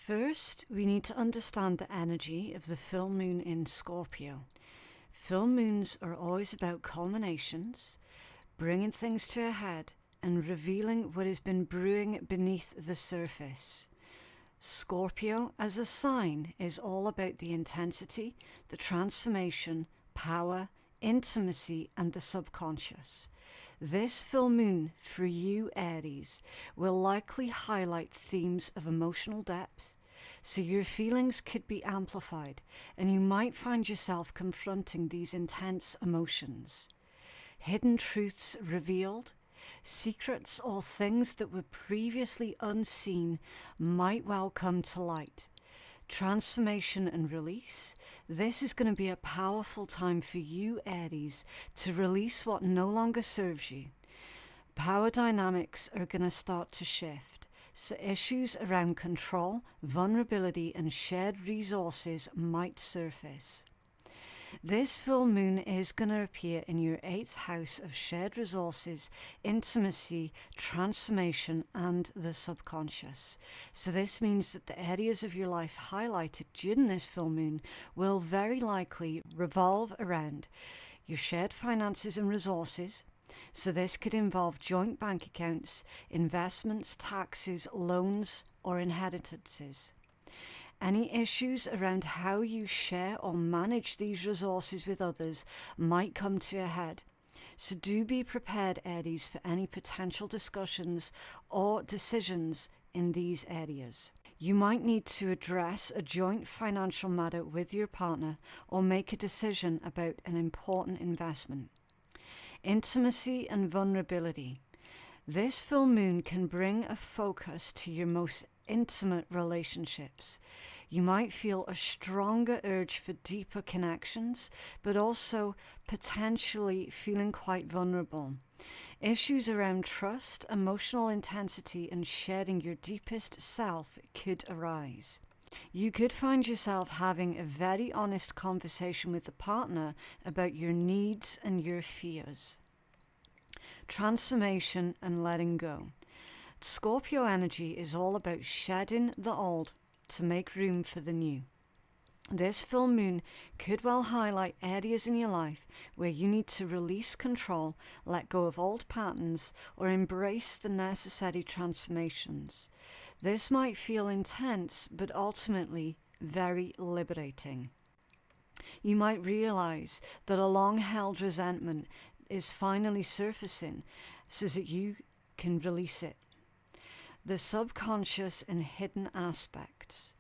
First, we need to understand the energy of the full moon in Scorpio. Full moons are always about culminations, bringing things to a head, and revealing what has been brewing beneath the surface. Scorpio as a sign is all about the intensity, the transformation, power, intimacy, and the subconscious. This full moon for you, Aries, will likely highlight themes of emotional depth, so your feelings could be amplified and you might find yourself confronting these intense emotions. Hidden truths revealed, secrets or things that were previously unseen might well come to light. Transformation and release. This is going to be a powerful time for you, Aries, to release what no longer serves you. Power dynamics are going to start to shift, so issues around control, vulnerability, and shared resources might surface. This full moon is going to appear in your 8th house of shared resources, intimacy, transformation, and the subconscious. So this means that the areas of your life highlighted during this full moon will very likely revolve around your shared finances and resources. So this could involve joint bank accounts, investments, taxes, loans, or inheritances. Any issues around how you share or manage these resources with others might come to a head. So do be prepared, Aries, for any potential discussions or decisions in these areas. You might need to address a joint financial matter with your partner or make a decision about an important investment. Intimacy and vulnerability. This full moon can bring a focus to your most intimate relationships. You might feel a stronger urge for deeper connections, but also potentially feeling quite vulnerable. Issues around trust, emotional intensity, and sharing your deepest self could arise. You could find yourself having a very honest conversation with the partner about your needs and your fears. Transformation and letting go. Scorpio energy is all about shedding the old to make room for the new. This full moon could well highlight areas in your life where you need to release control, let go of old patterns, or embrace the necessary transformations. This might feel intense, but ultimately very liberating. You might realize that a long-held resentment is finally surfacing so that you can release it. The subconscious and hidden aspects.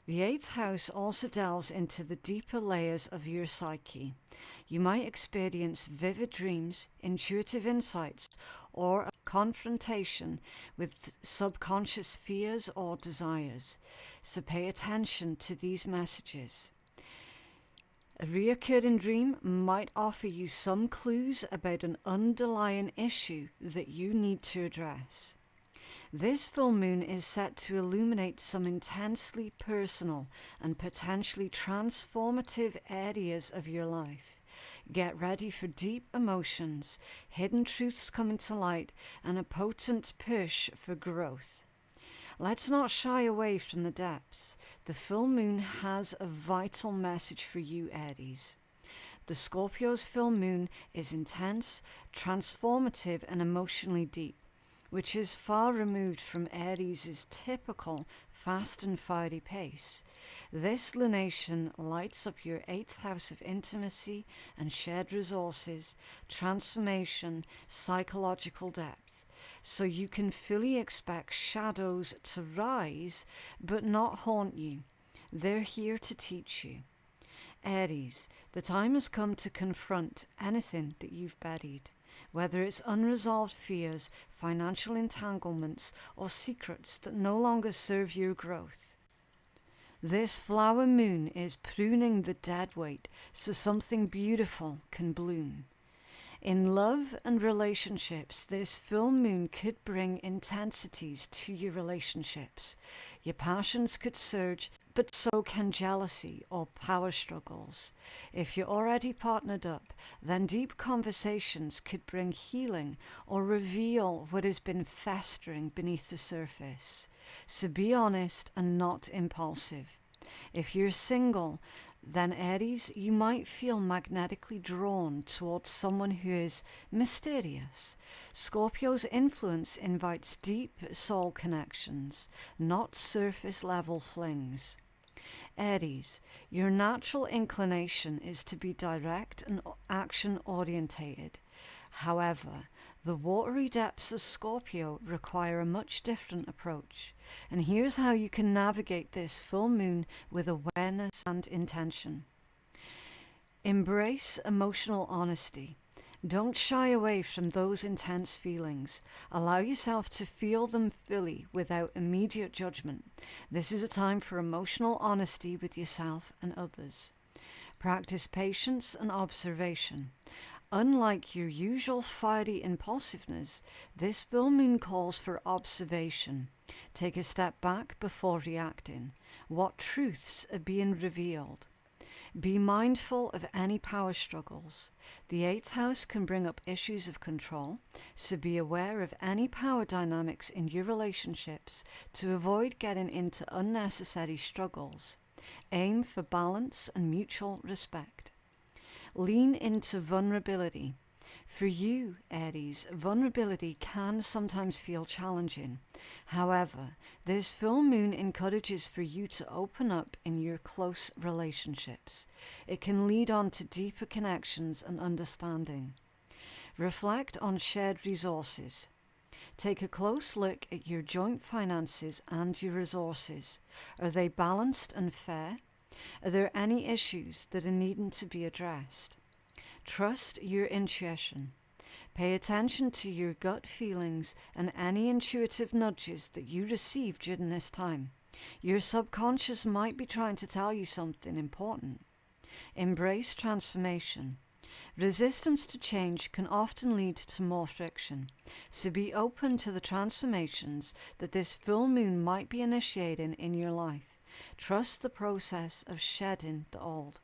The 8th house also delves into the deeper layers of your psyche. You might experience vivid dreams, intuitive insights, or a confrontation with subconscious fears or desires. So pay attention to these messages. A recurring dream might offer you some clues about an underlying issue that you need to address. This full moon is set to illuminate some intensely personal and potentially transformative areas of your life. Get ready for deep emotions, hidden truths coming to light, and a potent push for growth. Let's not shy away from the depths. The full moon has a vital message for you, Aries. The Scorpio's full moon is intense, transformative, and emotionally deep, which is far removed from Aries' typical fast and fiery pace. This lunation lights up your 8th house of intimacy and shared resources, transformation, psychological depth, so you can fully expect shadows to rise but not haunt you. They're here to teach you. Aries, the time has come to confront anything that you've buried. Whether it's unresolved fears, financial entanglements, or secrets that no longer serve your growth. This flower moon is pruning the dead weight so something beautiful can bloom. In love and relationships, this full moon could bring intensities to your relationships. Your passions could surge, but so can jealousy or power struggles. If you're already partnered up, then deep conversations could bring healing or reveal what has been festering beneath the surface. So be honest and not impulsive. If you're single, then Aries, you might feel magnetically drawn towards someone who is mysterious. Scorpio's influence invites deep soul connections, not surface level flings. Aries, your natural inclination is to be direct and action orientated. However, the watery depths of Scorpio require a much different approach. And here's how you can navigate this full moon with awareness and intention. Embrace emotional honesty. Don't shy away from those intense feelings. Allow yourself to feel them fully without immediate judgment. This is a time for emotional honesty with yourself and others. Practice patience and observation. Unlike your usual fiery impulsiveness, this full moon calls for observation. Take a step back before reacting. What truths are being revealed? Be mindful of any power struggles. The 8th house can bring up issues of control, so be aware of any power dynamics in your relationships to avoid getting into unnecessary struggles. Aim for balance and mutual respect. Lean into vulnerability. For you, Aries, vulnerability can sometimes feel challenging. However, this full moon encourages for you to open up in your close relationships. It can lead on to deeper connections and understanding. Reflect on shared resources. Take a close look at your joint finances and your resources. Are they balanced and fair? Are there any issues that are needing to be addressed? Trust your intuition. Pay attention to your gut feelings and any intuitive nudges that you receive during this time. Your subconscious might be trying to tell you something important. Embrace transformation. Resistance to change can often lead to more friction, so be open to the transformations that this full moon might be initiating in your life. Trust the process of shedding the old.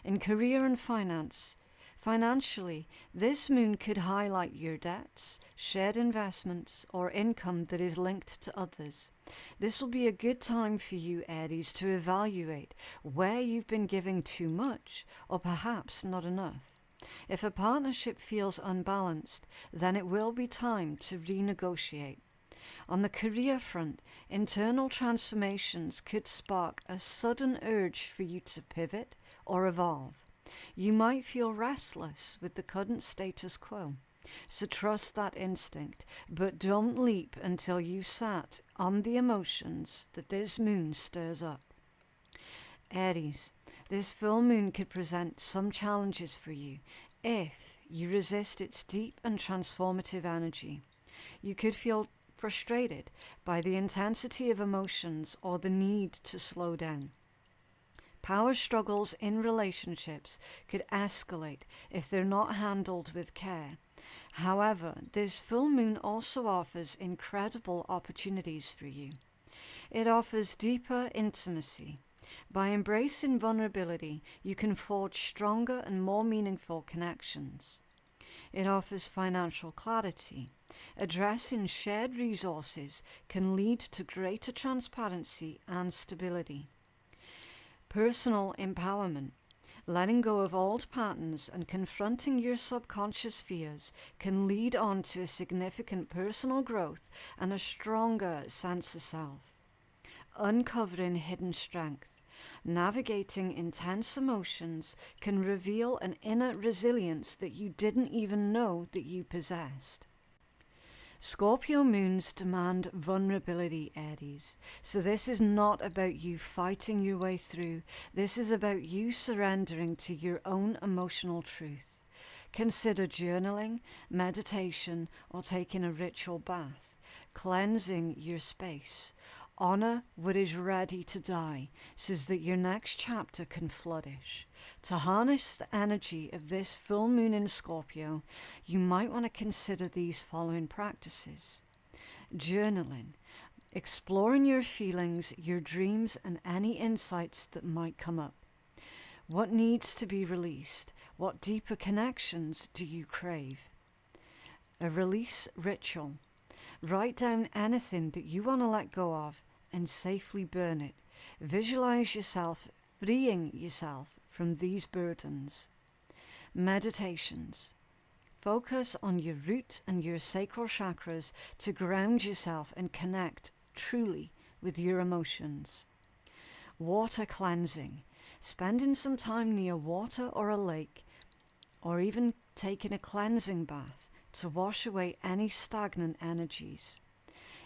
In career and finance, financially, this moon could highlight your debts, shared investments, or income that is linked to others. This will be a good time for you, Aries, to evaluate where you've been giving too much or perhaps not enough. If a partnership feels unbalanced, then it will be time to renegotiate. On the career front, internal transformations could spark a sudden urge for you to pivot or evolve. You might feel restless with the current status quo, so trust that instinct, but don't leap until you've sat on the emotions that this moon stirs up. Aries, this full moon could present some challenges for you if you resist its deep and transformative energy. You could feel frustrated by the intensity of emotions or the need to slow down. Power struggles in relationships could escalate if they're not handled with care. However, this full moon also offers incredible opportunities for you. It offers deeper intimacy. By embracing vulnerability, you can forge stronger and more meaningful connections. It offers financial clarity. Addressing shared resources can lead to greater transparency and stability. Personal empowerment. Letting go of old patterns and confronting your subconscious fears can lead on to a significant personal growth and a stronger sense of self. Uncovering hidden strength. Navigating intense emotions can reveal an inner resilience that you didn't even know that you possessed. Scorpio moons demand vulnerability, Aries. So this is not about you fighting your way through. This is about you surrendering to your own emotional truth. Consider journaling, meditation, or taking a ritual bath, cleansing your space. Honor what is ready to die so that your next chapter can flourish. To harness the energy of this full moon in Scorpio, you might want to consider these following practices. Journaling. exploring your feelings, your dreams, and any insights that might come up. What needs to be released? What deeper connections do you crave? A release ritual. Write down anything that you want to let go of and safely burn it. Visualize yourself freeing yourself from these burdens. Meditations. Focus on your root and your sacral chakras to ground yourself and connect truly with your emotions. Water cleansing. Spending some time near water or a lake, or even taking a cleansing bath to wash away any stagnant energies.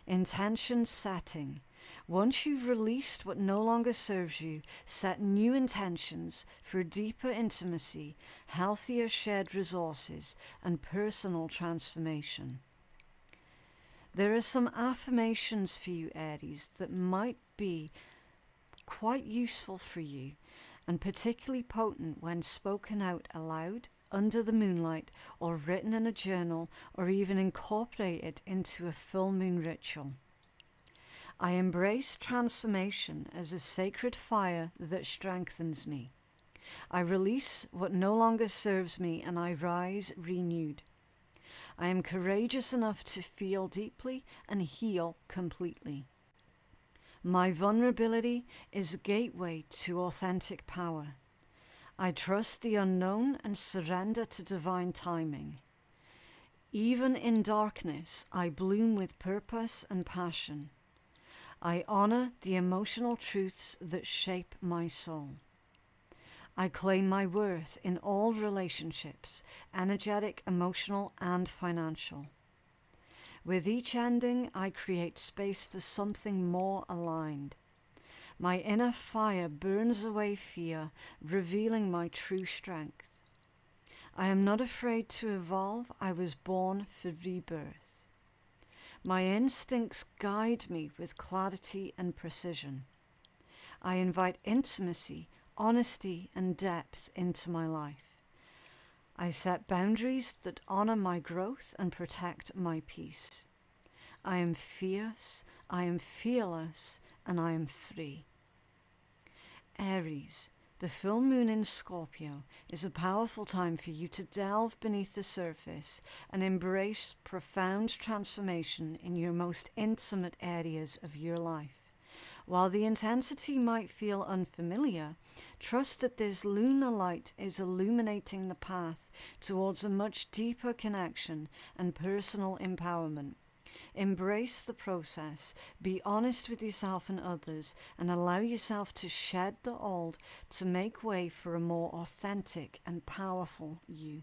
Intention setting. Once you've released what no longer serves you, set new intentions for deeper intimacy, healthier shared resources, and personal transformation. There are some affirmations for you, Aries, that might be quite useful for you and particularly potent when spoken out aloud, under the moonlight, or written in a journal, or even incorporated into a full moon ritual. I embrace transformation as a sacred fire that strengthens me. I release what no longer serves me and I rise renewed. I am courageous enough to feel deeply and heal completely. My vulnerability is a gateway to authentic power. I trust the unknown and surrender to divine timing. Even in darkness, I bloom with purpose and passion. I honor the emotional truths that shape my soul. I claim my worth in all relationships, energetic, emotional, and financial. With each ending, I create space for something more aligned. My inner fire burns away fear, revealing my true strength. I am not afraid to evolve. I was born for rebirth. My instincts guide me with clarity and precision. I invite intimacy, honesty, and depth into my life. I set boundaries that honor my growth and protect my peace. I am fierce, I am fearless, and I am free. Aries, the full moon in Scorpio, is a powerful time for you to delve beneath the surface and embrace profound transformation in your most intimate areas of your life. While the intensity might feel unfamiliar, trust that this lunar light is illuminating the path towards a much deeper connection and personal empowerment. Embrace the process, be honest with yourself and others, and allow yourself to shed the old to make way for a more authentic and powerful you.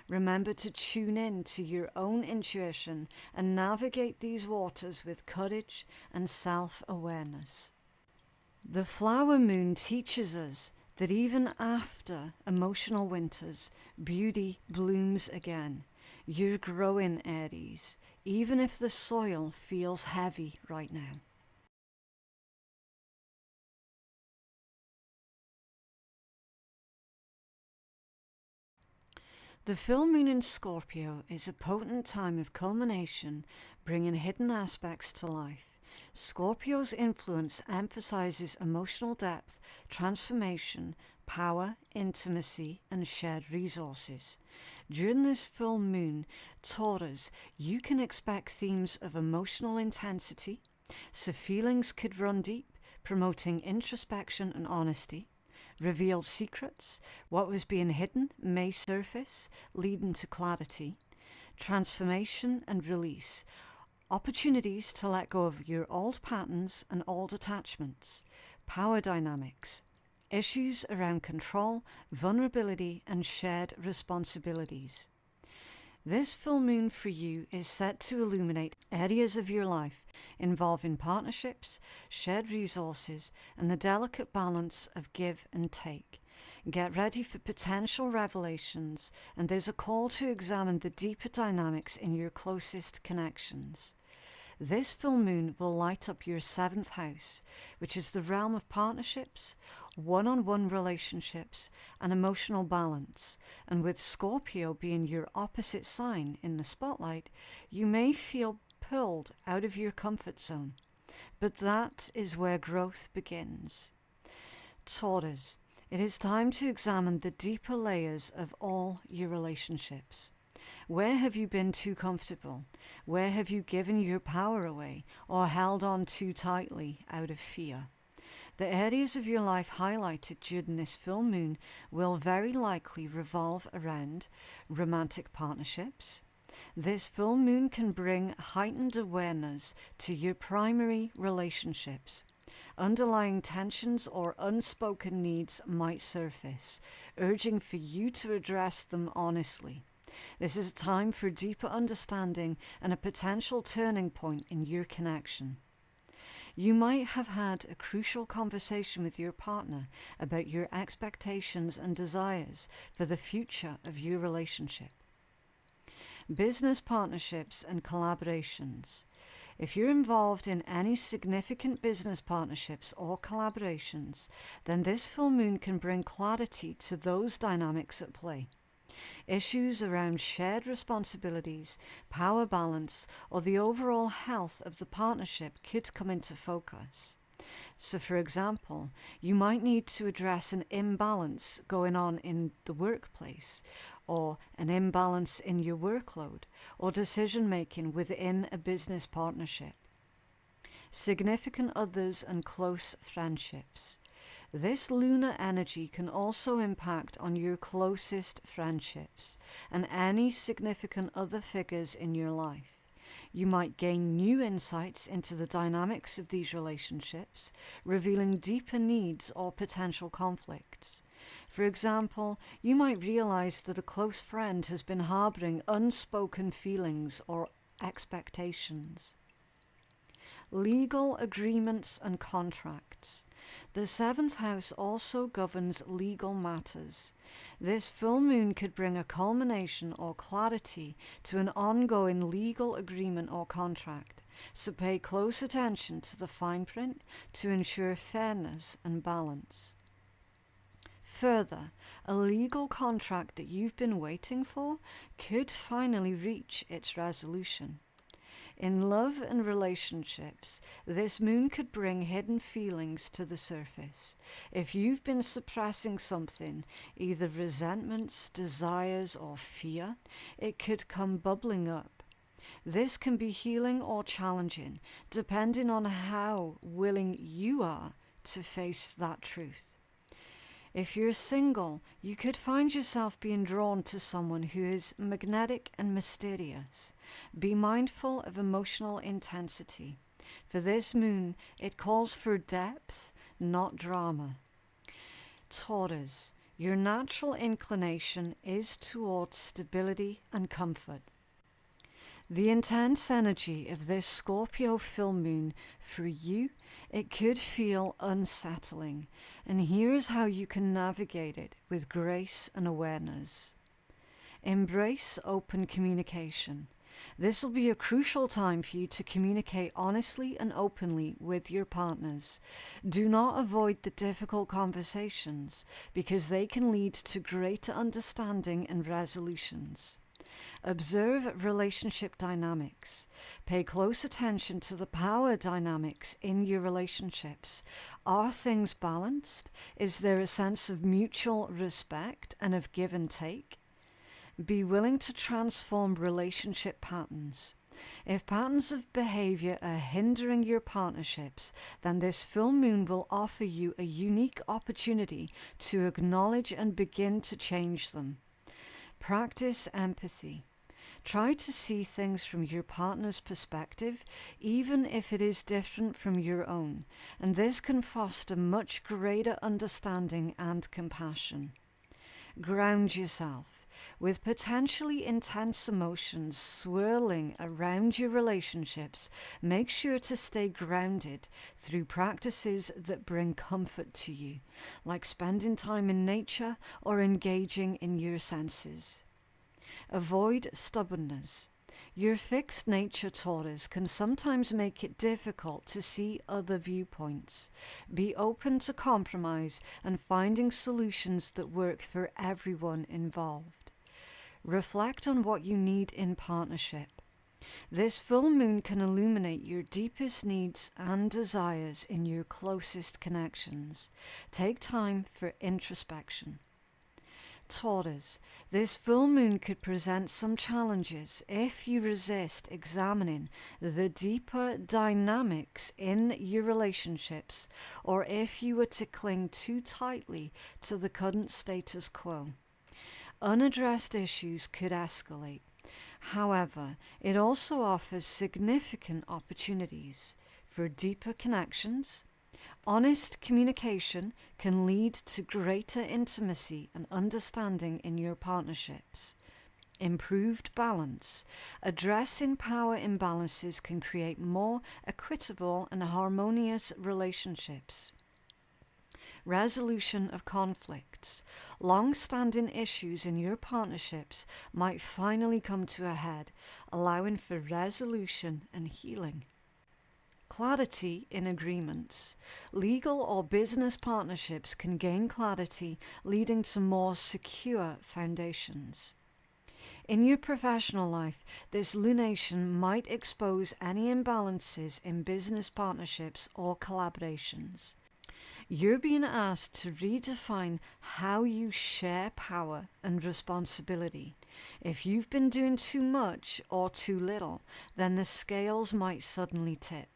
Remember to tune in to your own intuition and navigate these waters with courage and self-awareness. The flower moon teaches us that even after emotional winters, beauty blooms again. You're growing, Aries, even if the soil feels heavy right now. The full moon in Scorpio is a potent time of culmination, bringing hidden aspects to life. Scorpio's influence emphasizes emotional depth, transformation, power, intimacy, and shared resources. During this full moon, Taurus, you can expect themes of emotional intensity, so feelings could run deep, promoting introspection and honesty. Reveal secrets, what was being hidden may surface, leading to clarity. Transformation and release, opportunities to let go of your old patterns and old attachments. Power dynamics, issues around control, vulnerability, and shared responsibilities. This full moon for you is set to illuminate areas of your life involving partnerships, shared resources, and the delicate balance of give and take. Get ready for potential revelations, and there's a call to examine the deeper dynamics in your closest connections. This full moon will light up your 7th house, which is the realm of partnerships, one-on-one relationships, and emotional balance. And with Scorpio being your opposite sign in the spotlight, you may feel pulled out of your comfort zone, but that is where growth begins. Taurus, it is time to examine the deeper layers of all your relationships. Where have you been too comfortable? Where have you given your power away or held on too tightly out of fear? The areas of your life highlighted during this full moon will very likely revolve around romantic partnerships. This full moon can bring heightened awareness to your primary relationships. Underlying tensions or unspoken needs might surface, urging for you to address them honestly. This is a time for deeper understanding and a potential turning point in your connection. You might have had a crucial conversation with your partner about your expectations and desires for the future of your relationship. Business partnerships and collaborations. If you're involved in any significant business partnerships or collaborations, then this full moon can bring clarity to those dynamics at play. Issues around shared responsibilities, power balance, or the overall health of the partnership could come into focus. So, for example, you might need to address an imbalance going on in the workplace, or an imbalance in your workload, or decision-making within a business partnership. Significant others and close friendships. This lunar energy can also impact on your closest friendships and any significant other figures in your life. You might gain new insights into the dynamics of these relationships, revealing deeper needs or potential conflicts. For example, you might realize that a close friend has been harboring unspoken feelings or expectations. Legal agreements and contracts. The 7th house also governs legal matters. This full moon could bring a culmination or clarity to an ongoing legal agreement or contract, so pay close attention to the fine print to ensure fairness and balance. Further, a legal contract that you've been waiting for could finally reach its resolution. In love and relationships, this moon could bring hidden feelings to the surface. If you've been suppressing something, either resentments, desires, or fear, it could come bubbling up. This can be healing or challenging, depending on how willing you are to face that truth. If you're single, you could find yourself being drawn to someone who is magnetic and mysterious. Be mindful of emotional intensity. For this moon, it calls for depth, not drama. Taurus, your natural inclination is towards stability and comfort. The intense energy of this Scorpio full moon, for you, it could feel unsettling, and here's how you can navigate it with grace and awareness. Embrace open communication. This will be a crucial time for you to communicate honestly and openly with your partners. Do not avoid the difficult conversations, because they can lead to greater understanding and resolutions. Observe relationship dynamics. Pay close attention to the power dynamics in your relationships. Are things balanced? Is there a sense of mutual respect and of give and take? Be willing to transform relationship patterns. If patterns of behavior are hindering your partnerships, then this full moon will offer you a unique opportunity to acknowledge and begin to change them. Practice empathy. Try to see things from your partner's perspective, even if it is different from your own, and this can foster much greater understanding and compassion. Ground yourself. With potentially intense emotions swirling around your relationships, make sure to stay grounded through practices that bring comfort to you, like spending time in nature or engaging in your senses. Avoid stubbornness. Your fixed nature, Taurus, can sometimes make it difficult to see other viewpoints. Be open to compromise and finding solutions that work for everyone involved. Reflect on what you need in partnership. This full moon can illuminate your deepest needs and desires in your closest connections. Take time for introspection. Taurus, this full moon could present some challenges if you resist examining the deeper dynamics in your relationships, or if you were to cling too tightly to the current status quo. Unaddressed issues could escalate. However, it also offers significant opportunities for deeper connections. Honest communication can lead to greater intimacy and understanding in your partnerships. Improved balance. Addressing power imbalances can create more equitable and harmonious relationships. Resolution of conflicts. Long-standing issues in your partnerships might finally come to a head, allowing for resolution and healing. Clarity in agreements. Legal or business partnerships can gain clarity, leading to more secure foundations. In your professional life, this lunation might expose any imbalances in business partnerships or collaborations. You're being asked to redefine how you share power and responsibility. If you've been doing too much or too little, then the scales might suddenly tip.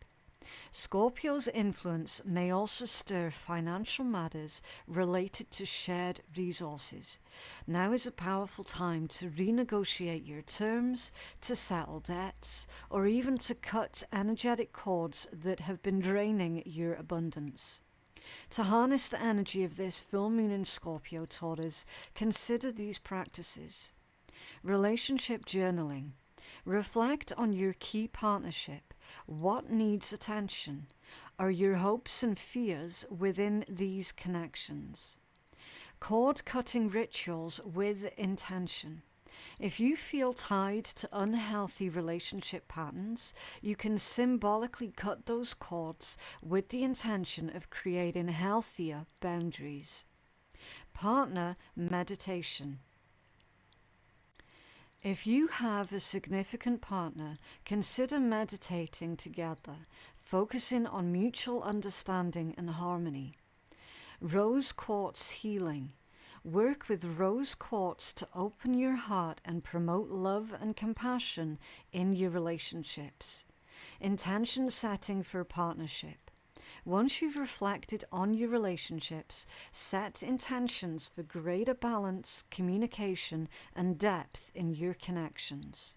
Scorpio's influence may also stir financial matters related to shared resources. Now is a powerful time to renegotiate your terms, to settle debts, or even to cut energetic cords that have been draining your abundance. To harness the energy of this full moon in Scorpio, Taurus, consider these practices. Relationship journaling. Reflect on your key partnership. What needs attention? Are your hopes and fears within these connections? Cord-cutting rituals with intention. If you feel tied to unhealthy relationship patterns, you can symbolically cut those cords with the intention of creating healthier boundaries. Partner meditation. If you have a significant partner, consider meditating together, focusing on mutual understanding and harmony. Rose quartz healing. Work with rose quartz to open your heart and promote love and compassion in your relationships. Intention setting for partnership. Once you've reflected on your relationships, set intentions for greater balance, communication, and depth in your connections.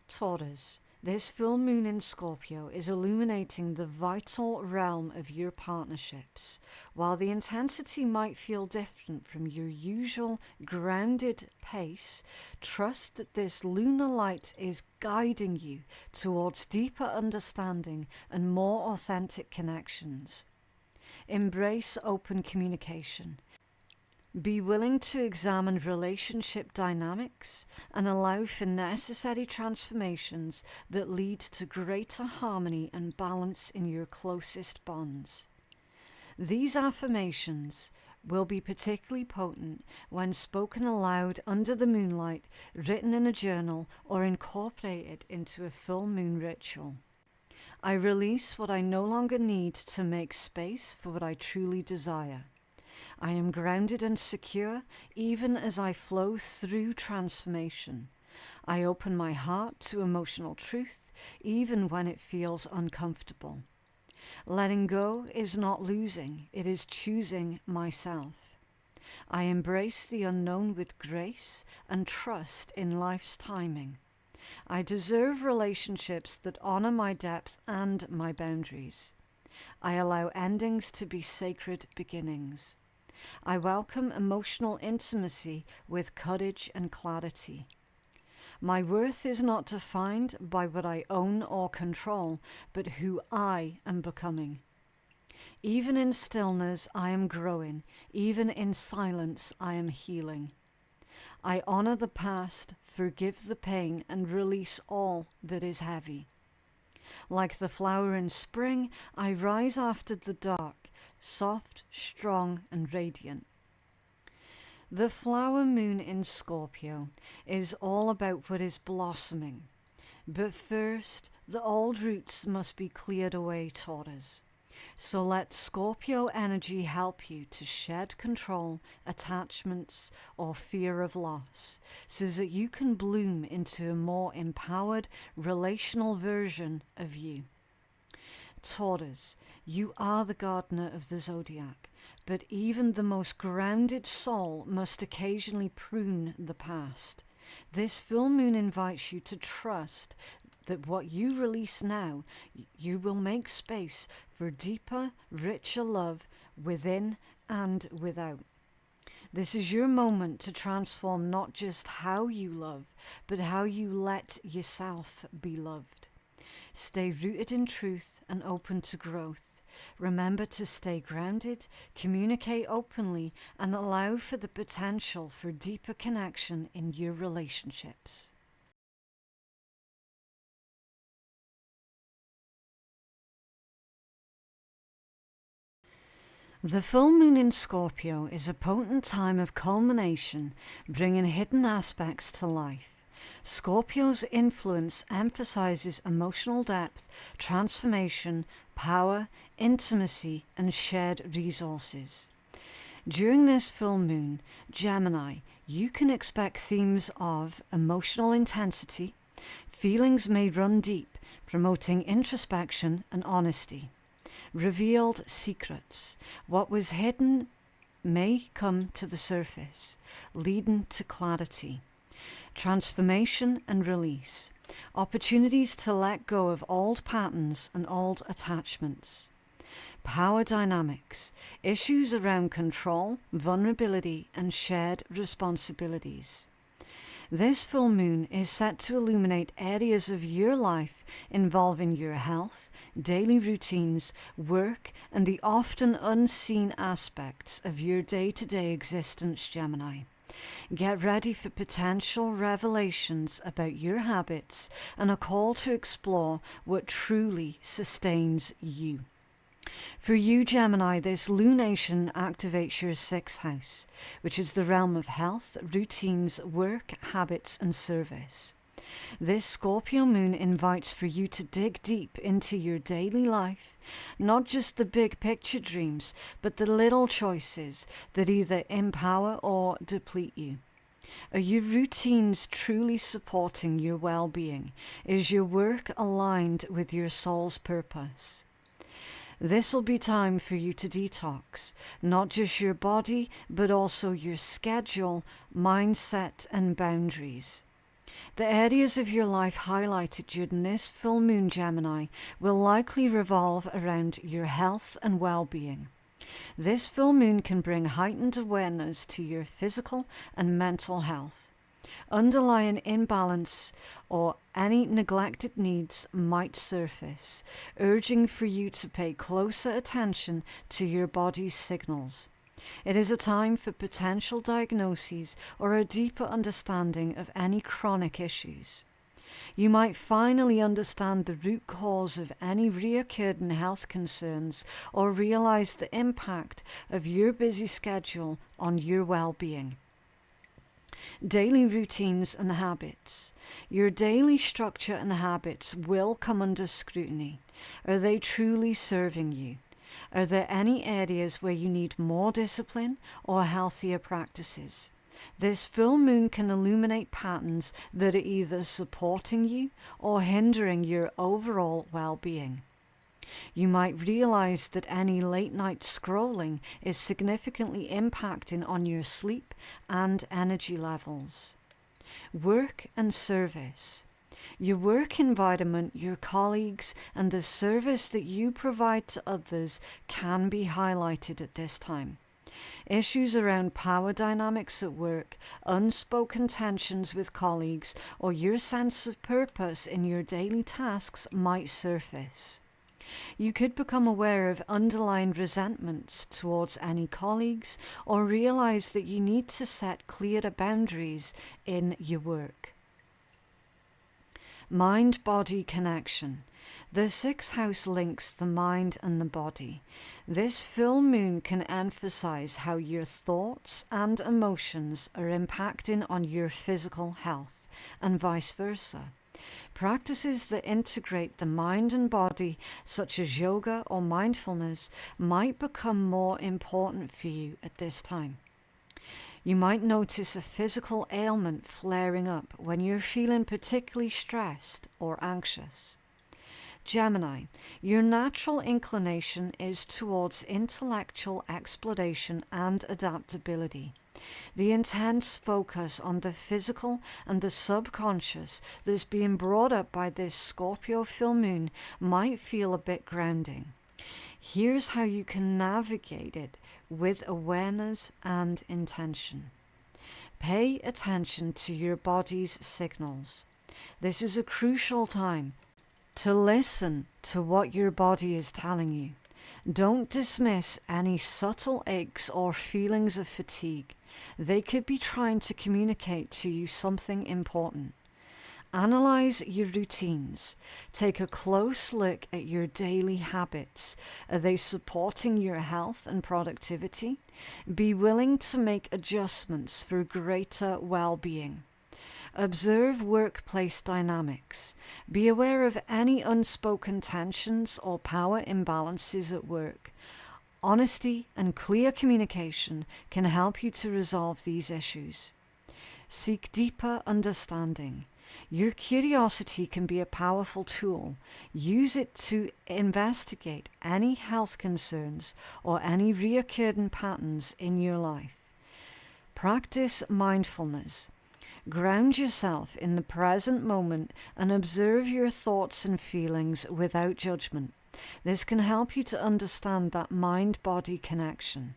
Taurus, this full moon in Scorpio is illuminating the vital realm of your partnerships. While the intensity might feel different from your usual grounded pace, trust that this lunar light is guiding you towards deeper understanding and more authentic connections. Embrace open communication. Be willing to examine relationship dynamics and allow for necessary transformations that lead to greater harmony and balance in your closest bonds. These affirmations will be particularly potent when spoken aloud under the moonlight, written in a journal, or incorporated into a full moon ritual. I release what I no longer need to make space for what I truly desire. I am grounded and secure even as I flow through transformation. I open my heart to emotional truth even when it feels uncomfortable. Letting go is not losing, it is choosing myself. I embrace the unknown with grace and trust in life's timing. I deserve relationships that honor my depth and my boundaries. I allow endings to be sacred beginnings. I welcome emotional intimacy with courage and clarity. My worth is not defined by what I own or control, but who I am becoming. Even in stillness, I am growing. Even in silence, I am healing. I honor the past, forgive the pain, and release all that is heavy. Like the flower in spring, I rise after the dark, soft, strong, and radiant. The flower moon in Scorpio is all about what is blossoming. But first, the old roots must be cleared away, Taurus. So let Scorpio energy help you to shed control, attachments, or fear of loss, so that you can bloom into a more empowered, relational version of you. Taurus, you are the gardener of the zodiac, but even the most grounded soul must occasionally prune the past. This full moon invites you to trust that what you release now, you will make space for deeper, richer love within and without. This is your moment to transform not just how you love, but how you let yourself be loved. Stay rooted in truth and open to growth. Remember to stay grounded, communicate openly, and allow for the potential for deeper connection in your relationships. The full moon in Scorpio is a potent time of culmination, bringing hidden aspects to life. Scorpio's influence emphasizes emotional depth, transformation, power, intimacy, and shared resources. During this full moon, Gemini, you can expect themes of emotional intensity. Feelings may run deep, promoting introspection and honesty. Revealed secrets. What was hidden may come to the surface, leading to clarity. Transformation and release. Opportunities to let go of old patterns and old attachments. Power dynamics. Issues around control, vulnerability, and shared responsibilities. This full moon is set to illuminate areas of your life involving your health, daily routines, work, and the often unseen aspects of your day-to-day existence, Gemini. Get ready for potential revelations about your habits and a call to explore what truly sustains you. For you, Gemini, this lunation activates your 6th house, which is the realm of health, routines, work, habits, and service. This Scorpio moon invites for you to dig deep into your daily life, not just the big picture dreams, but the little choices that either empower or deplete you. Are your routines truly supporting your well-being? Is your work aligned with your soul's purpose? This will be time for you to detox, not just your body, but also your schedule, mindset, and boundaries. The areas of your life highlighted during this full moon, Gemini, will likely revolve around your health and well-being. This full moon can bring heightened awareness to your physical and mental health. Underlying imbalance or any neglected needs might surface, urging for you to pay closer attention to your body's signals. It is a time for potential diagnoses or a deeper understanding of any chronic issues. You might finally understand the root cause of any recurring health concerns or realize the impact of your busy schedule on your well-being. Daily routines and habits. Your daily structure and habits will come under scrutiny. Are they truly serving you? Are there any areas where you need more discipline or healthier practices? This full moon can illuminate patterns that are either supporting you or hindering your overall well-being. You might realize that any late-night scrolling is significantly impacting on your sleep and energy levels. Work and service. Your work environment, your colleagues, and the service that you provide to others can be highlighted at this time. Issues around power dynamics at work, unspoken tensions with colleagues, or your sense of purpose in your daily tasks might surface. You could become aware of underlying resentments towards any colleagues or realize that you need to set clearer boundaries in your work. Mind-body connection. The sixth house links the mind and the body. This full moon can emphasize how your thoughts and emotions are impacting on your physical health, and vice versa. Practices that integrate the mind and body, such as yoga or mindfulness, might become more important for you at this time. You might notice a physical ailment flaring up when you're feeling particularly stressed or anxious. Gemini, your natural inclination is towards intellectual exploration and adaptability. The intense focus on the physical and the subconscious that's being brought up by this Scorpio full moon might feel a bit grounding. Here's how you can navigate it with awareness and intention. Pay attention to your body's signals. This is a crucial time to listen to what your body is telling you. Don't dismiss any subtle aches or feelings of fatigue. They could be trying to communicate to you something important. Analyze your routines. Take a close look at your daily habits. Are they supporting your health and productivity? Be willing to make adjustments for greater well-being. Observe workplace dynamics. Be aware of any unspoken tensions or power imbalances at work. Honesty and clear communication can help you to resolve these issues. Seek deeper understanding. Your curiosity can be a powerful tool. Use it to investigate any health concerns or any recurring patterns in your life. Practice mindfulness. Ground yourself in the present moment and observe your thoughts and feelings without judgment. This can help you to understand that mind-body connection.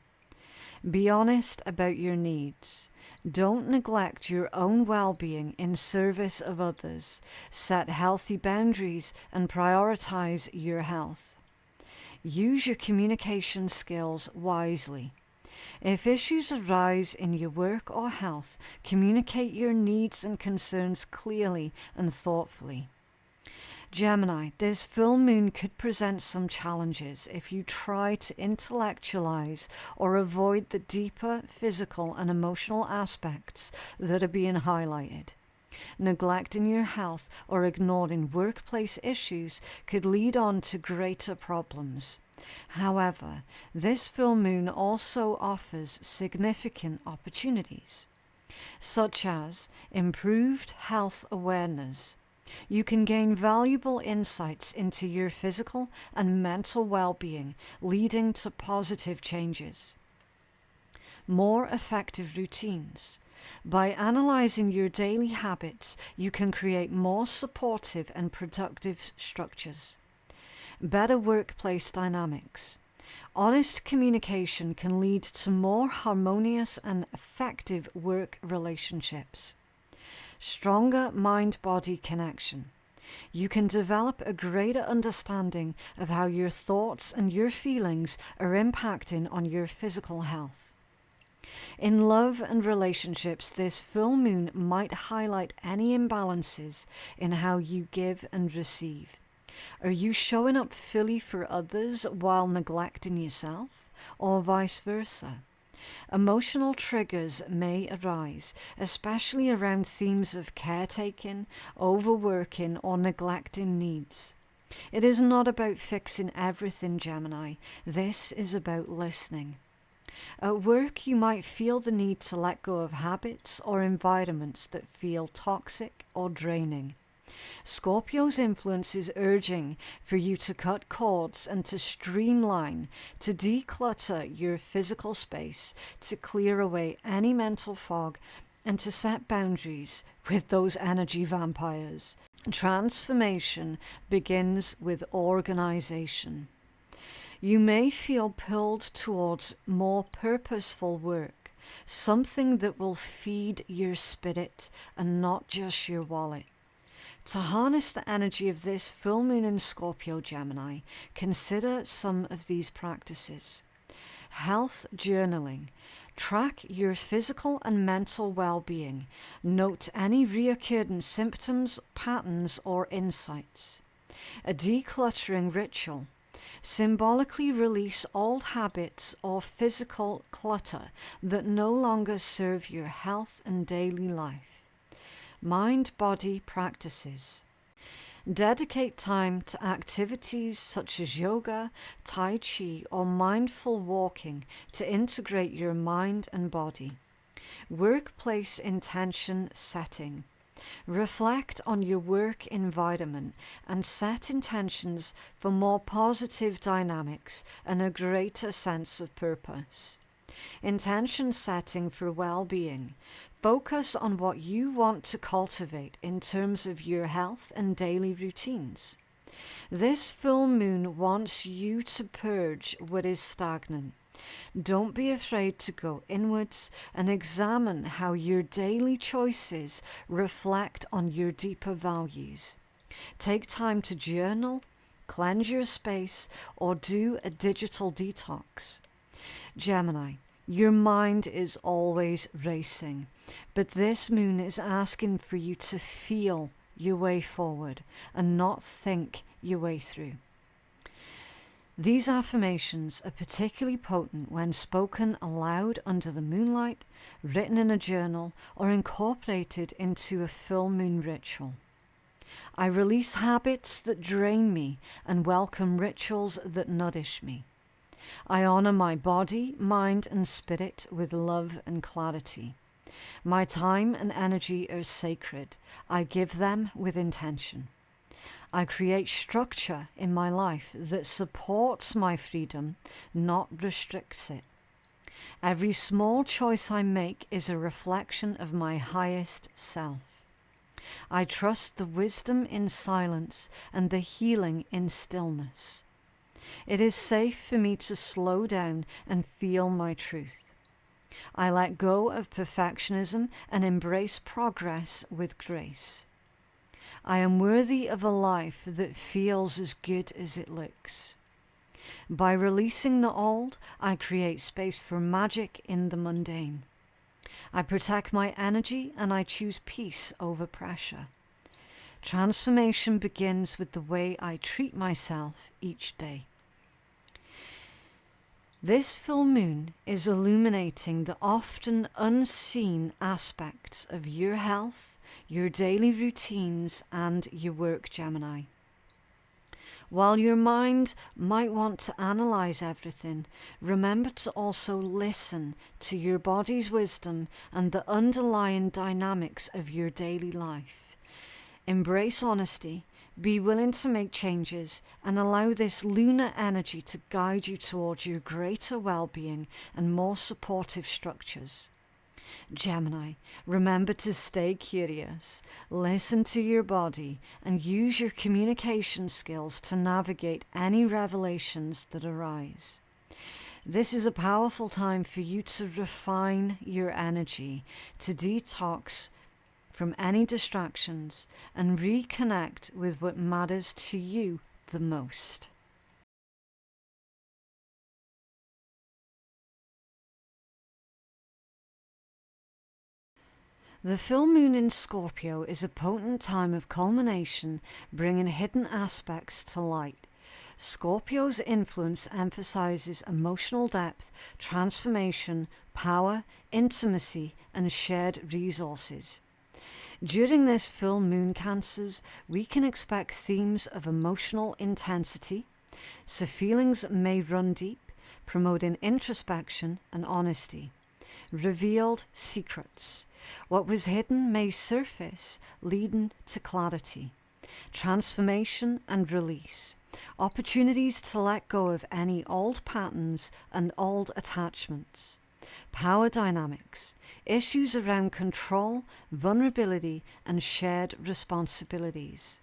Be honest about your needs. Don't neglect your own well-being in service of others. Set healthy boundaries and prioritize your health. Use your communication skills wisely. If issues arise in your work or health, communicate your needs and concerns clearly and thoughtfully. Gemini, this full moon could present some challenges if you try to intellectualize or avoid the deeper physical and emotional aspects that are being highlighted. Neglecting your health or ignoring workplace issues could lead on to greater problems. However, this full moon also offers significant opportunities, such as improved health awareness. You can gain valuable insights into your physical and mental well-being, leading to positive changes. More effective routines. By analyzing your daily habits, you can create more supportive and productive structures. Better workplace dynamics. Honest communication can lead to more harmonious and effective work relationships. Stronger mind-body connection. You can develop a greater understanding of how your thoughts and your feelings are impacting on your physical health. In love and relationships, this full moon might highlight any imbalances in how you give and receive. Are you showing up fully for others while neglecting yourself, or vice versa? Emotional triggers may arise, especially around themes of caretaking, overworking, or neglecting needs. It is not about fixing everything, Gemini. This is about listening. At work, you might feel the need to let go of habits or environments that feel toxic or draining. Scorpio's influence is urging for you to cut cords and to streamline, to declutter your physical space, to clear away any mental fog, and to set boundaries with those energy vampires. Transformation begins with organization. You may feel pulled towards more purposeful work, something that will feed your spirit and not just your wallet. To harness the energy of this full moon in Scorpio, Gemini, consider some of these practices. health journaling. Track your physical and mental well-being. Note any recurring symptoms, patterns, or insights. A decluttering ritual. Symbolically release old habits or physical clutter that no longer serve your health and daily life. Mind-body practices. Dedicate time to activities such as yoga, tai chi, or mindful walking to integrate your mind and body. Workplace intention setting. Reflect on your work environment and set intentions for more positive dynamics and a greater sense of purpose. Intention setting for well-being. Focus on what you want to cultivate in terms of your health and daily routines. This full moon wants you to purge what is stagnant. Don't be afraid to go inwards and examine how your daily choices reflect on your deeper values. Take time to journal, cleanse your space, or do a digital detox. Gemini, your mind is always racing, but this moon is asking for you to feel your way forward and not think your way through. These affirmations are particularly potent when spoken aloud under the moonlight, written in a journal, or incorporated into a full moon ritual. I release habits that drain me and welcome rituals that nourish me. I honor my body, mind, and spirit with love and clarity. My time and energy are sacred. I give them with intention. I create structure in my life that supports my freedom, not restricts it. Every small choice I make is a reflection of my highest self. I trust the wisdom in silence and the healing in stillness. It is safe for me to slow down and feel my truth. I let go of perfectionism and embrace progress with grace. I am worthy of a life that feels as good as it looks. By releasing the old, I create space for magic in the mundane. I protect my energy and I choose peace over pressure. Transformation begins with the way I treat myself each day. This full moon is illuminating the often unseen aspects of your health, your daily routines, and your work, Gemini. While your mind might want to analyze everything, remember to also listen to your body's wisdom and the underlying dynamics of your daily life. Embrace honesty. Be willing to make changes and allow this lunar energy to guide you towards your greater well-being and more supportive structures. Gemini, remember to stay curious, listen to your body, and use your communication skills to navigate any revelations that arise. This is a powerful time for you to refine your energy, to detox from any distractions and reconnect with what matters to you the most. The full moon in Scorpio is a potent time of culmination, bringing hidden aspects to light. Scorpio's influence emphasizes emotional depth, transformation, power, intimacy, and shared resources. During this full moon, Cancers, we can expect themes of emotional intensity, so feelings may run deep, promoting introspection and honesty. Revealed secrets. What was hidden may surface, leading to clarity. Transformation and release. Opportunities to let go of any old patterns and old attachments. Power dynamics. Issues around control, vulnerability, and shared responsibilities.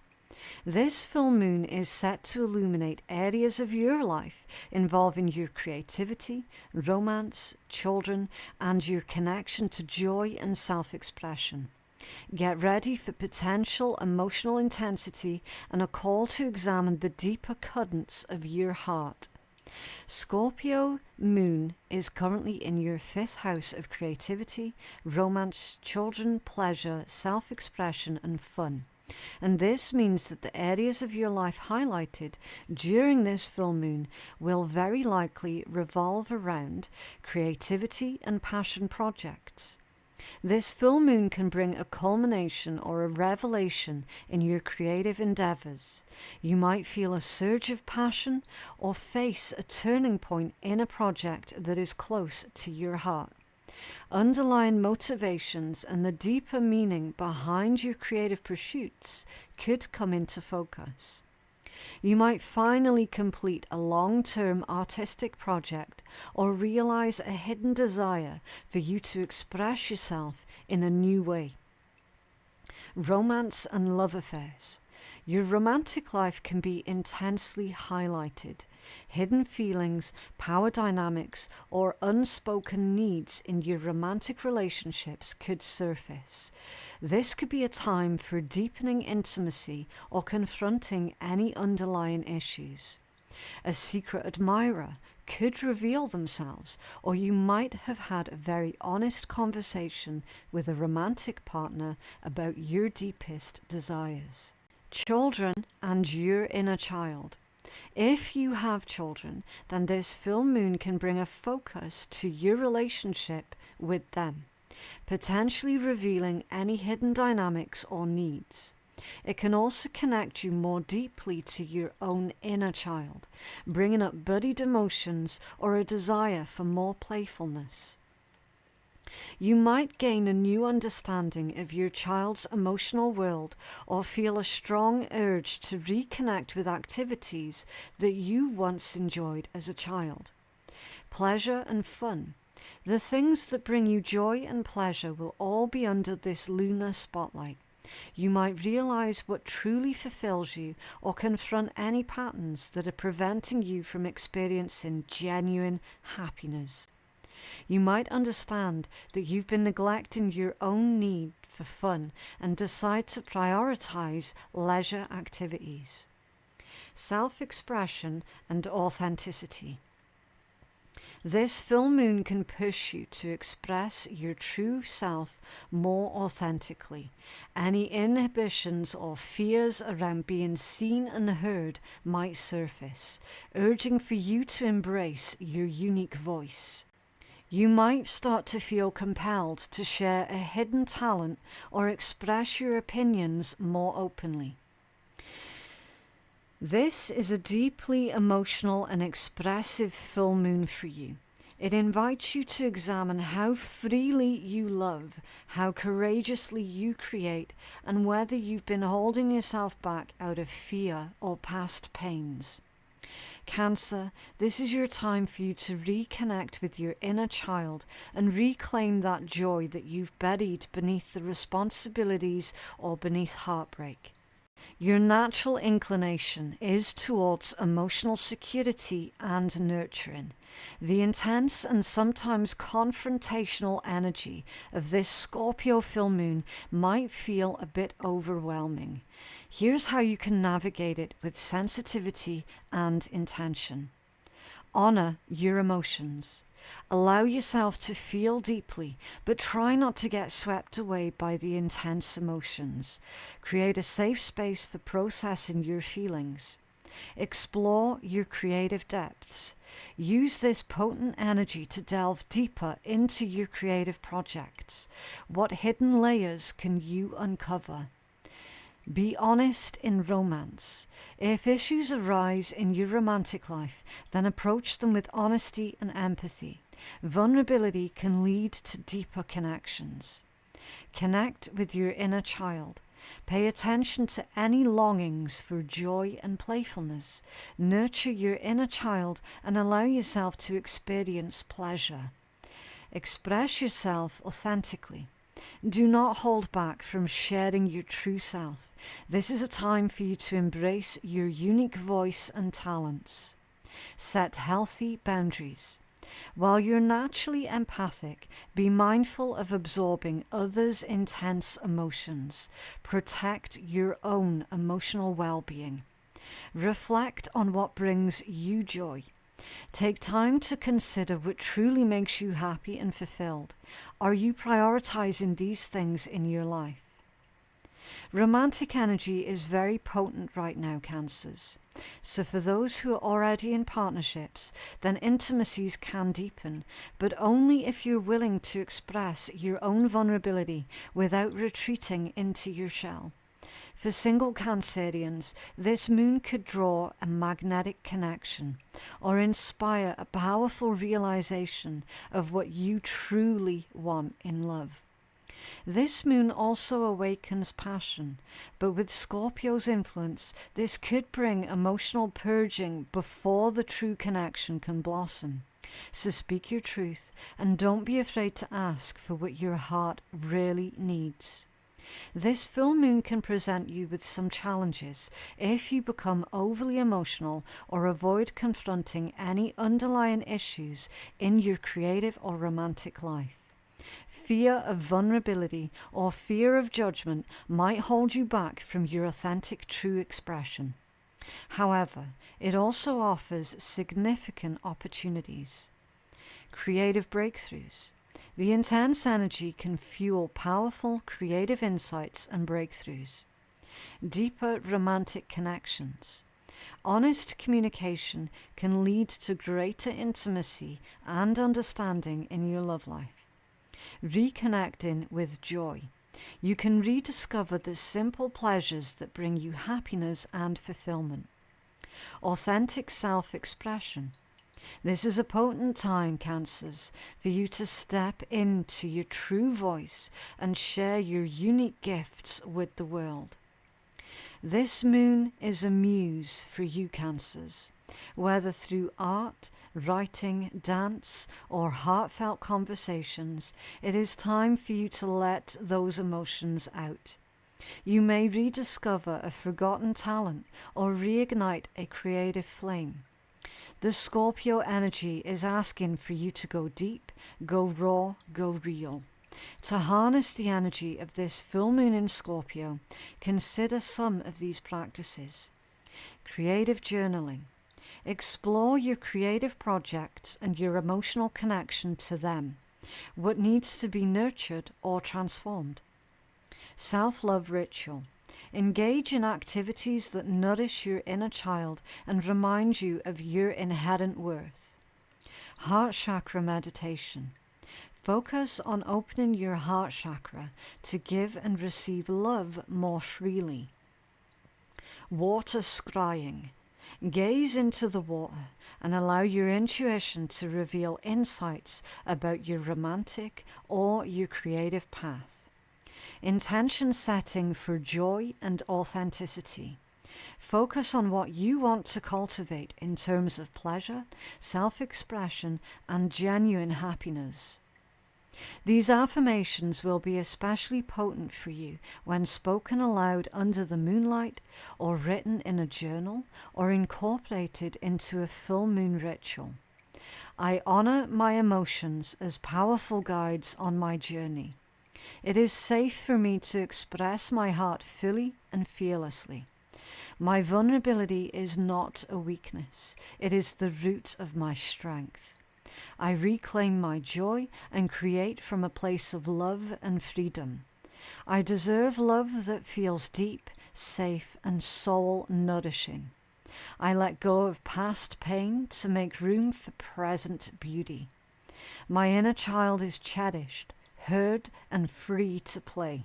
This full moon is set to illuminate areas of your life involving your creativity, romance, children, and your connection to joy and self-expression. Get ready for potential emotional intensity and a call to examine the deeper currents of your heart. Scorpio moon is currently in your 5th house of creativity, romance, children, pleasure, self-expression and fun. And this means that the areas of your life highlighted during this full moon will very likely revolve around creativity and passion projects. This full moon can bring a culmination or a revelation in your creative endeavors. You might feel a surge of passion or face a turning point in a project that is close to your heart. Underlying motivations and the deeper meaning behind your creative pursuits could come into focus. You might finally complete a long-term artistic project or realize a hidden desire for you to express yourself in a new way. Romance and love affairs. Your romantic life can be intensely highlighted. Hidden feelings, power dynamics, or unspoken needs in your romantic relationships could surface. This could be a time for deepening intimacy or confronting any underlying issues. A secret admirer could reveal themselves, or you might have had a very honest conversation with a romantic partner about your deepest desires. Children and your inner child. If you have children, then this full moon can bring a focus to your relationship with them, potentially revealing any hidden dynamics or needs. It can also connect you more deeply to your own inner child, bringing up budded emotions or a desire for more playfulness. You might gain a new understanding of your child's emotional world or feel a strong urge to reconnect with activities that you once enjoyed as a child. Pleasure and fun. The things that bring you joy and pleasure will all be under this lunar spotlight. You might realize what truly fulfills you or confront any patterns that are preventing you from experiencing genuine happiness. You might understand that you've been neglecting your own need for fun and decide to prioritize leisure activities. Self-expression and authenticity. This full moon can push you to express your true self more authentically. Any inhibitions or fears around being seen and heard might surface, urging for you to embrace your unique voice. You might start to feel compelled to share a hidden talent or express your opinions more openly. This is a deeply emotional and expressive full moon for you. It invites you to examine how freely you love, how courageously you create, and whether you've been holding yourself back out of fear or past pains. Cancer, this is your time for you to reconnect with your inner child and reclaim that joy that you've buried beneath the responsibilities or beneath heartbreak. Your natural inclination is towards emotional security and nurturing. The intense and sometimes confrontational energy of this Scorpio full moon might feel a bit overwhelming. Here's how you can navigate it with sensitivity and intention. Honor your emotions. Allow yourself to feel deeply, but try not to get swept away by the intense emotions. Create a safe space for processing your feelings. Explore your creative depths. Use this potent energy to delve deeper into your creative projects. What hidden layers can you uncover? Be honest in romance. If issues arise in your romantic life, then approach them with honesty and empathy. Vulnerability can lead to deeper connections. Connect with your inner child. Pay attention to any longings for joy and playfulness. Nurture your inner child and allow yourself to experience pleasure. Express yourself authentically. Do not hold back from sharing your true self. This is a time for you to embrace your unique voice and talents. Set healthy boundaries. While you're naturally empathic, be mindful of absorbing others' intense emotions. Protect your own emotional well-being. Reflect on what brings you joy. Take time to consider what truly makes you happy and fulfilled. Are you prioritizing these things in your life? Romantic energy is very potent right now, Cancers. So for those who are already in partnerships, then intimacies can deepen, but only if you're willing to express your own vulnerability without retreating into your shell. For single Cancerians, this moon could draw a magnetic connection or inspire a powerful realization of what you truly want in love. This moon also awakens passion, but with Scorpio's influence, this could bring emotional purging before the true connection can blossom. So speak your truth and don't be afraid to ask for what your heart really needs. This full moon can present you with some challenges if you become overly emotional or avoid confronting any underlying issues in your creative or romantic life. Fear of vulnerability or fear of judgment might hold you back from your authentic true expression. However, it also offers significant opportunities. Creative breakthroughs. The intense energy can fuel powerful creative insights and breakthroughs. Deeper romantic connections. Honest communication can lead to greater intimacy and understanding in your love life. Reconnecting with joy. You can rediscover the simple pleasures that bring you happiness and fulfillment. Authentic self-expression. This is a potent time, Cancers, for you to step into your true voice and share your unique gifts with the world. This moon is a muse for you, Cancers. Whether through art, writing, dance, or heartfelt conversations, it is time for you to let those emotions out. You may rediscover a forgotten talent or reignite a creative flame. The Scorpio energy is asking for you to go deep, go raw, go real. To harness the energy of this full moon in Scorpio, consider some of these practices. Creative journaling. Explore your creative projects and your emotional connection to them, what needs to be nurtured or transformed. Self-love ritual. Engage in activities that nourish your inner child and remind you of your inherent worth. Heart chakra meditation. Focus on opening your heart chakra to give and receive love more freely. Water scrying. Gaze into the water and allow your intuition to reveal insights about your romantic or your creative path. Intention setting for joy and authenticity. Focus on what you want to cultivate in terms of pleasure, self-expression, and genuine happiness. These affirmations will be especially potent for you when spoken aloud under the moonlight, or written in a journal, or incorporated into a full moon ritual. I honor my emotions as powerful guides on my journey. It is safe for me to express my heart fully and fearlessly. My vulnerability is not a weakness. It is the root of my strength. I reclaim my joy and create from a place of love and freedom. I deserve love that feels deep, safe, and soul-nourishing. I let go of past pain to make room for present beauty. My inner child is cherished, heard, and free to play.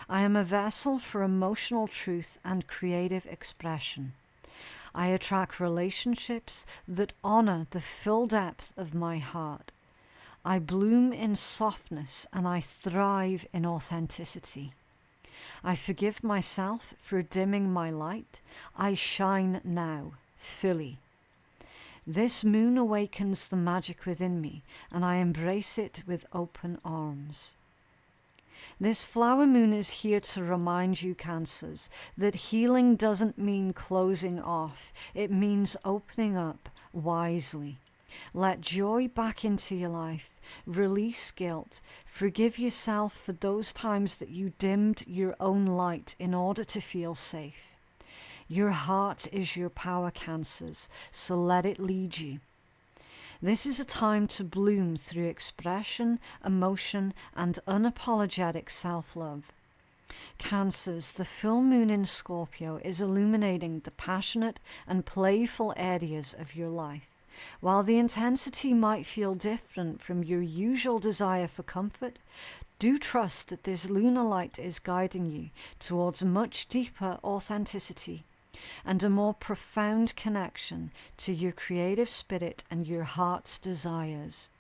I am a vessel for emotional truth and creative expression. I attract relationships that honor the full depth of my heart. I bloom in softness and I thrive in authenticity. I forgive myself for dimming my light. I shine now, fully. This moon awakens the magic within me, and I embrace it with open arms. This flower moon is here to remind you, Cancers, that healing doesn't mean closing off. It means opening up wisely. Let joy back into your life. Release guilt. Forgive yourself for those times that you dimmed your own light in order to feel safe. Your heart is your power, Cancers, so let it lead you. This is a time to bloom through expression, emotion, and unapologetic self-love. Cancers, the full moon in Scorpio is illuminating the passionate and playful areas of your life. While the intensity might feel different from your usual desire for comfort, do trust that this lunar light is guiding you towards much deeper authenticity and a more profound connection to your creative spirit and your heart's desires.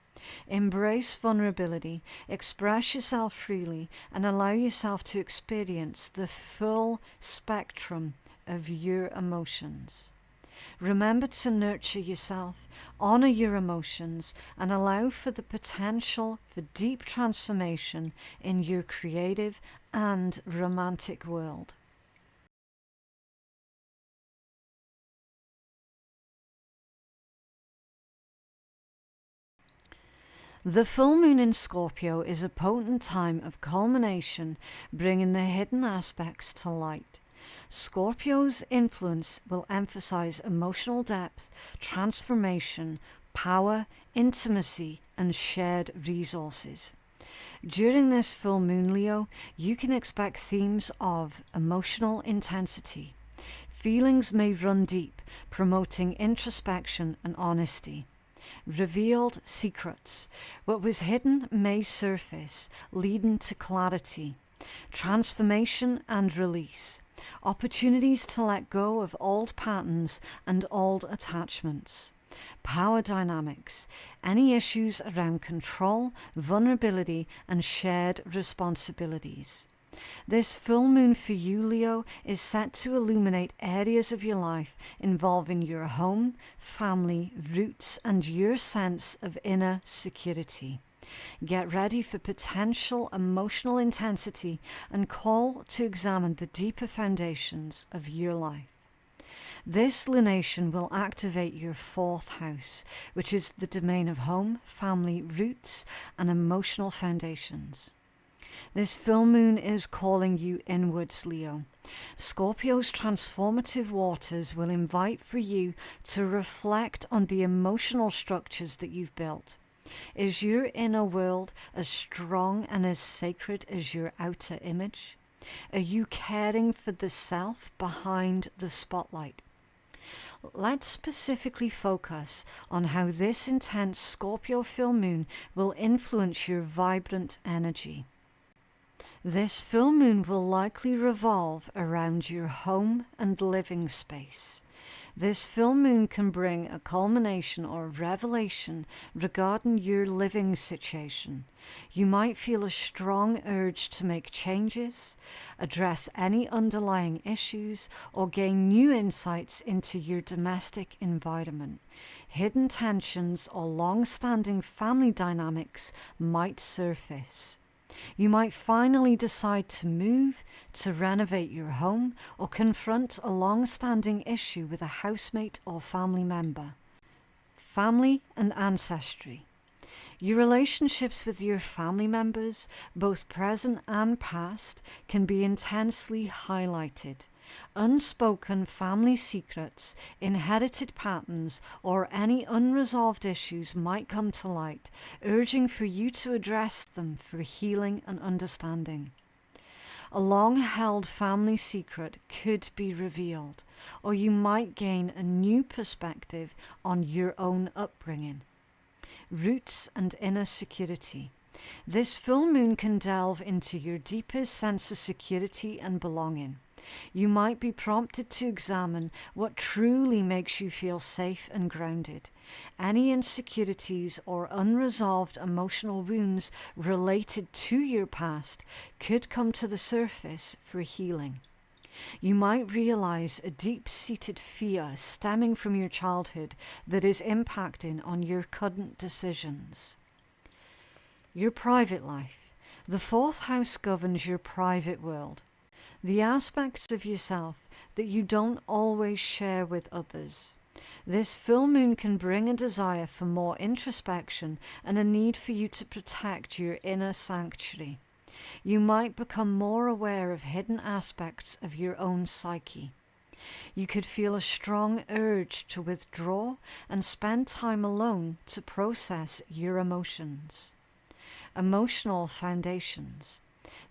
Embrace vulnerability, express yourself freely, and allow yourself to experience the full spectrum of your emotions. Remember to nurture yourself, honor your emotions, and allow for the potential for deep transformation in your creative and romantic world. The full moon in Scorpio is a potent time of culmination, bringing the hidden aspects to light. Scorpio's influence will emphasize emotional depth, transformation, power, intimacy, and shared resources. During this full moon, Leo, you can expect themes of emotional intensity. Feelings may run deep, promoting introspection and honesty. Revealed secrets. What was hidden may surface, leading to clarity, transformation, and release. Opportunities to let go of old patterns and old attachments. Power dynamics. Any issues around control, vulnerability, and shared responsibilities. This full moon for you, Leo, is set to illuminate areas of your life involving your home, family, roots, and your sense of inner security. Get ready for potential emotional intensity and call to examine the deeper foundations of your life. This lunation will activate your 4th house, which is the domain of home, family, roots, and emotional foundations. This full moon is calling you inwards, Leo. Scorpio's transformative waters will invite for you to reflect on the emotional structures that you've built. Is your inner world as strong and as sacred as your outer image? Are you caring for the self behind the spotlight? Let's specifically focus on how this intense Scorpio full moon will influence your vibrant energy. This full moon will likely revolve around your home and living space. This full moon can bring a culmination or revelation regarding your living situation. You might feel a strong urge to make changes, address any underlying issues, or gain new insights into your domestic environment. Hidden tensions or long-standing family dynamics might surface. You might finally decide to move, to renovate your home, or confront a long-standing issue with a housemate or family member. Family and ancestry. Your relationships with your family members, both present and past, can be intensely highlighted. Unspoken family secrets, inherited patterns, or any unresolved issues might come to light, urging for you to address them for healing and understanding. A long-held family secret could be revealed, or you might gain a new perspective on your own upbringing. Roots and inner security. This full moon can delve into your deepest sense of security and belonging. You might be prompted to examine what truly makes you feel safe and grounded. Any insecurities or unresolved emotional wounds related to your past could come to the surface for healing. You might realize a deep-seated fear stemming from your childhood that is impacting on your current decisions. Your private life. The 4th house governs your private world. The aspects of yourself that you don't always share with others. This full moon can bring a desire for more introspection and a need for you to protect your inner sanctuary. You might become more aware of hidden aspects of your own psyche. You could feel a strong urge to withdraw and spend time alone to process your emotions. Emotional foundations.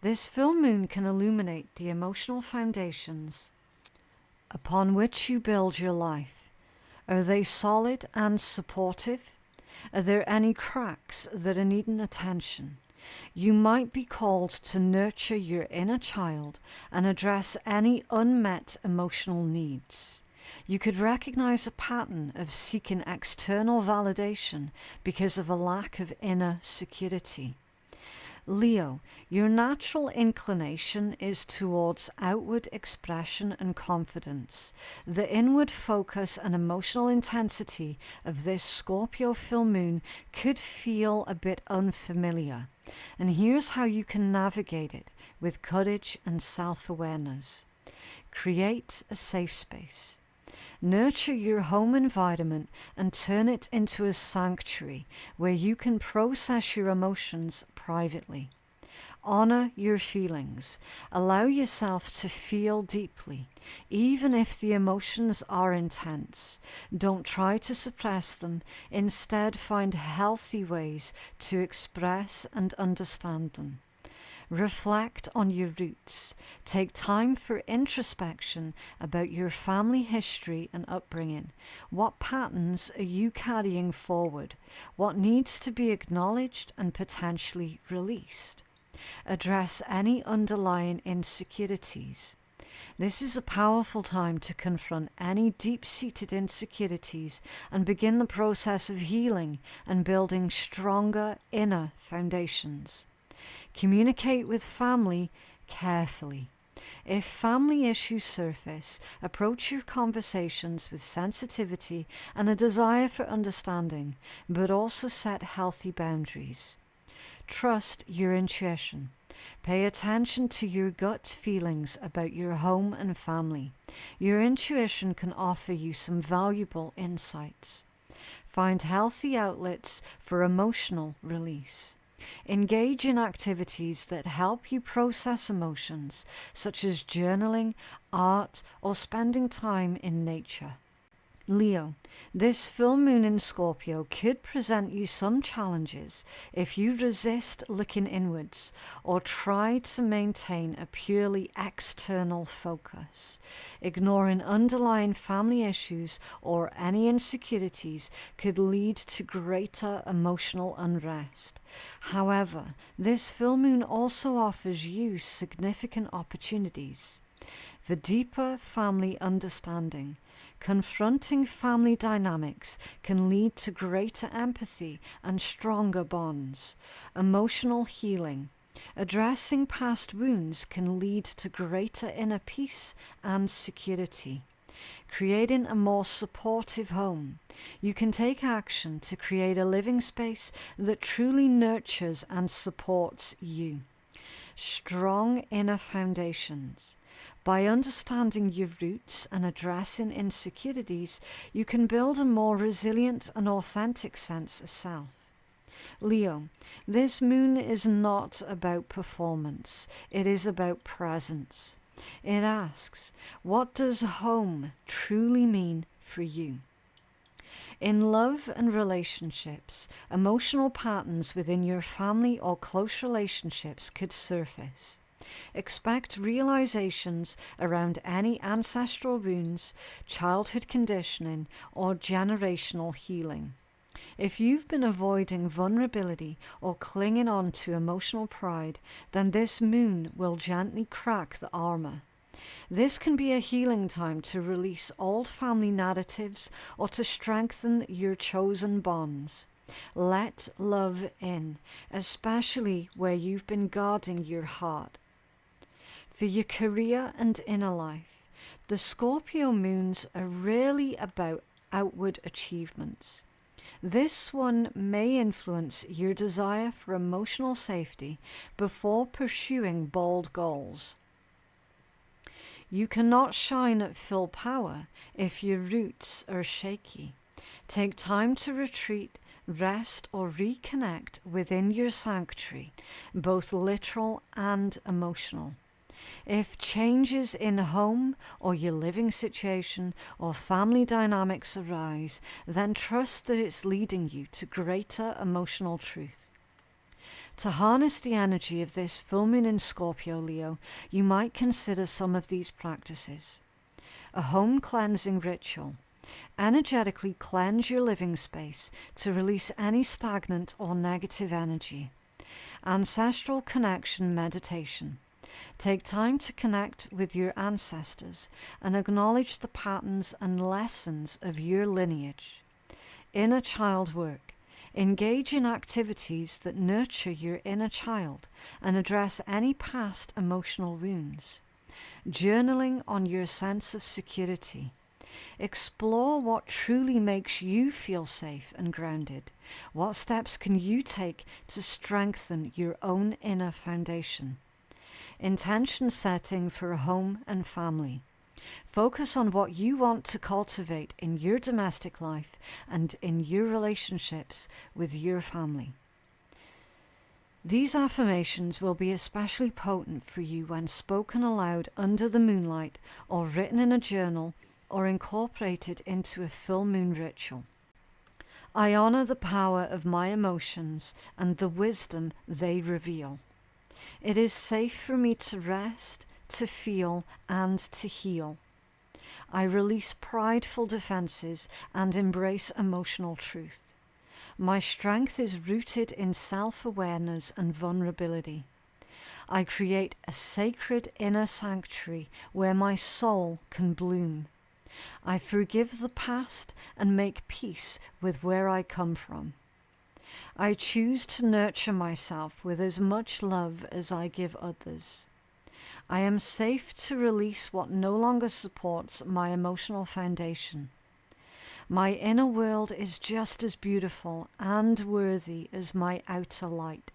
This full moon can illuminate the emotional foundations upon which you build your life. Are they solid and supportive? Are there any cracks that are needing attention? You might be called to nurture your inner child and address any unmet emotional needs. You could recognize a pattern of seeking external validation because of a lack of inner security. Leo, your natural inclination is towards outward expression and confidence. The inward focus and emotional intensity of this Scorpio full moon could feel a bit unfamiliar. And here's how you can navigate it with courage and self-awareness. Create a safe space. Nurture your home environment and turn it into a sanctuary where you can process your emotions privately. Honor your feelings. Allow yourself to feel deeply, even if the emotions are intense. Don't try to suppress them. Instead, find healthy ways to express and understand them. Reflect on your roots. Take time for introspection about your family history and upbringing. What patterns are you carrying forward? What needs to be acknowledged and potentially released? Address any underlying insecurities. This is a powerful time to confront any deep-seated insecurities and begin the process of healing and building stronger inner foundations. Communicate with family carefully. If family issues surface, approach your conversations with sensitivity and a desire for understanding, but also set healthy boundaries. Trust your intuition. Pay attention to your gut feelings about your home and family. Your intuition can offer you some valuable insights. Find healthy outlets for emotional release. Engage in activities that help you process emotions, such as journaling, art, or spending time in nature. Leo, this full moon in Scorpio could present you some challenges if you resist looking inwards or try to maintain a purely external focus. Ignoring underlying family issues or any insecurities could lead to greater emotional unrest. However, this full moon also offers you significant opportunities for deeper family understanding. Confronting family dynamics can lead to greater empathy and stronger bonds. Emotional healing. Addressing past wounds can lead to greater inner peace and security. Creating a more supportive home. You can take action to create a living space that truly nurtures and supports you. Strong inner foundations. By understanding your roots and addressing insecurities, you can build a more resilient and authentic sense of self. Leo, this moon is not about performance, it is about presence. It asks, what does home truly mean for you? In love and relationships, emotional patterns within your family or close relationships could surface. Expect realizations around any ancestral wounds, childhood conditioning, or generational healing. If you've been avoiding vulnerability or clinging on to emotional pride, then this moon will gently crack the armor. This can be a healing time to release old family narratives or to strengthen your chosen bonds. Let love in, especially where you've been guarding your heart. For your career and inner life, the Scorpio moons are really about outward achievements. This one may influence your desire for emotional safety before pursuing bold goals. You cannot shine at full power if your roots are shaky. Take time to retreat, rest, or reconnect within your sanctuary, both literal and emotional. If changes in home or your living situation or family dynamics arise, then trust that it's leading you to greater emotional truth. To harness the energy of this full moon in Scorpio, Leo, you might consider some of these practices. A home cleansing ritual. Energetically cleanse your living space to release any stagnant or negative energy. Ancestral connection meditation. Take time to connect with your ancestors and acknowledge the patterns and lessons of your lineage. Inner child work. Engage in activities that nurture your inner child and address any past emotional wounds. Journaling on your sense of security. Explore what truly makes you feel safe and grounded. What steps can you take to strengthen your own inner foundation? Intention setting for home and family. Focus on what you want to cultivate in your domestic life and in your relationships with your family. These affirmations will be especially potent for you when spoken aloud under the moonlight or written in a journal or incorporated into a full moon ritual. I honor the power of my emotions and the wisdom they reveal. It is safe for me to rest, to feel, and to heal. I release prideful defenses and embrace emotional truth. My strength is rooted in self-awareness and vulnerability. I create a sacred inner sanctuary where my soul can bloom. I forgive the past and make peace with where I come from. I choose to nurture myself with as much love as I give others. I am safe to release what no longer supports my emotional foundation. My inner world is just as beautiful and worthy as my outer light.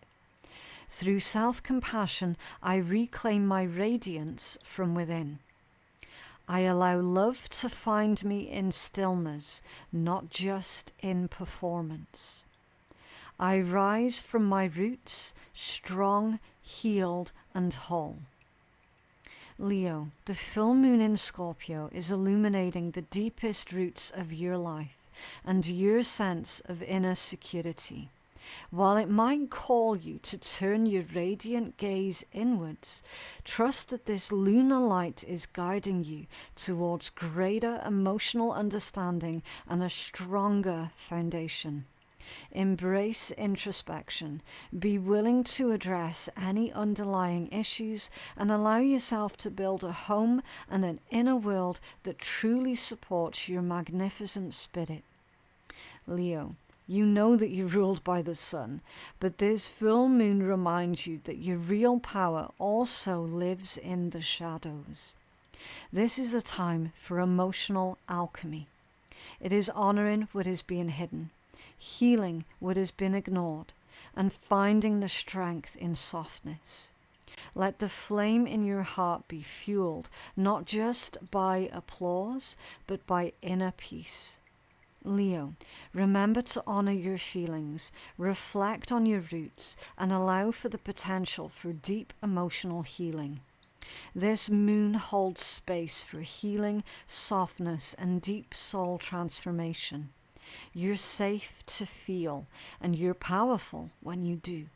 Through self-compassion, I reclaim my radiance from within. I allow love to find me in stillness, not just in performance. I rise from my roots, strong, healed, and whole. Leo, the full moon in Scorpio is illuminating the deepest roots of your life and your sense of inner security. While it might call you to turn your radiant gaze inwards, trust that this lunar light is guiding you towards greater emotional understanding and a stronger foundation. Embrace introspection, be willing to address any underlying issues, and allow yourself to build a home and an inner world that truly supports your magnificent spirit. Leo, you know that you're ruled by the sun, but this full moon reminds you that your real power also lives in the shadows. This is a time for emotional alchemy. It is honoring what is being hidden, healing what has been ignored, and finding the strength in softness. Let the flame in your heart be fueled, not just by applause, but by inner peace. Leo, remember to honor your feelings, reflect on your roots, and allow for the potential for deep emotional healing. This moon holds space for healing, softness, and deep soul transformation. You're safe to feel, and you're powerful when you do.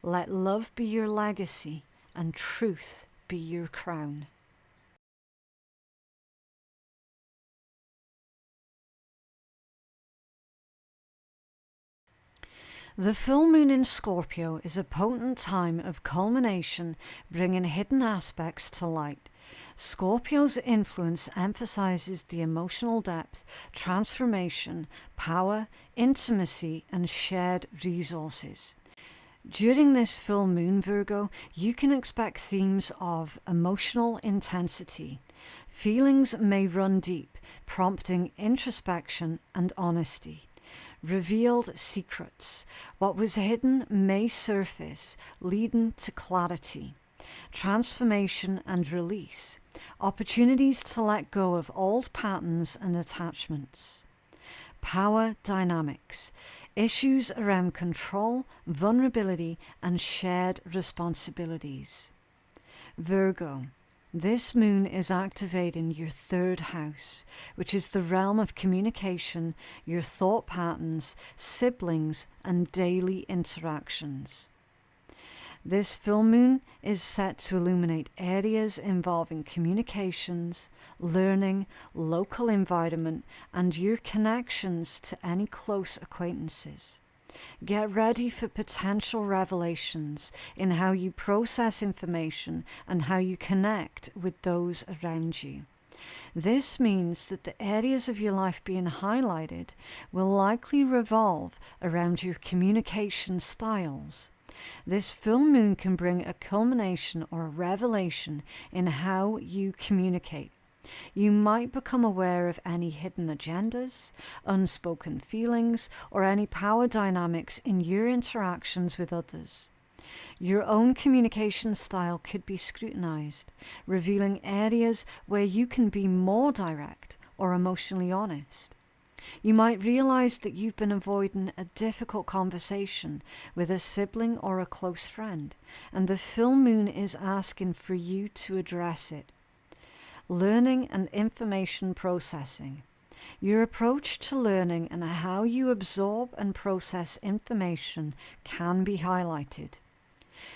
Let love be your legacy, and truth be your crown. The full moon in Scorpio is a potent time of culmination, bringing hidden aspects to light. Scorpio's influence emphasizes the emotional depth, transformation, power, intimacy, and shared resources. During this full moon, Virgo, you can expect themes of emotional intensity. Feelings may run deep, prompting introspection and honesty. Revealed secrets. What was hidden may surface, leading to clarity. Transformation and release. Opportunities to let go of old patterns and attachments. Power dynamics. Issues around control, vulnerability, and shared responsibilities. Virgo, this moon is activating your third house, which is the realm of communication, your thought patterns, siblings, and daily interactions. This full moon is set to illuminate areas involving communications, learning, local environment, and your connections to any close acquaintances. Get ready for potential revelations in how you process information and how you connect with those around you. This means that the areas of your life being highlighted will likely revolve around your communication styles. This full moon can bring a culmination or a revelation in how you communicate. You might become aware of any hidden agendas, unspoken feelings, or any power dynamics in your interactions with others. Your own communication style could be scrutinized, revealing areas where you can be more direct or emotionally honest. You might realize that you've been avoiding a difficult conversation with a sibling or a close friend, and the full moon is asking for you to address it. Learning and information processing. Your approach to learning and how you absorb and process information can be highlighted.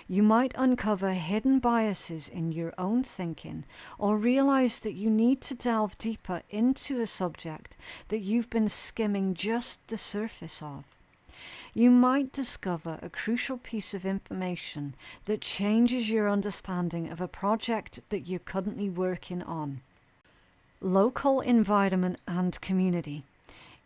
You might uncover hidden biases in your own thinking or realize that you need to delve deeper into a subject that you've been skimming just the surface of. You might discover a crucial piece of information that changes your understanding of a project that you're currently working on. Local environment and community.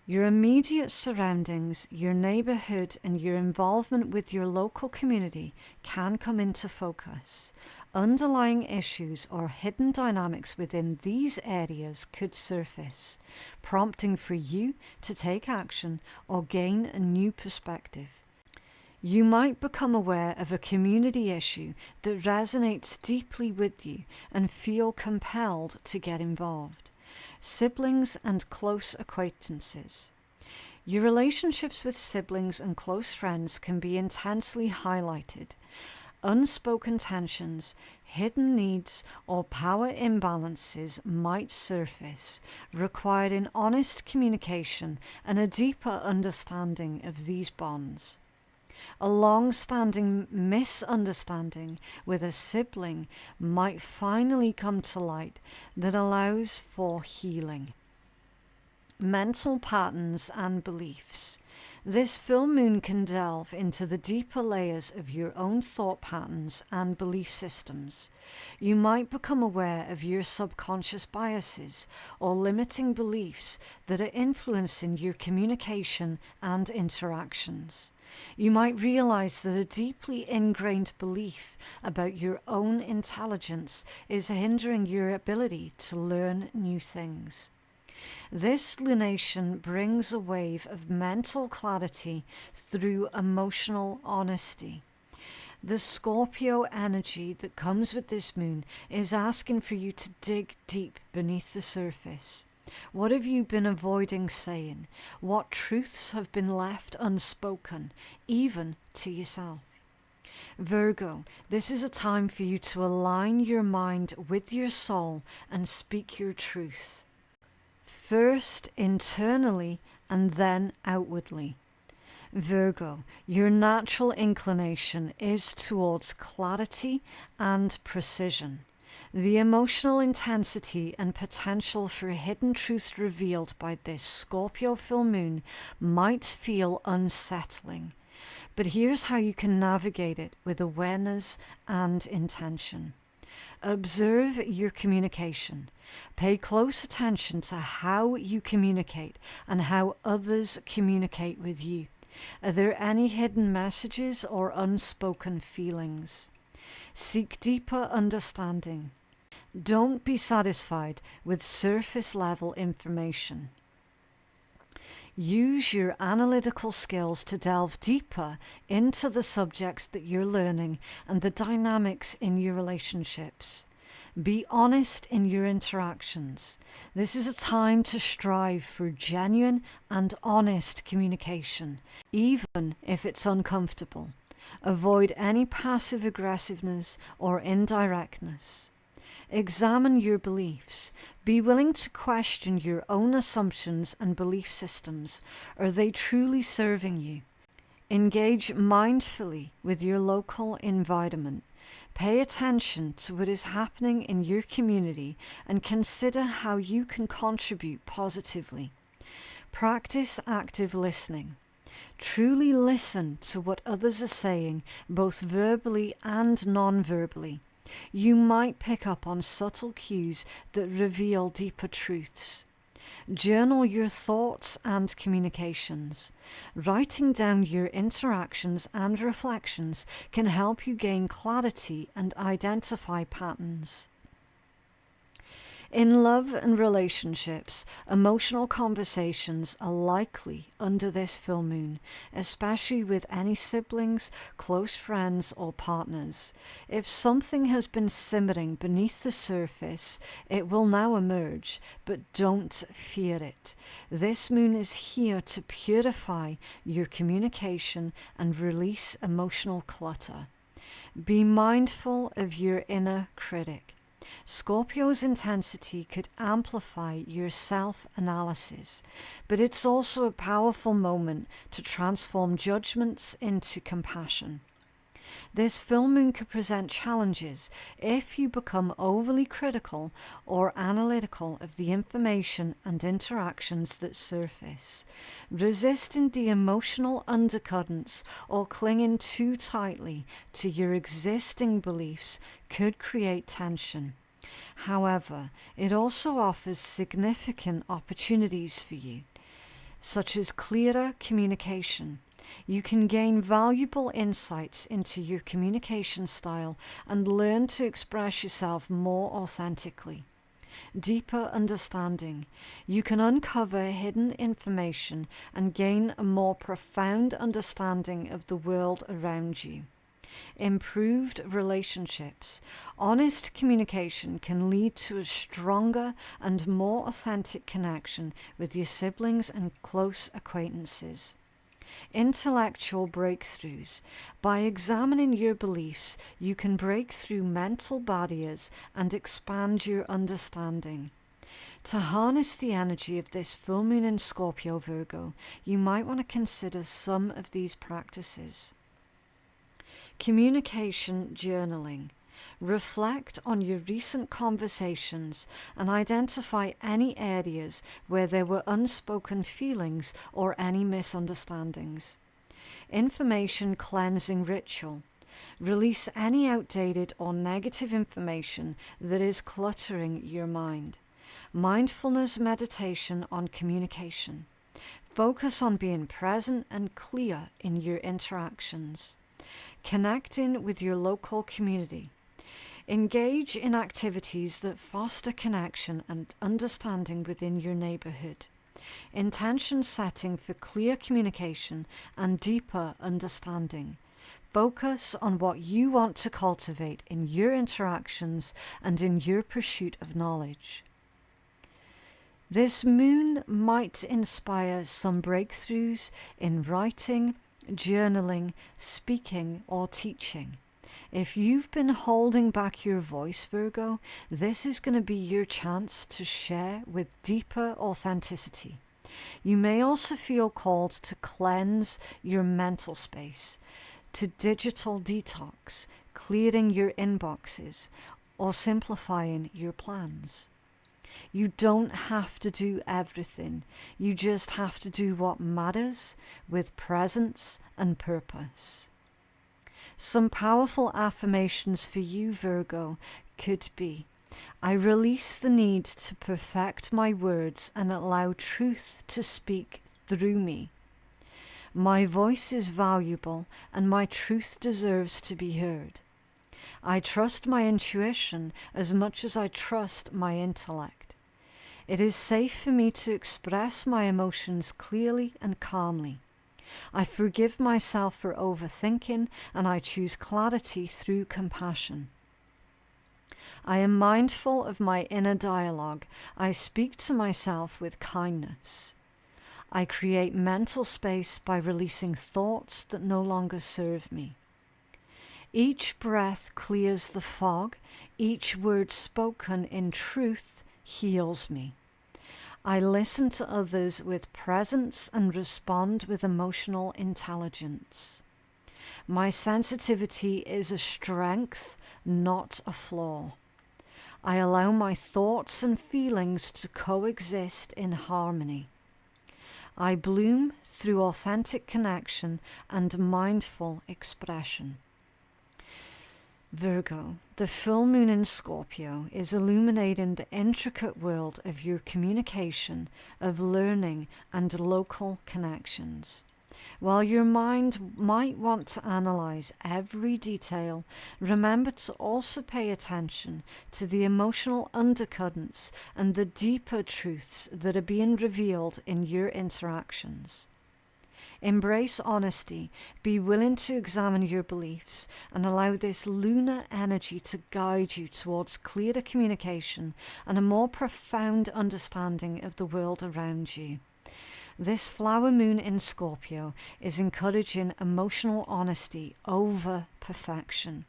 Your immediate surroundings, your neighborhood, and your involvement with your local community can come into focus. Underlying issues or hidden dynamics within these areas could surface, prompting for you to take action or gain a new perspective. You might become aware of a community issue that resonates deeply with you and feel compelled to get involved. Siblings and close acquaintances. Your relationships with siblings and close friends can be intensely highlighted. Unspoken tensions, hidden needs, or power imbalances might surface, requiring honest communication and a deeper understanding of these bonds. A long-standing misunderstanding with a sibling might finally come to light that allows for healing. Mental patterns and beliefs. This full moon can delve into the deeper layers of your own thought patterns and belief systems. You might become aware of your subconscious biases or limiting beliefs that are influencing your communication and interactions. You might realize that a deeply ingrained belief about your own intelligence is hindering your ability to learn new things. This lunation brings a wave of mental clarity through emotional honesty. The Scorpio energy that comes with this moon is asking for you to dig deep beneath the surface. What have you been avoiding saying? What truths have been left unspoken, even to yourself? Virgo, this is a time for you to align your mind with your soul and speak your truth. First internally and then outwardly. Virgo, your natural inclination is towards clarity and precision. The emotional intensity and potential for hidden truths revealed by this Scorpio full moon might feel unsettling, but here's how you can navigate it with awareness and intention. Observe your communication. Pay close attention to how you communicate and how others communicate with you. Are there any hidden messages or unspoken feelings? Seek deeper understanding. Don't be satisfied with surface-level information. Use your analytical skills to delve deeper into the subjects that you're learning and the dynamics in your relationships. Be honest in your interactions. This is a time to strive for genuine and honest communication, even if it's uncomfortable. Avoid any passive aggressiveness or indirectness. Examine your beliefs. Be willing to question your own assumptions and belief systems. Are they truly serving you? Engage mindfully with your local environment. Pay attention to what is happening in your community and consider how you can contribute positively. Practice active listening. Truly listen to what others are saying, both verbally and non-verbally. You might pick up on subtle cues that reveal deeper truths. Journal your thoughts and communications. Writing down your interactions and reflections can help you gain clarity and identify patterns. In love and relationships, emotional conversations are likely under this full moon, especially with any siblings, close friends, or partners. If something has been simmering beneath the surface, it will now emerge, but don't fear it. This moon is here to purify your communication and release emotional clutter. Be mindful of your inner critic. Scorpio's intensity could amplify your self-analysis, but it's also a powerful moment to transform judgments into compassion. This full moon could present challenges if you become overly critical or analytical of the information and interactions that surface. Resisting the emotional undercurrents or clinging too tightly to your existing beliefs could create tension. However, it also offers significant opportunities for you, such as clearer communication. You can gain valuable insights into your communication style and learn to express yourself more authentically. Deeper understanding. You can uncover hidden information and gain a more profound understanding of the world around you. Improved relationships. Honest communication can lead to a stronger and more authentic connection with your siblings and close acquaintances. Intellectual breakthroughs. By examining your beliefs, you can break through mental barriers and expand your understanding. To harness the energy of this full moon in Scorpio, Virgo, you might want to consider some of these practices. Communication journaling. Reflect on your recent conversations and identify any areas where there were unspoken feelings or any misunderstandings. Information cleansing ritual. Release any outdated or negative information that is cluttering your mind. Mindfulness meditation on communication. Focus on being present and clear in your interactions. Connecting with your local community. Engage in activities that foster connection and understanding within your neighborhood. Intention setting for clear communication and deeper understanding. Focus on what you want to cultivate in your interactions and in your pursuit of knowledge. This moon might inspire some breakthroughs in writing, journaling, speaking, or teaching. If you've been holding back your voice, Virgo, this is going to be your chance to share with deeper authenticity. You may also feel called to cleanse your mental space, to digital detox, clearing your inboxes, or simplifying your plans. You don't have to do everything. You just have to do what matters with presence and purpose. Some powerful affirmations for you, Virgo, could be: I release the need to perfect my words and allow truth to speak through me. My voice is valuable and my truth deserves to be heard. I trust my intuition as much as I trust my intellect. It is safe for me to express my emotions clearly and calmly. I forgive myself for overthinking and I choose clarity through compassion. I am mindful of my inner dialogue. I speak to myself with kindness. I create mental space by releasing thoughts that no longer serve me. Each breath clears the fog. Each word spoken in truth heals me. I listen to others with presence and respond with emotional intelligence. My sensitivity is a strength, not a flaw. I allow my thoughts and feelings to coexist in harmony. I bloom through authentic connection and mindful expression. Virgo, the full moon in Scorpio is illuminating the intricate world of your communication, of learning, and local connections. While your mind might want to analyze every detail, remember to also pay attention to the emotional undercurrents and the deeper truths that are being revealed in your interactions. Embrace honesty, be willing to examine your beliefs, and allow this lunar energy to guide you towards clearer communication and a more profound understanding of the world around you. This flower moon in Scorpio is encouraging emotional honesty over perfection.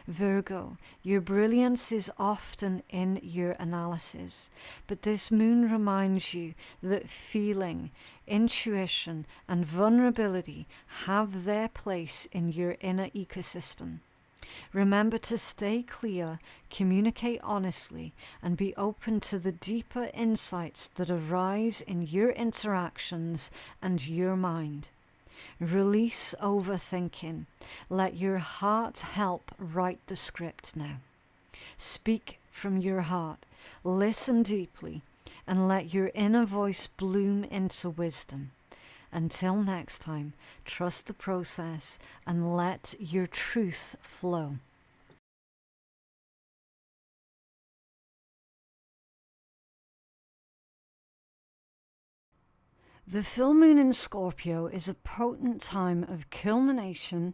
Virgo, your brilliance is often in your analysis, but this moon reminds you that feeling, intuition, and vulnerability have their place in your inner ecosystem. Remember to stay clear, communicate honestly, and be open to the deeper insights that arise in your interactions and your mind. Release overthinking. Let your heart help write the script now. Speak from your heart, listen deeply, and let your inner voice bloom into wisdom. Until next time, trust the process and let your truth flow. The full moon in Scorpio is a potent time of culmination,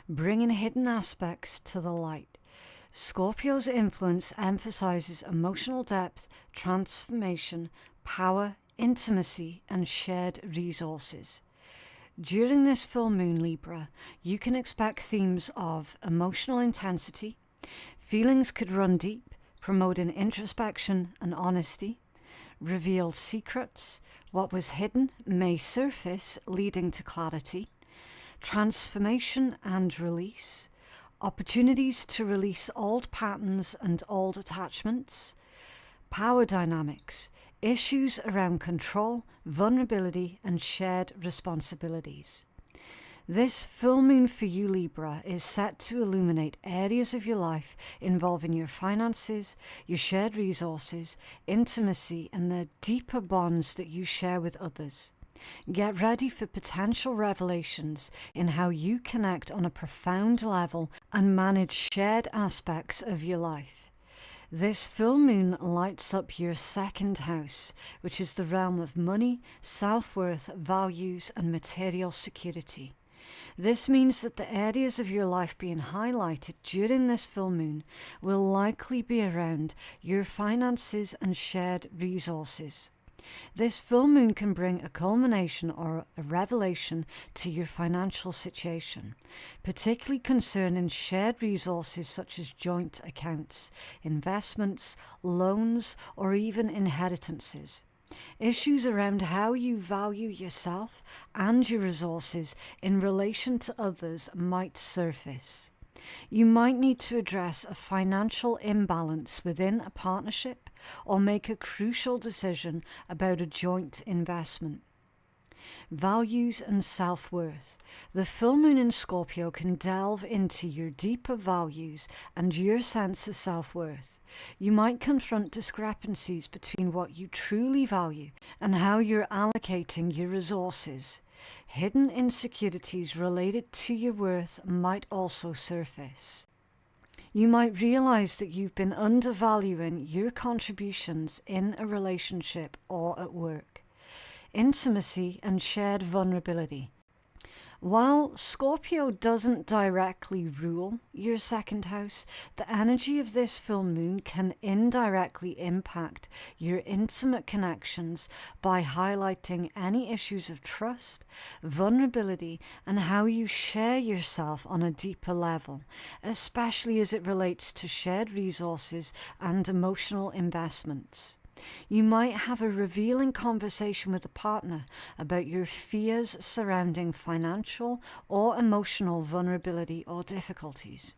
bringing hidden aspects to the light. Scorpio's influence emphasizes emotional depth, transformation, power, intimacy, and shared resources. During this full moon, Libra, you can expect themes of emotional intensity. Feelings could run deep, promoting introspection and honesty. Revealed secrets. What was hidden may surface, leading to clarity. Transformation and release. Opportunities to release old patterns and old attachments. Power dynamics. Issues around control, vulnerability, and shared responsibilities. This full moon for you, Libra, is set to illuminate areas of your life involving your finances, your shared resources, intimacy, and the deeper bonds that you share with others. Get ready for potential revelations in how you connect on a profound level and manage shared aspects of your life. This full moon lights up your second house, which is the realm of money, self-worth, values, and material security. This means that the areas of your life being highlighted during this full moon will likely be around your finances and shared resources. This full moon can bring a culmination or a revelation to your financial situation, particularly concerning shared resources such as joint accounts, investments, loans, or even inheritances. Issues around how you value yourself and your resources in relation to others might surface. You might need to address a financial imbalance within a partnership or make a crucial decision about a joint investment. Values and self-worth. The full moon in Scorpio can delve into your deeper values and your sense of self-worth. You might confront discrepancies between what you truly value and how you're allocating your resources. Hidden insecurities related to your worth might also surface. You might realize that you've been undervaluing your contributions in a relationship or at work. Intimacy and shared vulnerability. While Scorpio doesn't directly rule your second house, the energy of this full moon can indirectly impact your intimate connections by highlighting any issues of trust, vulnerability, and how you share yourself on a deeper level, especially as it relates to shared resources and emotional investments. You might have a revealing conversation with a partner about your fears surrounding financial or emotional vulnerability or difficulties.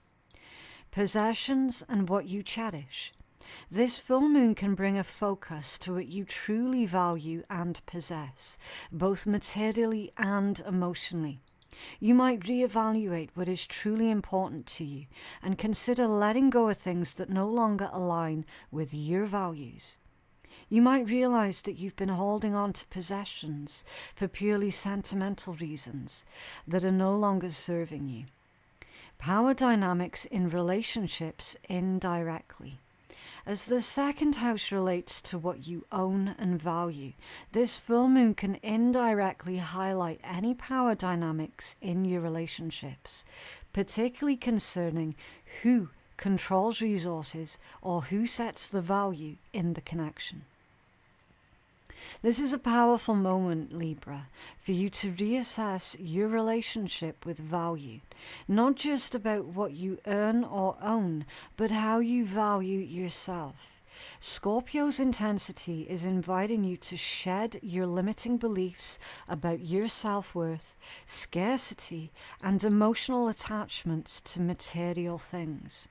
Possessions and what you cherish. This full moon can bring a focus to what you truly value and possess, both materially and emotionally. You might reevaluate what is truly important to you and consider letting go of things that no longer align with your values. You might realize that you've been holding on to possessions for purely sentimental reasons that are no longer serving you. Power dynamics in relationships indirectly. As the second house relates to what you own and value, this full moon can indirectly highlight any power dynamics in your relationships, particularly concerning who controls resources or who sets the value in the connection. This is a powerful moment, Libra, for you to reassess your relationship with value, not just about what you earn or own, but how you value yourself. Scorpio's intensity is inviting you to shed your limiting beliefs about your self-worth, scarcity, and emotional attachments to material things.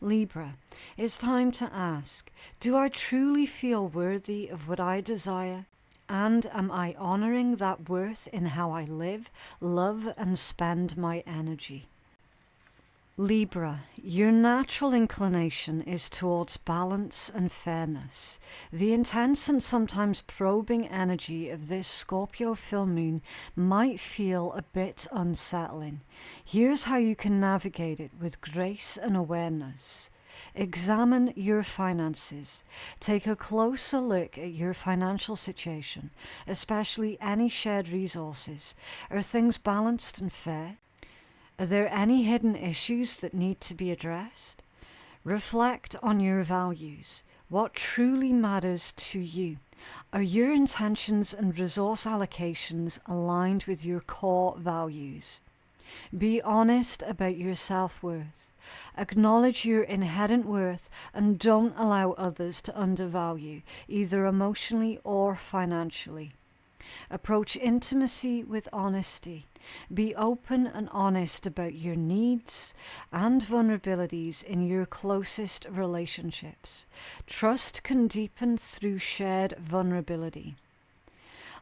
Libra, it's time to ask, do I truly feel worthy of what I desire? And am I honoring that worth in how I live, love, and spend my energy? Libra, your natural inclination is towards balance and fairness. The intense and sometimes probing energy of this Scorpio full moon might feel a bit unsettling. Here's how you can navigate it with grace and awareness. Examine your finances. Take a closer look at your financial situation, especially any shared resources. Are things balanced and fair? Are there any hidden issues that need to be addressed? Reflect on your values. What truly matters to you? Are your intentions and resource allocations aligned with your core values? Be honest about your self-worth. Acknowledge your inherent worth and don't allow others to undervalue, either emotionally or financially. Approach intimacy with honesty. Be open and honest about your needs and vulnerabilities in your closest relationships. Trust can deepen through shared vulnerability.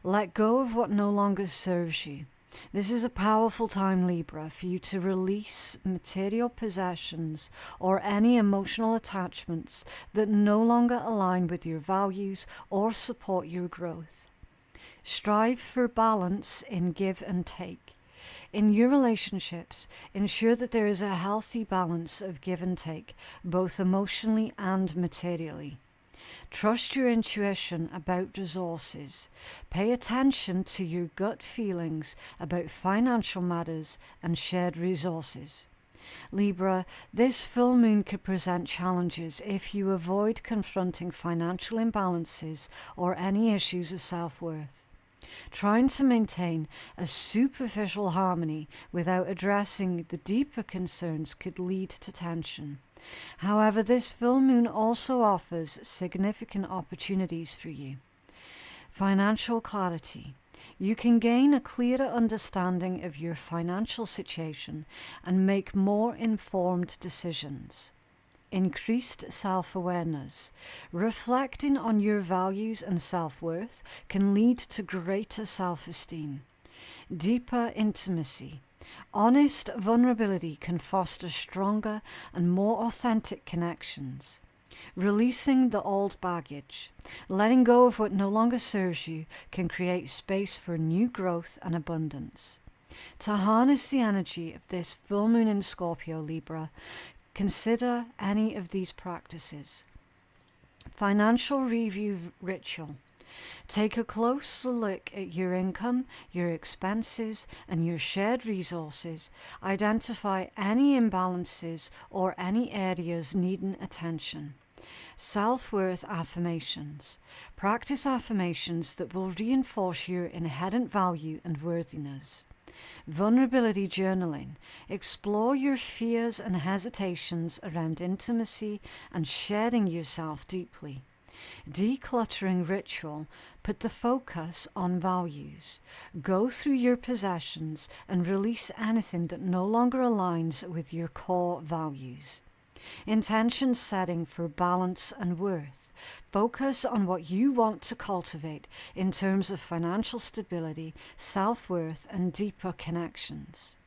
Let go of what no longer serves you. This is a powerful time, Libra, for you to release material possessions or any emotional attachments that no longer align with your values or support your growth. Strive for balance in give and take. In your relationships, ensure that there is a healthy balance of give and take, both emotionally and materially. Trust your intuition about resources. Pay attention to your gut feelings about financial matters and shared resources. Libra, this full moon could present challenges if you avoid confronting financial imbalances or any issues of self-worth. Trying to maintain a superficial harmony without addressing the deeper concerns could lead to tension. However, this full moon also offers significant opportunities for you. Financial clarity. You can gain a clearer understanding of your financial situation and make more informed decisions. Increased self-awareness. Reflecting on your values and self-worth can lead to greater self-esteem. Deeper intimacy. Honest vulnerability can foster stronger and more authentic connections. Releasing the old baggage. Letting go of what no longer serves you can create space for new growth and abundance. To harness the energy of this full moon in Scorpio, Libra, consider any of these practices. Financial review ritual. Take a closer look at your income, your expenses, and your shared resources. Identify any imbalances or any areas needing attention. Self-worth affirmations. Practice affirmations that will reinforce your inherent value and worthiness. Vulnerability journaling. Explore your fears and hesitations around intimacy and sharing yourself deeply. Decluttering ritual. Put the focus on values. Go through your possessions and release anything that no longer aligns with your core values. Intention setting for balance and worth. Focus on what you want to cultivate in terms of financial stability, self-worth, and deeper connections.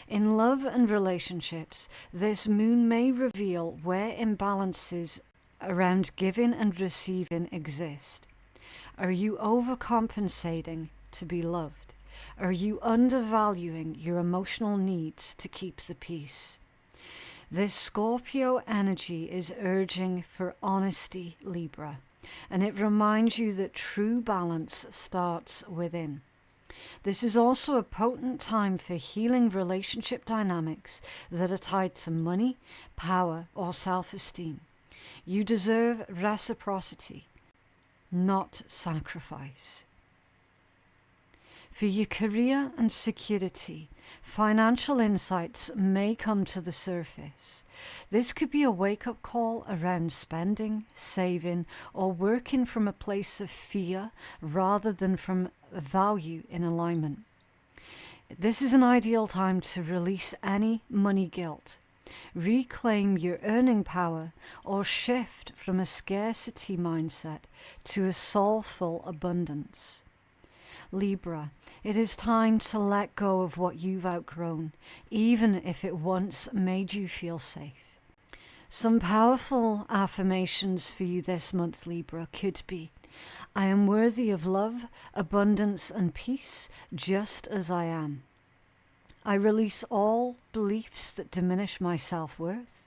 In love and relationships, this moon may reveal where imbalances around giving and receiving exist. Are you overcompensating to be loved? Are you undervaluing your emotional needs to keep the peace? This Scorpio energy is urging for honesty, Libra, and it reminds you that true balance starts within. This is also a potent time for healing relationship dynamics that are tied to money, power, or self-esteem. You deserve reciprocity, not sacrifice. For your career and security, financial insights may come to the surface. This could be a wake-up call around spending, saving, or working from a place of fear rather than from value in alignment. This is an ideal time to release any money guilt, reclaim your earning power, or shift from a scarcity mindset to a soulful abundance. Libra, it is time to let go of what you've outgrown, even if it once made you feel safe. Some powerful affirmations for you this month, Libra, could be: I am worthy of love, abundance, and peace, just as I am. I release all beliefs that diminish my self-worth.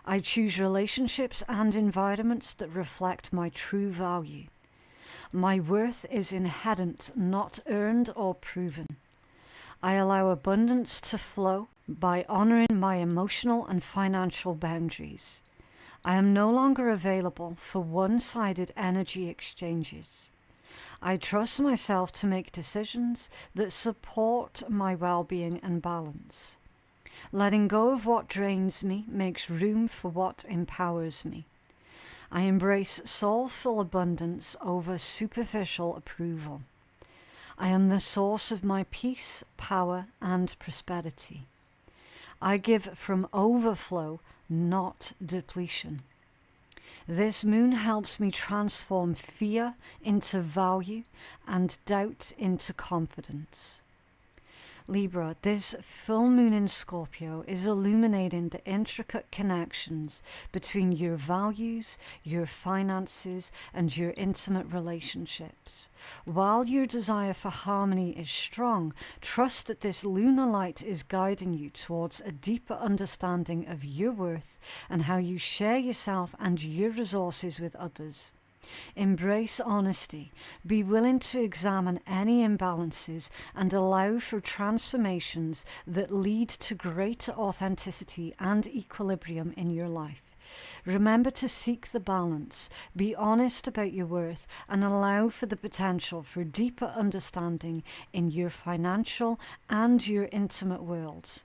I choose relationships and environments that reflect my true value. My worth is inherent, not earned or proven. I allow abundance to flow by honoring my emotional and financial boundaries. I am no longer available for one-sided energy exchanges. I trust myself to make decisions that support my well-being and balance. Letting go of what drains me makes room for what empowers me. I embrace soulful abundance over superficial approval. I am the source of my peace, power, and prosperity. I give from overflow, not depletion. This moon helps me transform fear into value and doubt into confidence. Libra, this full moon in Scorpio is illuminating the intricate connections between your values, your finances, and your intimate relationships. While your desire for harmony is strong, trust that this lunar light is guiding you towards a deeper understanding of your worth and how you share yourself and your resources with others. Embrace honesty. Be willing to examine any imbalances and allow for transformations that lead to greater authenticity and equilibrium in your life. Remember to seek the balance, be honest about your worth, and allow for the potential for deeper understanding in your financial and your intimate worlds.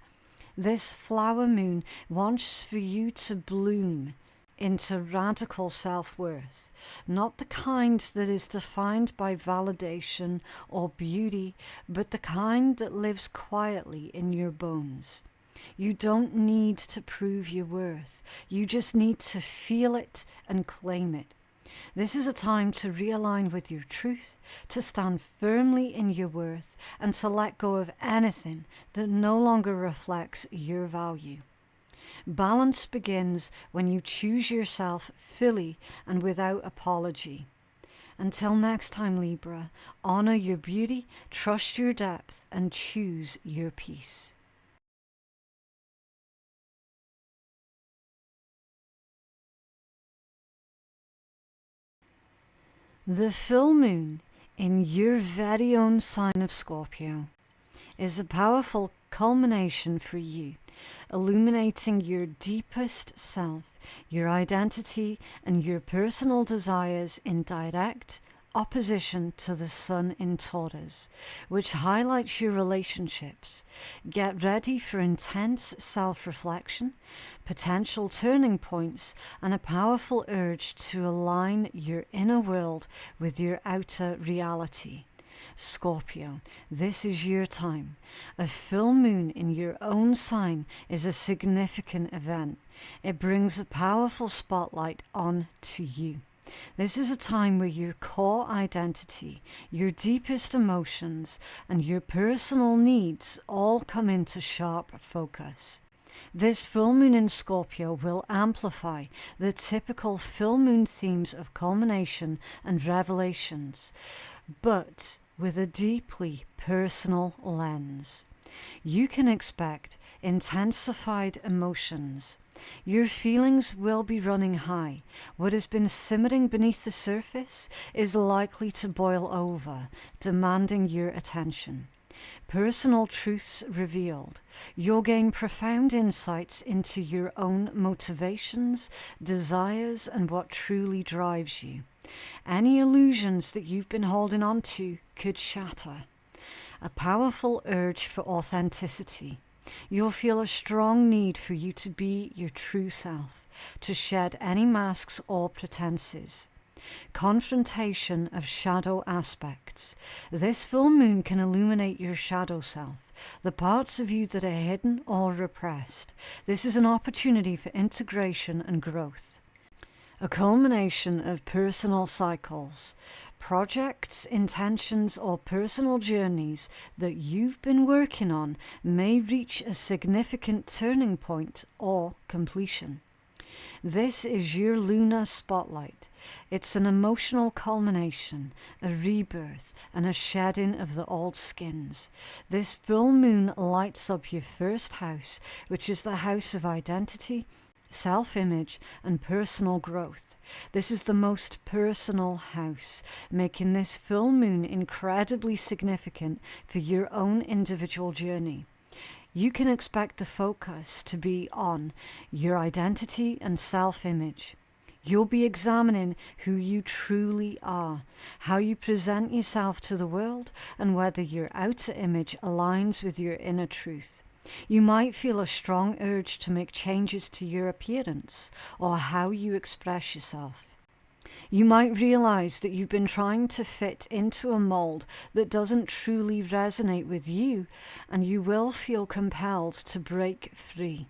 This flower moon wants for you to bloom into radical self-worth. Not the kind that is defined by validation or beauty, but the kind that lives quietly in your bones. You don't need to prove your worth. You just need to feel it and claim it. This is a time to realign with your truth, to stand firmly in your worth, and to let go of anything that no longer reflects your value. Balance begins when you choose yourself fully and without apology. Until next time, Libra, honor your beauty, trust your depth, and choose your peace. The full moon in your very own sign of Scorpio is a powerful culmination for you, illuminating your deepest self, your identity, and your personal desires in direct opposition to the sun in Taurus, which highlights your relationships. Get ready for intense self-reflection, potential turning points, and a powerful urge to align your inner world with your outer reality. Scorpio, this is your time. A full moon in your own sign is a significant event. It brings a powerful spotlight on to you. This is a time where your core identity, your deepest emotions, and your personal needs all come into sharp focus. This full moon in Scorpio will amplify the typical full moon themes of culmination and revelations, but with a deeply personal lens. You can expect intensified emotions. Your feelings will be running high. What has been simmering beneath the surface is likely to boil over, demanding your attention. Personal truths revealed. You'll gain profound insights into your own motivations, desires, and what truly drives you. Any illusions that you've been holding on to could shatter. A powerful urge for authenticity. You'll feel a strong need for you to be your true self, to shed any masks or pretenses. Confrontation of shadow aspects. This full moon can illuminate your shadow self, the parts of you that are hidden or repressed. This is an opportunity for integration and growth. A culmination of personal cycles. Projects, intentions, or personal journeys that you've been working on may reach a significant turning point or completion. This is your lunar spotlight. It's an emotional culmination, a rebirth, and a shedding of the old skins. This full moon lights up your first house, which is the house of identity, self-image, and personal growth. This is the most personal house, making this full moon incredibly significant for your own individual journey. You can expect the focus to be on your identity and self-image. You'll be examining who you truly are, how you present yourself to the world, and whether your outer image aligns with your inner truth. You might feel a strong urge to make changes to your appearance or how you express yourself. You might realize that you've been trying to fit into a mold that doesn't truly resonate with you, and you will feel compelled to break free.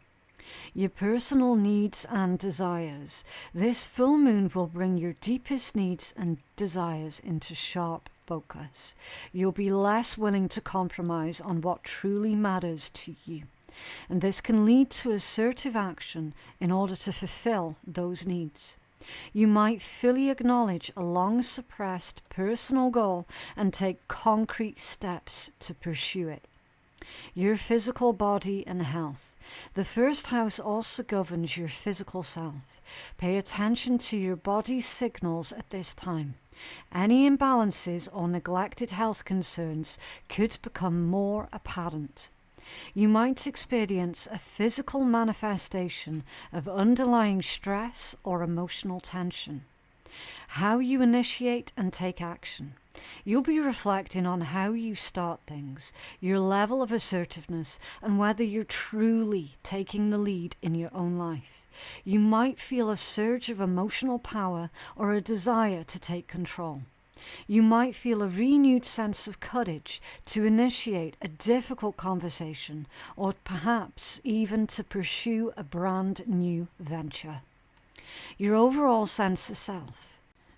Your personal needs and desires. This full moon will bring your deepest needs and desires into sharp focus. You'll be less willing to compromise on what truly matters to you, and this can lead to assertive action in order to fulfill those needs. You might fully acknowledge a long-suppressed personal goal and take concrete steps to pursue it. Your physical body and health. The first house also governs your physical self. Pay attention to your body's signals at this time. Any imbalances or neglected health concerns could become more apparent. You might experience a physical manifestation of underlying stress or emotional tension. How you initiate and take action. You'll be reflecting on how you start things, your level of assertiveness, and whether you're truly taking the lead in your own life. You might feel a surge of emotional power or a desire to take control. You might feel a renewed sense of courage to initiate a difficult conversation or perhaps even to pursue a brand new venture. Your overall sense of self.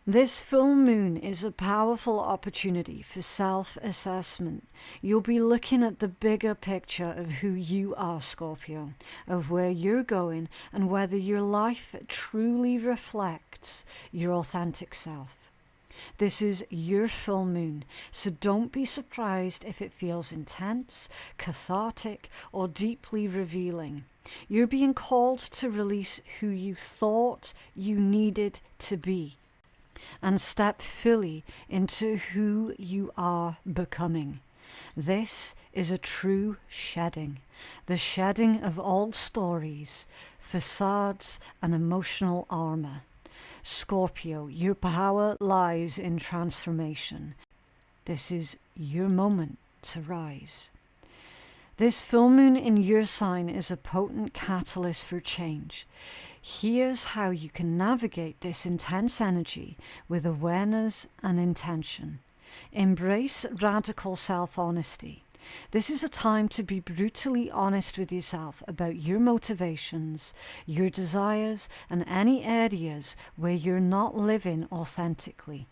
This full moon is a powerful opportunity for self-assessment. You'll be looking at the bigger picture of who you are, Scorpio, of where you're going, and whether your life truly reflects your authentic self. This is your full moon, so don't be surprised if it feels intense, cathartic, or deeply revealing. You're being called to release who you thought you needed to be. and step fully into who you are becoming. This is a true shedding, the shedding of old stories, facades, and emotional armor. Scorpio, your power lies in transformation. This is your moment to rise. This full moon in your sign is a potent catalyst for change. Here's how you can navigate this intense energy with awareness and intention. Embrace radical self-honesty. This is a time to be brutally honest with yourself about your motivations, your desires, and any areas where you're not living authentically.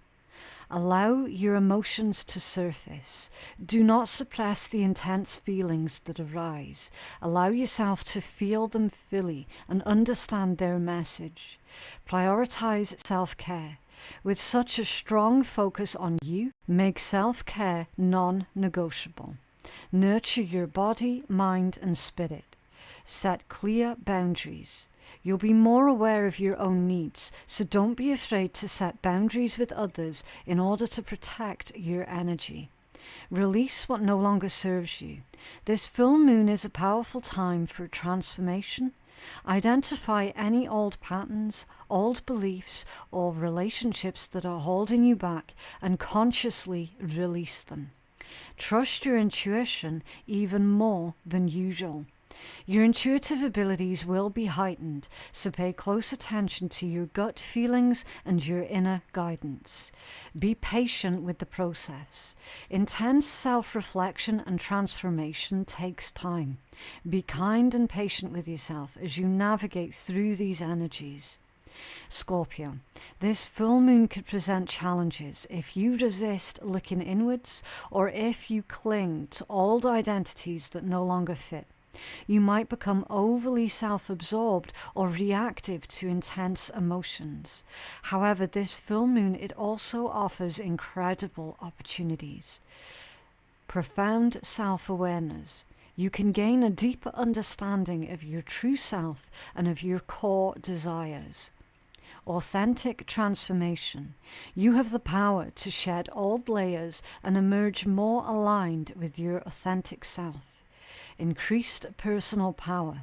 Allow your emotions to surface. Do not suppress the intense feelings that arise. Allow yourself to feel them fully and understand their message. Prioritize self-care. With such a strong focus on you, make self-care non-negotiable. Nurture your body, mind, and spirit. Set clear boundaries. You'll be more aware of your own needs, so don't be afraid to set boundaries with others in order to protect your energy. Release what no longer serves you. This full moon is a powerful time for transformation. Identify any old patterns, old beliefs, or relationships that are holding you back and consciously release them. Trust your intuition even more than usual. Your intuitive abilities will be heightened, so pay close attention to your gut feelings and your inner guidance. Be patient with the process. Intense self-reflection and transformation takes time. Be kind and patient with yourself as you navigate through these energies. Scorpio, this full moon could present challenges if you resist looking inwards or if you cling to old identities that no longer fit. You might become overly self-absorbed or reactive to intense emotions. However, this full moon, it also offers incredible opportunities. Profound self-awareness. You can gain a deeper understanding of your true self and of your core desires. Authentic transformation. You have the power to shed old layers and emerge more aligned with your authentic self. Increased personal power.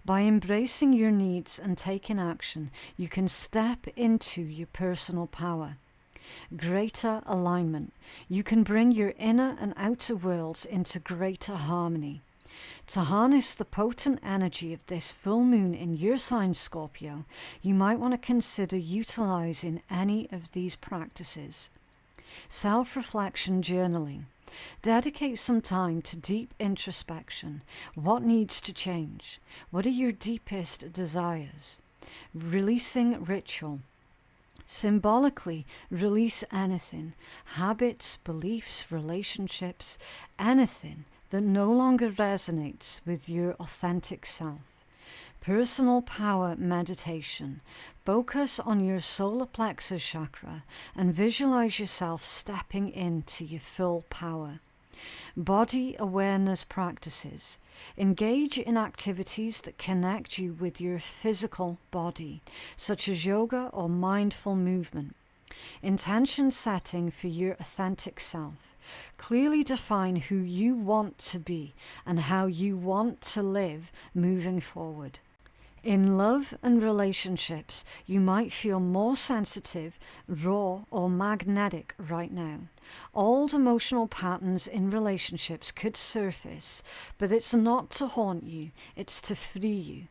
By embracing your needs and taking action, you can step into your personal power. Greater alignment. You can bring your inner and outer worlds into greater harmony. To harness the potent energy of this full moon in your sign, Scorpio, you might want to consider utilizing any of these practices. Self-reflection journaling. Dedicate some time to deep introspection. What needs to change? What are your deepest desires? Releasing ritual. Symbolically, release anything, habits, beliefs, relationships, anything that no longer resonates with your authentic self. Personal power meditation. Focus on your solar plexus chakra and visualize yourself stepping into your full power. Body awareness practices. Engage in activities that connect you with your physical body, such as yoga or mindful movement. Intention setting for your authentic self. Clearly define who you want to be and how you want to live moving forward. In love and relationships, you might feel more sensitive, raw, or magnetic right now. Old emotional patterns in relationships could surface, but it's not to haunt you, it's to free you.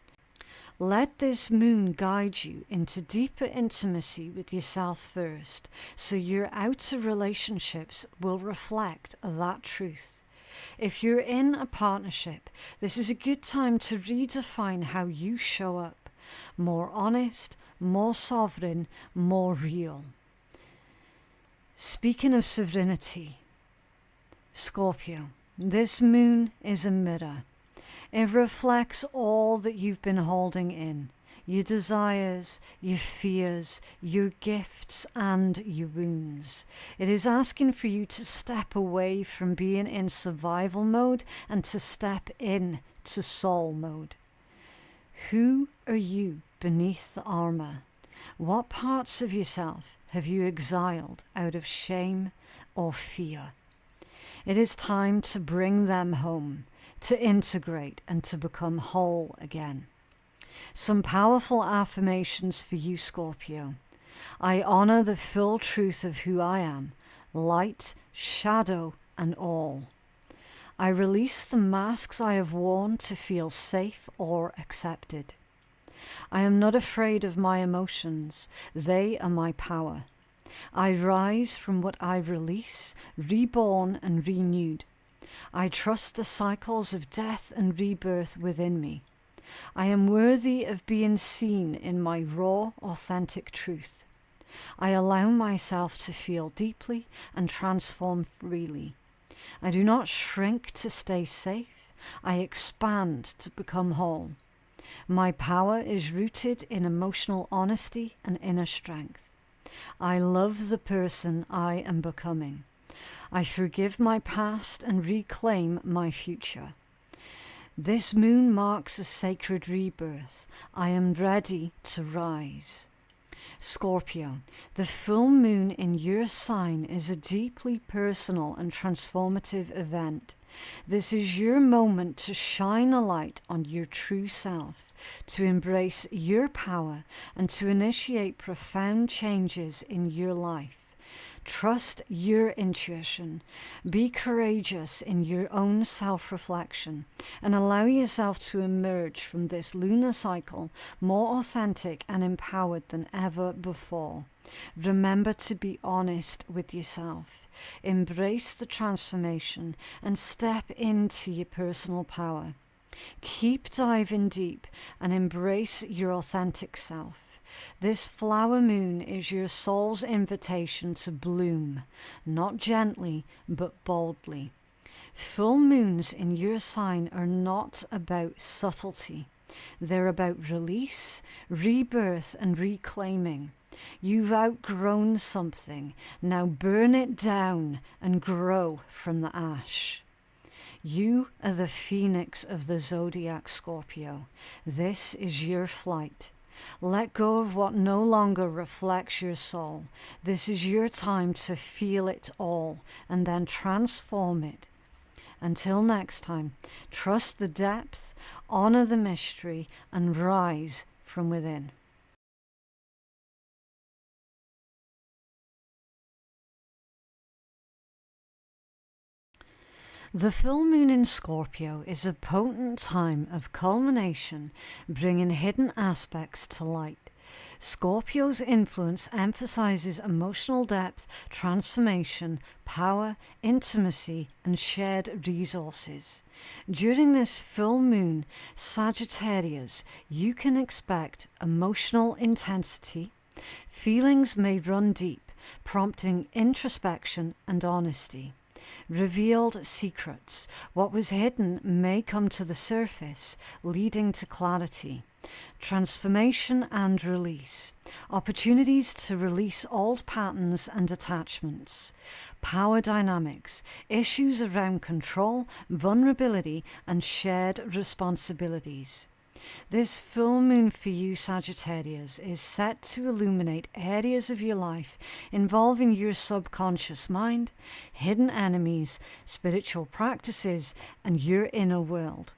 Let this moon guide you into deeper intimacy with yourself first, so your outer relationships will reflect that truth. If you're in a partnership, this is a good time to redefine how you show up. More honest, more sovereign, more real. Speaking of sovereignty, Scorpio, this moon is a mirror. It reflects all that you've been holding in. Your desires, your fears, your gifts, and your wounds. It is asking for you to step away from being in survival mode and to step in to soul mode. Who are you beneath the armor? What parts of yourself have you exiled out of shame or fear? It is time to bring them home, to integrate and to become whole again. Some powerful affirmations for you, Scorpio. I honor the full truth of who I am, light, shadow, and all. I release the masks I have worn to feel safe or accepted. I am not afraid of my emotions. They are my power. I rise from what I release, reborn and renewed. I trust the cycles of death and rebirth within me. I am worthy of being seen in my raw, authentic truth. I allow myself to feel deeply and transform freely. I do not shrink to stay safe. I expand to become whole. My power is rooted in emotional honesty and inner strength. I love the person I am becoming. I forgive my past and reclaim my future. This moon marks a sacred rebirth. I am ready to rise. Scorpio, the full moon in your sign is a deeply personal and transformative event. This is your moment to shine a light on your true self, to embrace your power, and to initiate profound changes in your life. Trust your intuition. Be courageous in your own self-reflection and allow yourself to emerge from this lunar cycle more authentic and empowered than ever before. Remember to be honest with yourself. Embrace the transformation and step into your personal power. Keep diving deep and embrace your authentic self. This flower moon is your soul's invitation to bloom, not gently, but boldly. Full moons in your sign are not about subtlety. They're about release, rebirth, and reclaiming. You've outgrown something. Now burn it down and grow from the ash. You are the phoenix of the zodiac, Scorpio. This is your flight. Let go of what no longer reflects your soul. This is your time to feel it all and then transform it. Until next time, trust the depth, honor the mystery, and rise from within. The full moon in Scorpio is a potent time of culmination, bringing hidden aspects to light. Scorpio's influence emphasizes emotional depth, transformation, power, intimacy, and shared resources. During this full moon, Sagittarius, you can expect emotional intensity. Feelings may run deep, prompting introspection and honesty. Revealed secrets. What was hidden may come to the surface, leading to clarity. Transformation and release. Opportunities to release old patterns and attachments. Power dynamics. Issues around control, vulnerability, and shared responsibilities. This full moon for you, Sagittarius, is set to illuminate areas of your life involving your subconscious mind, hidden enemies, spiritual practices, and your inner world.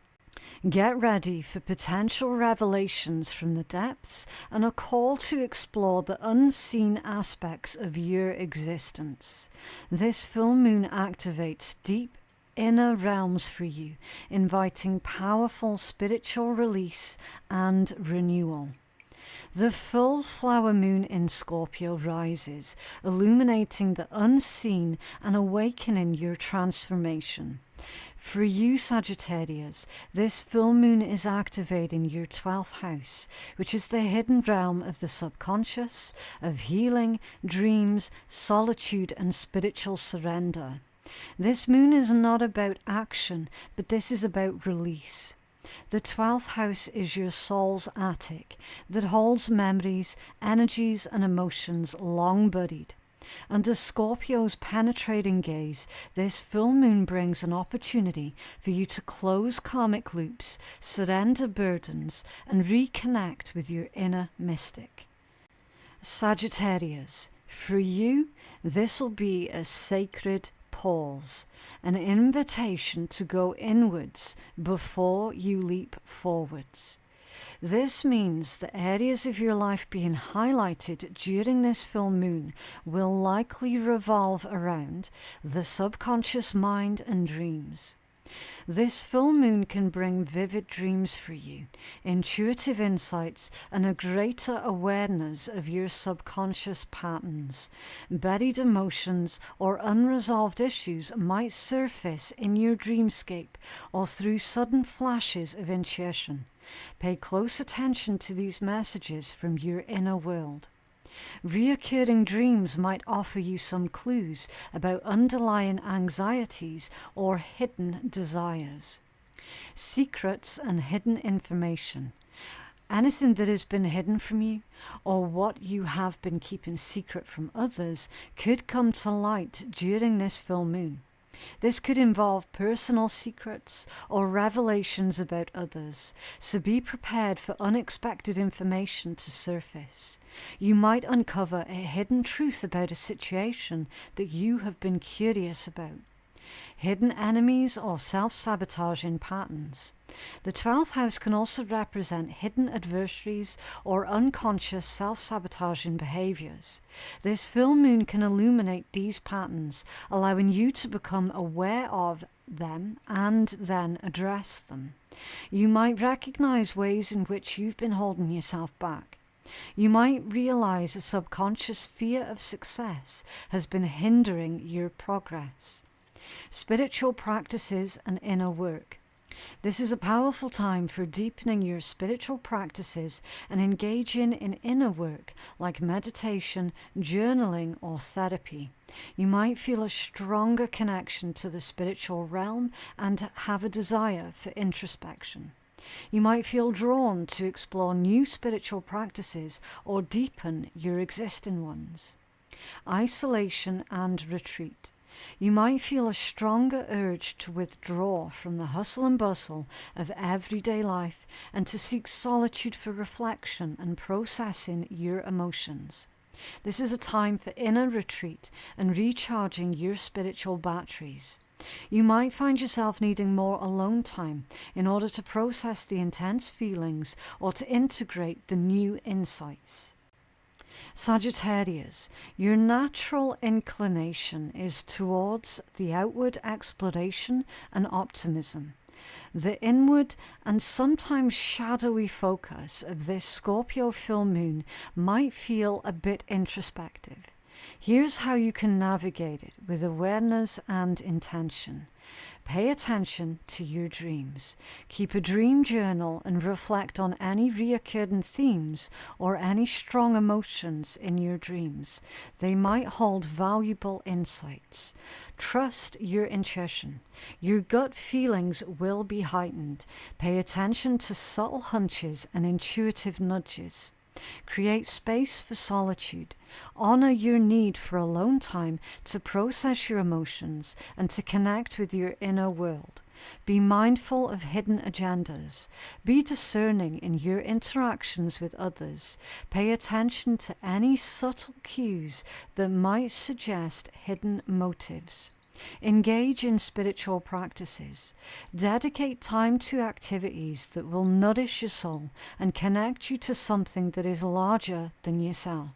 Get ready for potential revelations from the depths and a call to explore the unseen aspects of your existence. This full moon activates deep inner realms for you, inviting powerful spiritual release and renewal. The full flower moon in Scorpio rises, illuminating the unseen and awakening your transformation. For you, Sagittarius, this full moon is activating your 12th house, which is the hidden realm of the subconscious, of healing, dreams, solitude, and spiritual surrender. This moon is not about action, but this is about release. The 12th house is your soul's attic that holds memories, energies, and emotions long buried. Under Scorpio's penetrating gaze, this full moon brings an opportunity for you to close karmic loops, surrender burdens, and reconnect with your inner mystic. Sagittarius, For you, this will be a sacred pause, an invitation to go inwards before you leap forwards. This means the areas of your life being highlighted during this full moon will likely revolve around the subconscious mind and dreams. This full moon can bring vivid dreams for you, intuitive insights, and a greater awareness of your subconscious patterns. Buried emotions or unresolved issues might surface in your dreamscape or through sudden flashes of intuition. Pay close attention to these messages from your inner world. Reoccurring dreams might offer you some clues about underlying anxieties or hidden desires. Secrets and hidden information. Anything that has been hidden from you or what you have been keeping secret from others could come to light during this full moon. This could involve personal secrets or revelations about others, so be prepared for unexpected information to surface. You might uncover a hidden truth about a situation that you have been curious about. Hidden enemies or self-sabotaging patterns. The 12th house can also represent hidden adversaries or unconscious self-sabotaging behaviors. This full moon can illuminate these patterns, allowing you to become aware of them and then address them. You might recognize ways in which you've been holding yourself back. You might realize a subconscious fear of success has been hindering your progress. Spiritual practices and inner work. This is a powerful time for deepening your spiritual practices and engaging in inner work like meditation, journaling, or therapy. You might feel a stronger connection to the spiritual realm and have a desire for introspection. You might feel drawn to explore new spiritual practices or deepen your existing ones. Isolation and retreat. You might feel a stronger urge to withdraw from the hustle and bustle of everyday life and to seek solitude for reflection and processing your emotions. This is a time for inner retreat and recharging your spiritual batteries. You might find yourself needing more alone time in order to process the intense feelings or to integrate the new insights. Sagittarius, your natural inclination is towards the outward exploration and optimism. The inward and sometimes shadowy focus of this Scorpio full moon might feel a bit introspective. Here's how you can navigate it with awareness and intention. Pay attention to your dreams. Keep a dream journal and reflect on any recurring themes or any strong emotions in your dreams. They might hold valuable insights. Trust your intuition. Your gut feelings will be heightened. Pay attention to subtle hunches and intuitive nudges. Create space for solitude. Honor your need for alone time to process your emotions and to connect with your inner world. Be mindful of hidden agendas. Be discerning in your interactions with others. Pay attention to any subtle cues that might suggest hidden motives. Engage in spiritual practices. Dedicate time to activities that will nourish your soul and connect you to something that is larger than yourself.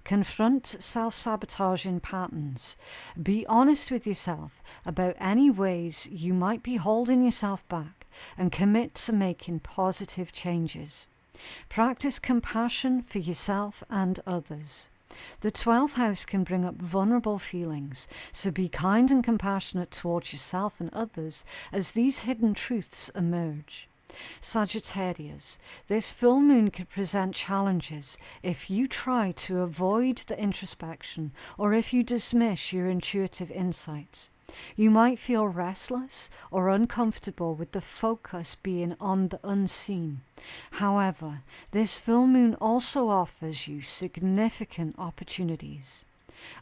Confront self-sabotaging patterns. Be honest with yourself about any ways you might be holding yourself back and commit to making positive changes. Practice compassion for yourself and others. The 12th house can bring up vulnerable feelings, so be kind and compassionate towards yourself and others as these hidden truths emerge. Sagittarius, this full moon could present challenges if you try to avoid the introspection or if you dismiss your intuitive insights. You might feel restless or uncomfortable with the focus being on the unseen. However, this full moon also offers you significant opportunities.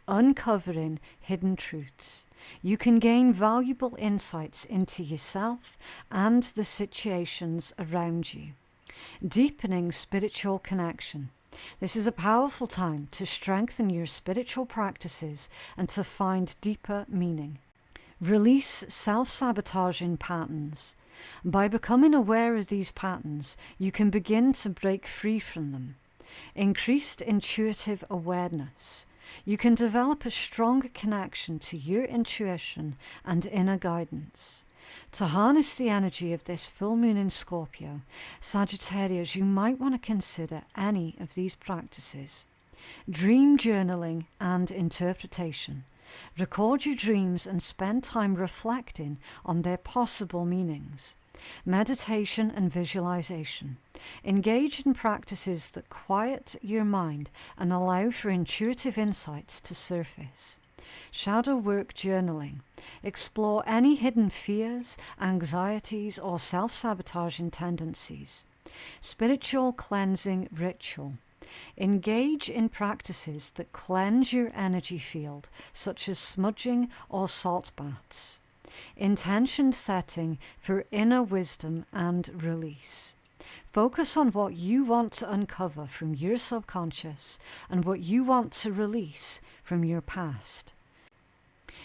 Uncovering hidden truths. You can gain valuable insights into yourself and the situations around you. Deepening spiritual connection. This is a powerful time to strengthen your spiritual practices and to find deeper meaning. Release self-sabotaging patterns. By becoming aware of these patterns, you can begin to break free from them. Increased intuitive awareness. You can develop a stronger connection to your intuition and inner guidance. To harness the energy of this full moon in Scorpio, Sagittarius, you might want to consider any of these practices. Dream journaling and interpretation. Record your dreams and spend time reflecting on their possible meanings. Meditation and visualization. Engage in practices that quiet your mind and allow for intuitive insights to surface. Shadow work journaling. Explore any hidden fears, anxieties, or self-sabotaging tendencies. Spiritual cleansing ritual. Engage in practices that cleanse your energy field, such as smudging or salt baths. Intention setting for inner wisdom and release. Focus on what you want to uncover from your subconscious and what you want to release from your past.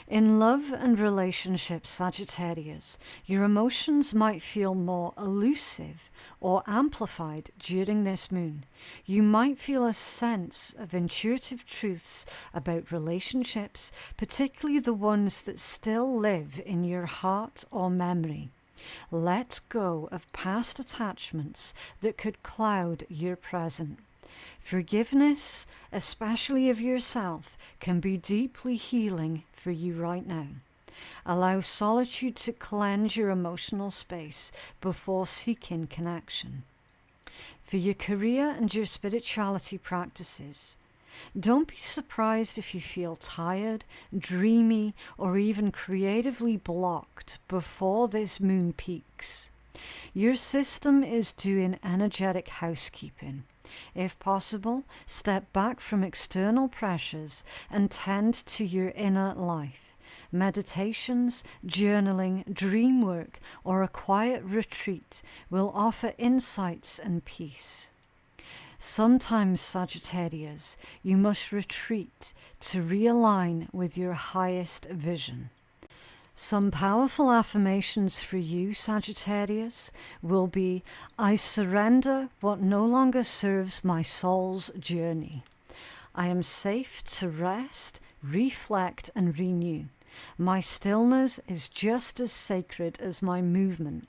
In love and relationships, Sagittarius, your emotions might feel more elusive or amplified during this moon. You might feel a sense of intuitive truths about relationships, particularly the ones that still live in your heart or memory. Let go of past attachments that could cloud your present. Forgiveness, especially of yourself, can be deeply healing for you right now. Allow solitude to cleanse your emotional space before seeking connection. For your career and your spirituality practices, don't be surprised if you feel tired, dreamy, or even creatively blocked before this moon peaks. Your system is doing energetic housekeeping. If possible, step back from external pressures and tend to your inner life. Meditations, journaling, dream work, or a quiet retreat will offer insights and peace. Sometimes, Sagittarius, you must retreat to realign with your highest vision. Some powerful affirmations for you, Sagittarius, will be, I surrender what no longer serves my soul's journey. I am safe to rest, reflect, and renew. My stillness is just as sacred as my movement.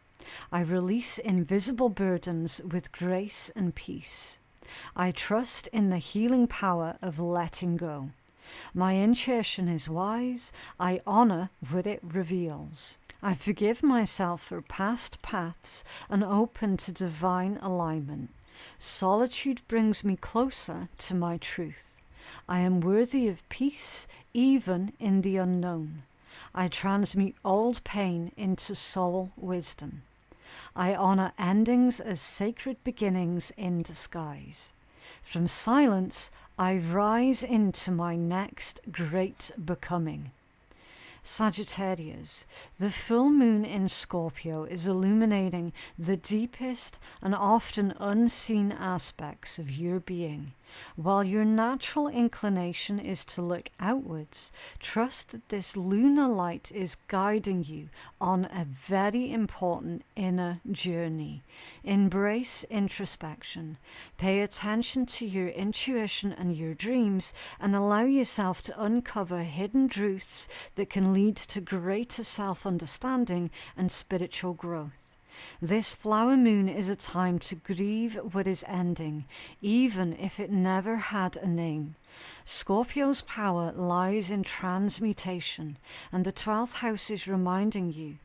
I release invisible burdens with grace and peace. I trust in the healing power of letting go. My intuition is wise. I honor what it reveals. I forgive myself for past paths and open to divine alignment. Solitude brings me closer to my truth. I am worthy of peace, even in the unknown. I transmute old pain into soul wisdom. I honor endings as sacred beginnings in disguise. From silence, I rise into my next great becoming. Sagittarius, the full moon in Scorpio is illuminating the deepest and often unseen aspects of your being. While your natural inclination is to look outwards, trust that this lunar light is guiding you on a very important inner journey. Embrace introspection. Pay attention to your intuition and your dreams, and allow yourself to uncover hidden truths that can lead to greater self-understanding and spiritual growth. This flower moon is a time to grieve what is ending, even if it never had a name. Scorpio's power lies in transmutation, and the 12th house is reminding you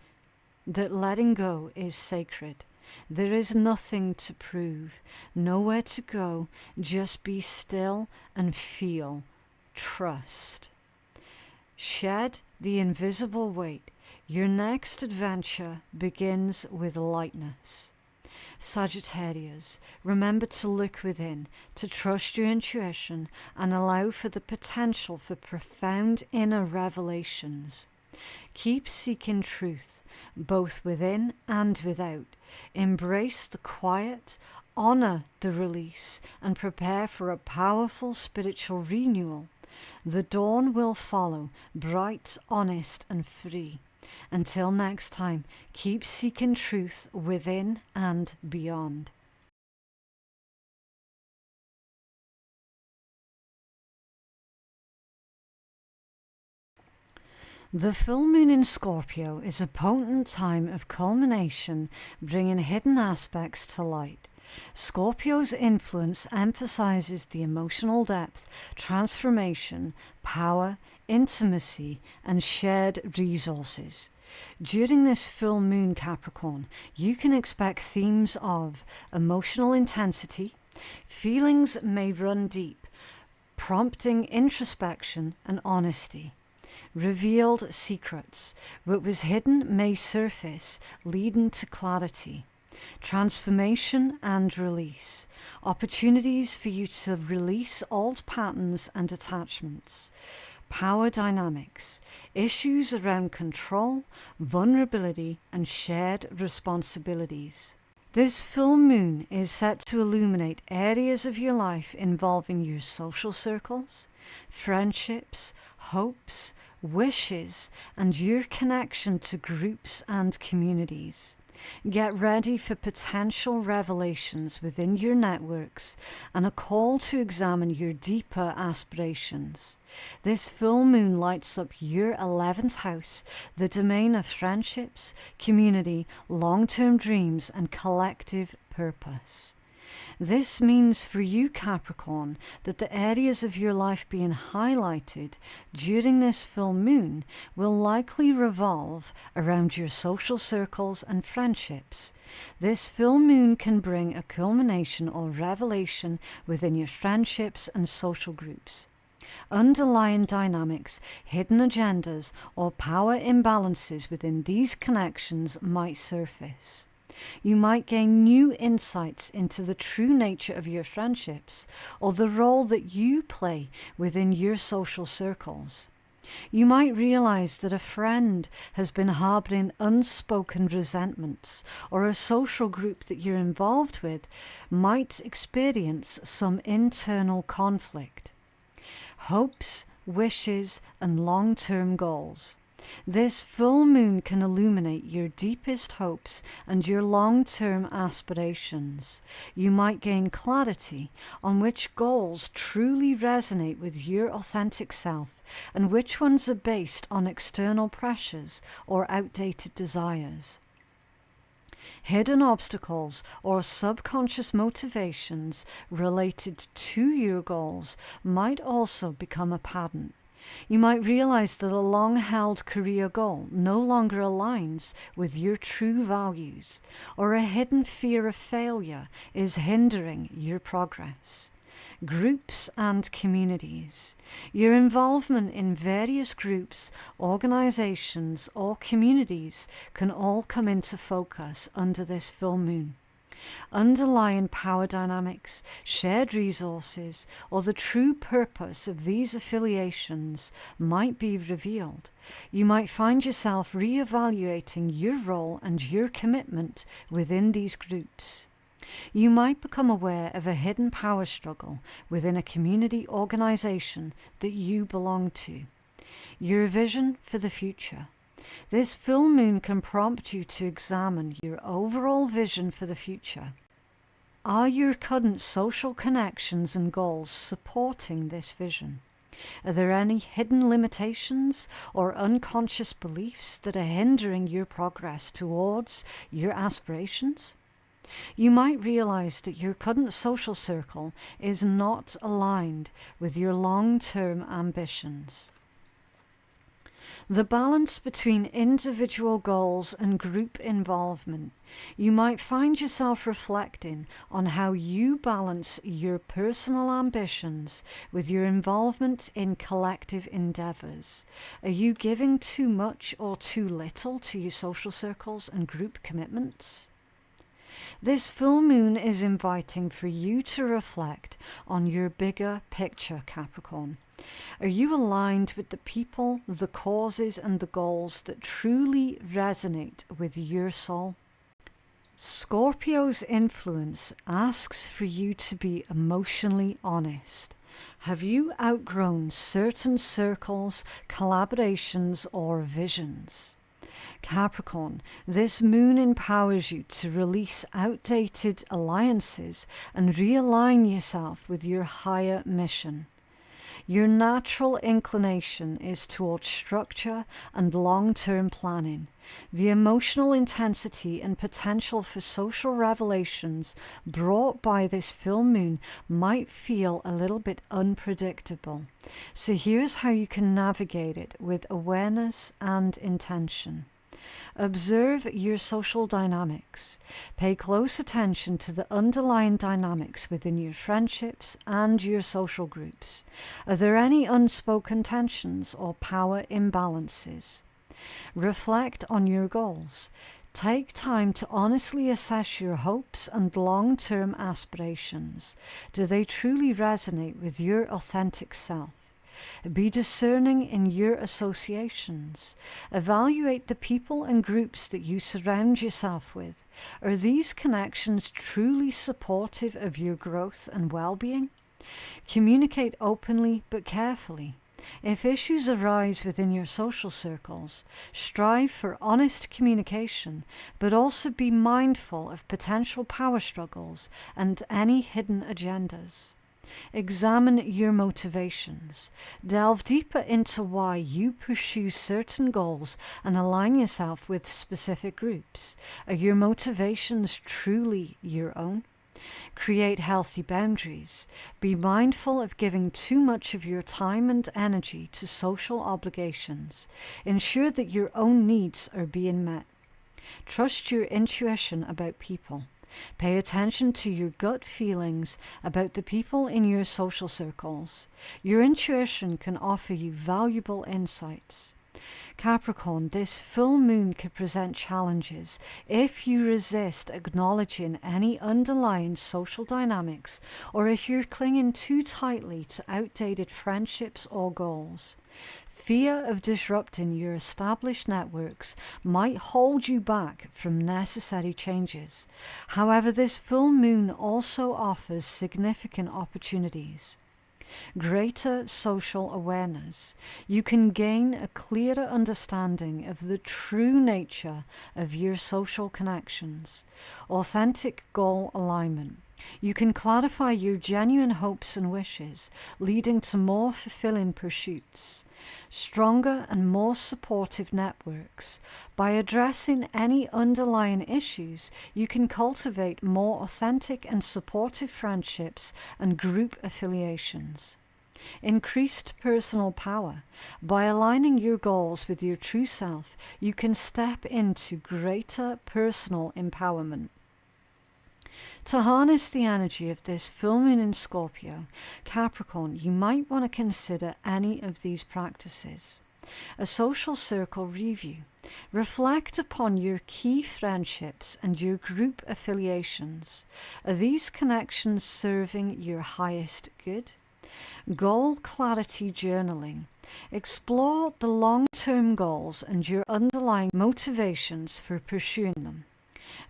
that letting go is sacred. There is nothing to prove, nowhere to go, just be still and feel. Trust. Shed the invisible weight. Your next adventure begins with lightness. Sagittarius, remember to look within, to trust your intuition, and allow for the potential for profound inner revelations. Keep seeking truth, both within and without. Embrace the quiet, Honor the release and prepare for a powerful spiritual renewal. The dawn will follow, bright, honest, and free. Until next time, keep seeking truth within and beyond. The full moon in Scorpio is a potent time of culmination, bringing hidden aspects to light. Scorpio's influence emphasizes the emotional depth, transformation, power, intimacy, and shared resources. During this full moon, Capricorn, you can expect themes of emotional intensity. Feelings may run deep, prompting introspection and honesty. Revealed secrets. What was hidden may surface, leading to clarity. Transformation and release. Opportunities for you to release old patterns and attachments. Power dynamics. Issues around control, vulnerability, and shared responsibilities. This full moon is set to illuminate areas of your life involving your social circles, friendships, hopes, wishes, and your connection to groups and communities. Get ready for potential revelations within your networks and a call to examine your deeper aspirations. This full moon lights up your 11th house, the domain of friendships, community, long-term dreams, and collective purpose. This means for you, Capricorn, that the areas of your life being highlighted during this full moon will likely revolve around your social circles and friendships. This full moon can bring a culmination or revelation within your friendships and social groups. Underlying dynamics, hidden agendas, or power imbalances within these connections might surface. You might gain new insights into the true nature of your friendships or the role that you play within your social circles. You might realize that a friend has been harboring unspoken resentments, or a social group that you're involved with might experience some internal conflict. Hopes, wishes, and long-term goals. This full moon can illuminate your deepest hopes and your long-term aspirations. You might gain clarity on which goals truly resonate with your authentic self and which ones are based on external pressures or outdated desires. Hidden obstacles or subconscious motivations related to your goals might also become apparent. You might realize that a long-held career goal no longer aligns with your true values, or a hidden fear of failure is hindering your progress. Groups and communities. Your involvement in various groups, organizations, or communities can all come into focus under this full moon. Underlying power dynamics, shared resources, or the true purpose of these affiliations might be revealed. You might find yourself re-evaluating your role and your commitment within these groups. You might become aware of a hidden power struggle within a community organization that you belong to. Your vision for the future. This full moon can prompt you to examine your overall vision for the future. Are your current social connections and goals supporting this vision? Are there any hidden limitations or unconscious beliefs that are hindering your progress towards your aspirations? You might realize that your current social circle is not aligned with your long-term ambitions. The balance between individual goals and group involvement. You might find yourself reflecting on how you balance your personal ambitions with your involvement in collective endeavors. Are you giving too much or too little to your social circles and group commitments? This full moon is inviting for you to reflect on your bigger picture, Capricorn. Are you aligned with the people, the causes, and the goals that truly resonate with your soul? Scorpio's influence asks for you to be emotionally honest. Have you outgrown certain circles, collaborations, or visions? Capricorn, this moon empowers you to release outdated alliances and realign yourself with your higher mission. Your natural inclination is towards structure and long-term planning. The emotional intensity and potential for social revelations brought by this full moon might feel a little bit unpredictable. So here's how you can navigate it with awareness and intention. Observe your social dynamics. Pay close attention to the underlying dynamics within your friendships and your social groups. Are there any unspoken tensions or power imbalances? Reflect on your goals. Take time to honestly assess your hopes and long-term aspirations. Do they truly resonate with your authentic self? Be discerning in your associations. Evaluate the people and groups that you surround yourself with. Are these connections truly supportive of your growth and well-being? Communicate openly but carefully. If issues arise within your social circles, strive for honest communication, but also be mindful of potential power struggles and any hidden agendas. Examine your motivations. Delve deeper into why you pursue certain goals and align yourself with specific groups. Are your motivations truly your own? Create healthy boundaries. Be mindful of giving too much of your time and energy to social obligations. Ensure that your own needs are being met. Trust your intuition about people. Pay attention to your gut feelings about the people in your social circles. Your intuition can offer you valuable insights. Capricorn, this full moon could present challenges if you resist acknowledging any underlying social dynamics or if you're clinging too tightly to outdated friendships or goals. Fear of disrupting your established networks might hold you back from necessary changes. However, this full moon also offers significant opportunities. Greater social awareness. You can gain a clearer understanding of the true nature of your social connections. Authentic goal alignment. You can clarify your genuine hopes and wishes, leading to more fulfilling pursuits. Stronger and more supportive networks. By addressing any underlying issues, you can cultivate more authentic and supportive friendships and group affiliations. Increased personal power. By aligning your goals with your true self, you can step into greater personal empowerment. To harness the energy of this full moon in Scorpio, Capricorn, you might want to consider any of these practices. A social circle review. Reflect upon your key friendships and your group affiliations. Are these connections serving your highest good? Goal clarity journaling. Explore the long-term goals and your underlying motivations for pursuing them.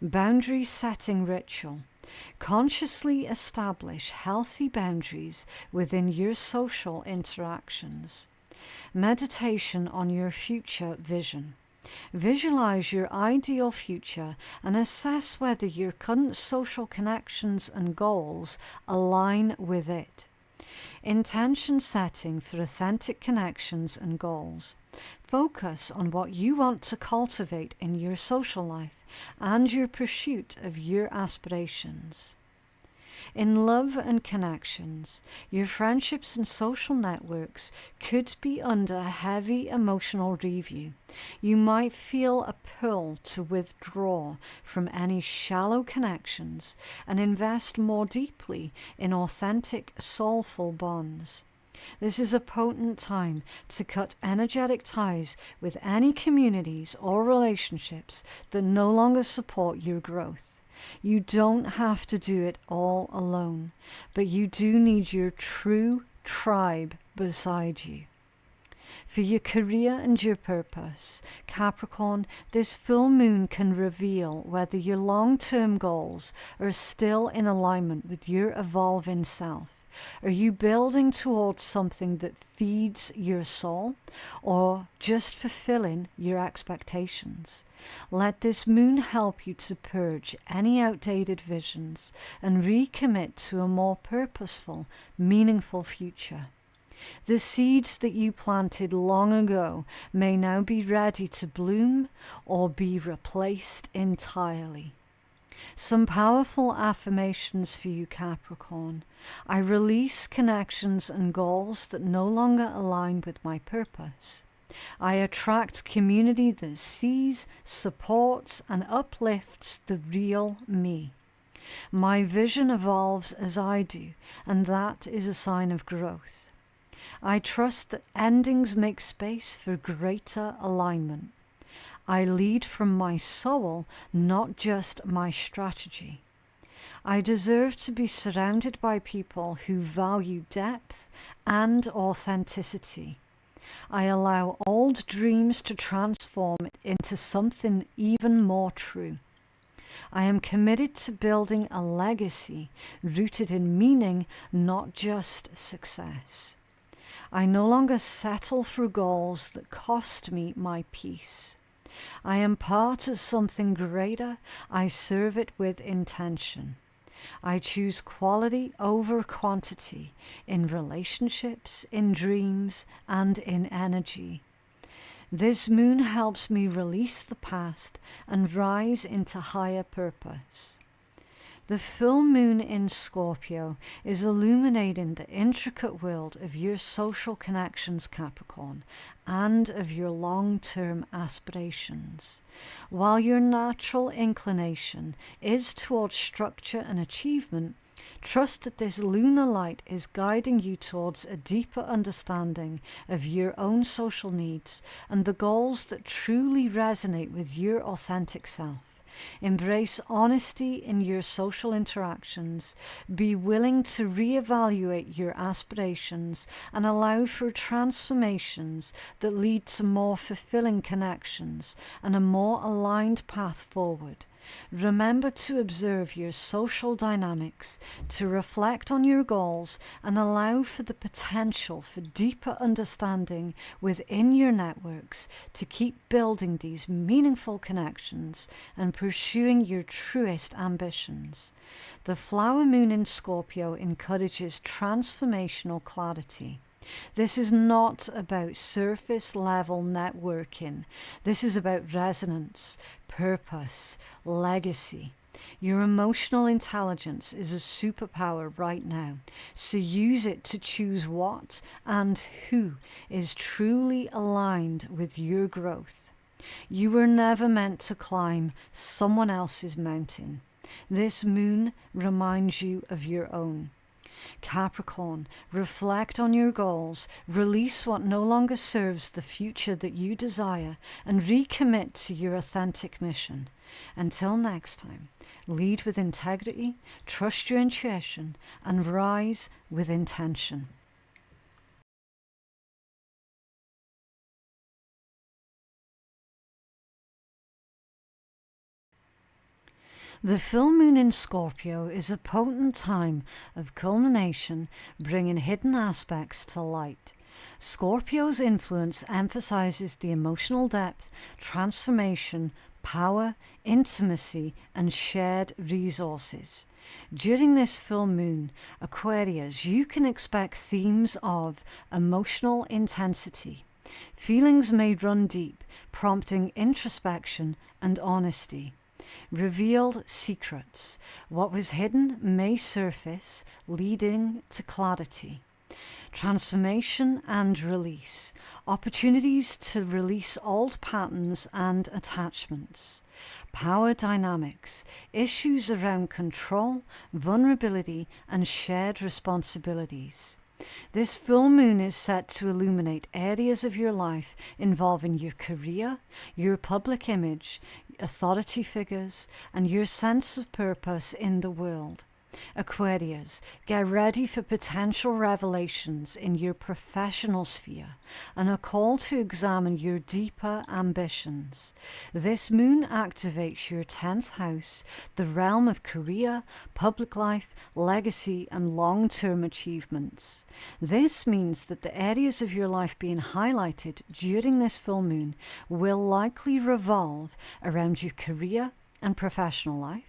Boundary setting ritual. Consciously establish healthy boundaries within your social interactions. Meditation on your future vision. Visualize your ideal future and assess whether your current social connections and goals align with it. Intention setting for authentic connections and goals. Focus on what you want to cultivate in your social life and your pursuit of your aspirations. In love and connections, your friendships and social networks could be under a heavy emotional review. You might feel a pull to withdraw from any shallow connections and invest more deeply in authentic, soulful bonds. This is a potent time to cut energetic ties with any communities or relationships that no longer support your growth. You don't have to do it all alone, but you do need your true tribe beside you. For your career and your purpose, Capricorn, this full moon can reveal whether your long-term goals are still in alignment with your evolving self. Are you building towards something that feeds your soul, or just fulfilling your expectations? Let this moon help you to purge any outdated visions and recommit to a more purposeful, meaningful future. The seeds that you planted long ago may now be ready to bloom or be replaced entirely. Some powerful affirmations for you, Capricorn. I release connections and goals that no longer align with my purpose. I attract community that sees, supports, and uplifts the real me. My vision evolves as I do, and that is a sign of growth. I trust that endings make space for greater alignment. I lead from my soul, not just my strategy. I deserve to be surrounded by people who value depth and authenticity. I allow old dreams to transform into something even more true. I am committed to building a legacy rooted in meaning, not just success. I no longer settle for goals that cost me my peace. I am part of something greater. I serve it with intention. I choose quality over quantity in relationships, in dreams, and in energy. This moon helps me release the past and rise into higher purpose. The full moon in Scorpio is illuminating the intricate world of your social connections, Capricorn, and of your long-term aspirations. While your natural inclination is towards structure and achievement, trust that this lunar light is guiding you towards a deeper understanding of your own social needs and the goals that truly resonate with your authentic self. Embrace honesty in your social interactions. Be willing to reevaluate your aspirations and allow for transformations that lead to more fulfilling connections and a more aligned path forward. Remember to observe your social dynamics, to reflect on your goals, and allow for the potential for deeper understanding within your networks to keep building these meaningful connections and pursuing your truest ambitions. The flower moon in Scorpio encourages transformational clarity. This is not about surface level networking. This is about resonance, purpose, legacy. Your emotional intelligence is a superpower right now, so use it to choose what and who is truly aligned with your growth. You were never meant to climb someone else's mountain. This moon reminds you of your own. Capricorn, reflect on your goals, release what no longer serves the future that you desire, and recommit to your authentic mission. Until next time, lead with integrity, trust your intuition, and rise with intention. The full moon in Scorpio is a potent time of culmination, bringing hidden aspects to light. Scorpio's influence emphasizes the emotional depth, transformation, power, intimacy, and shared resources. During this full moon, Aquarius, you can expect themes of emotional intensity. Feelings may run deep, prompting introspection and honesty. Revealed secrets. What was hidden may surface, leading to clarity. Transformation and release. Opportunities to release old patterns and attachments. Power dynamics. Issues around control, vulnerability, and shared responsibilities. This full moon is set to illuminate areas of your life involving your career, your public image, authority figures, and your sense of purpose in the world. Aquarius, get ready for potential revelations in your professional sphere and a call to examine your deeper ambitions. This moon activates your 10th house, the realm of career, public life, legacy, and long-term achievements. This means that the areas of your life being highlighted during this full moon will likely revolve around your career and professional life.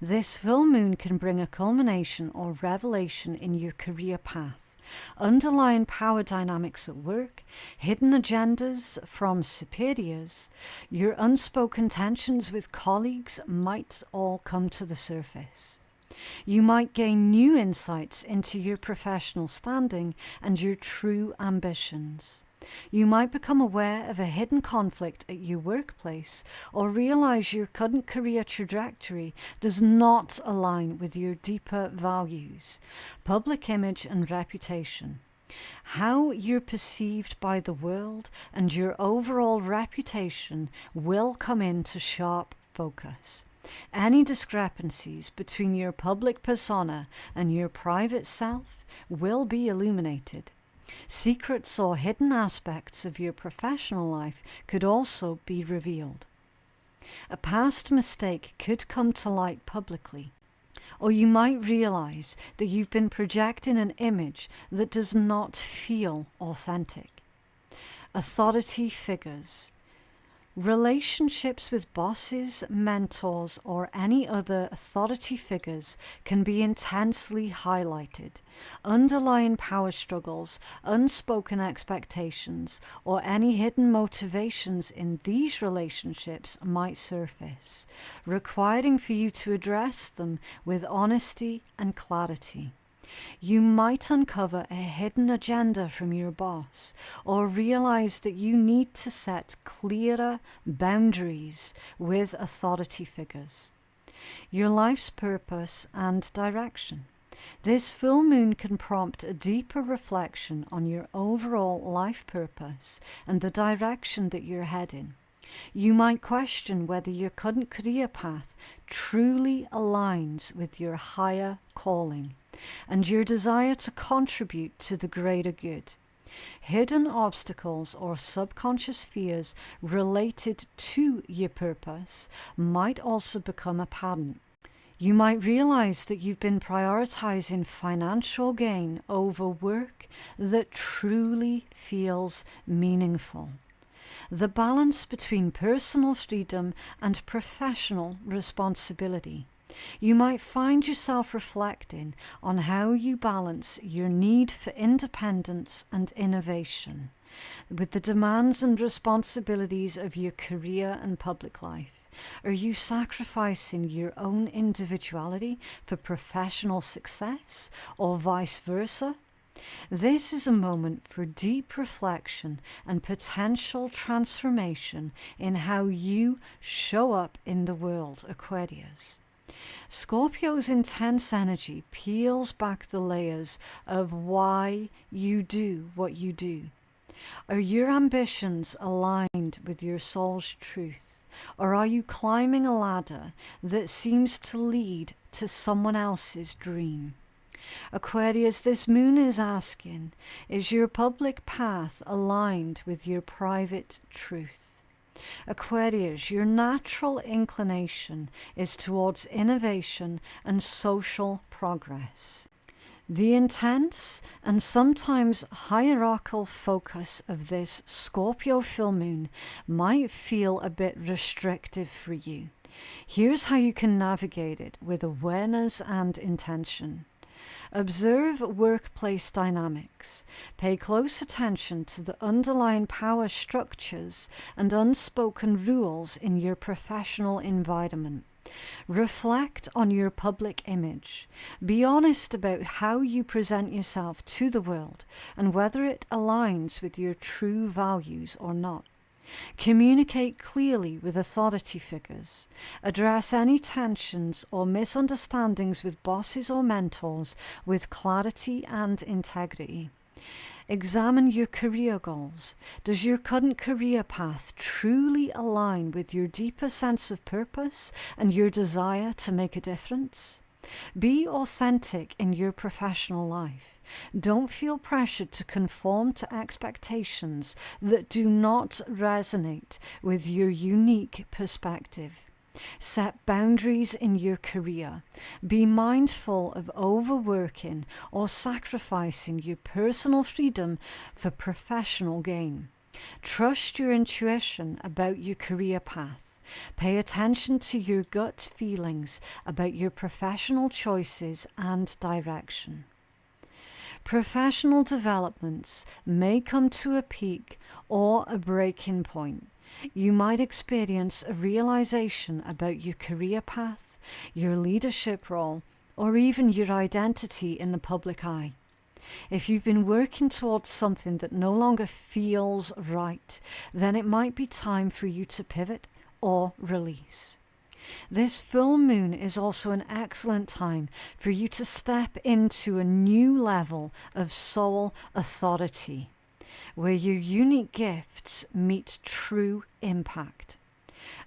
This full moon can bring a culmination or revelation in your career path, underlying power dynamics at work, hidden agendas from superiors, your unspoken tensions with colleagues might all come to the surface. You might gain new insights into your professional standing and your true ambitions. You might become aware of a hidden conflict at your workplace or realize your current career trajectory does not align with your deeper values, public image and reputation. How you're perceived by the world and your overall reputation will come into sharp focus. Any discrepancies between your public persona and your private self will be illuminated. Secrets or hidden aspects of your professional life could also be revealed. A past mistake could come to light publicly, or you might realize that you've been projecting an image that does not feel authentic. Authority figures. Relationships with bosses, mentors, or any other authority figures can be intensely highlighted. Underlying power struggles, unspoken expectations, or any hidden motivations in these relationships might surface, requiring for you to address them with honesty and clarity. You might uncover a hidden agenda from your boss or realize that you need to set clearer boundaries with authority figures. Your life's purpose and direction. This full moon can prompt a deeper reflection on your overall life purpose and the direction that you're heading. You might question whether your current career path truly aligns with your higher calling and your desire to contribute to the greater good. Hidden obstacles or subconscious fears related to your purpose might also become apparent. You might realize that you've been prioritizing financial gain over work that truly feels meaningful. The balance between personal freedom and professional responsibility. You might find yourself reflecting on how you balance your need for independence and innovation with the demands and responsibilities of your career and public life. Are you sacrificing your own individuality for professional success, or vice versa? This is a moment for deep reflection and potential transformation in how you show up in the world, Aquarius. Scorpio's intense energy peels back the layers of why you do what you do. Are your ambitions aligned with your soul's truth, or are you climbing a ladder that seems to lead to someone else's dream? Aquarius, this moon is asking, is your public path aligned with your private truth? Aquarius, your natural inclination is towards innovation and social progress. The intense and sometimes hierarchical focus of this Scorpio full moon might feel a bit restrictive for you. Here's how you can navigate it with awareness and intention. Observe workplace dynamics. Pay close attention to the underlying power structures and unspoken rules in your professional environment. Reflect on your public image. Be honest about how you present yourself to the world and whether it aligns with your true values or not. Communicate clearly with authority figures. Address any tensions or misunderstandings with bosses or mentors with clarity and integrity. Examine your career goals. Does your current career path truly align with your deeper sense of purpose and your desire to make a difference? Be authentic in your professional life. Don't feel pressured to conform to expectations that do not resonate with your unique perspective. Set boundaries in your career. Be mindful of overworking or sacrificing your personal freedom for professional gain. Trust your intuition about your career path. Pay attention to your gut feelings about your professional choices and direction. Professional developments may come to a peak or a breaking point. You might experience a realization about your career path, your leadership role, or even your identity in the public eye. If you've been working towards something that no longer feels right, then it might be time for you to pivot or release. This full moon is also an excellent time for you to step into a new level of soul authority, where your unique gifts meet true impact.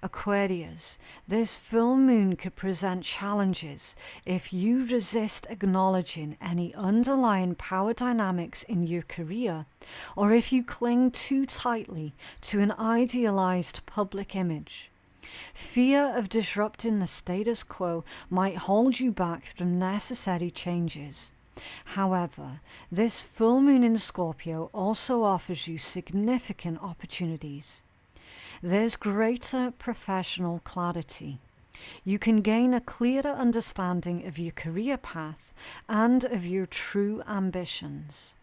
Aquarius, this full moon could present challenges if you resist acknowledging any underlying power dynamics in your career, or if you cling too tightly to an idealized public image. Fear of disrupting the status quo might hold you back from necessary changes. However, this full moon in Scorpio also offers you significant opportunities. There's greater professional clarity. You can gain a clearer understanding of your career path and of your true ambitions.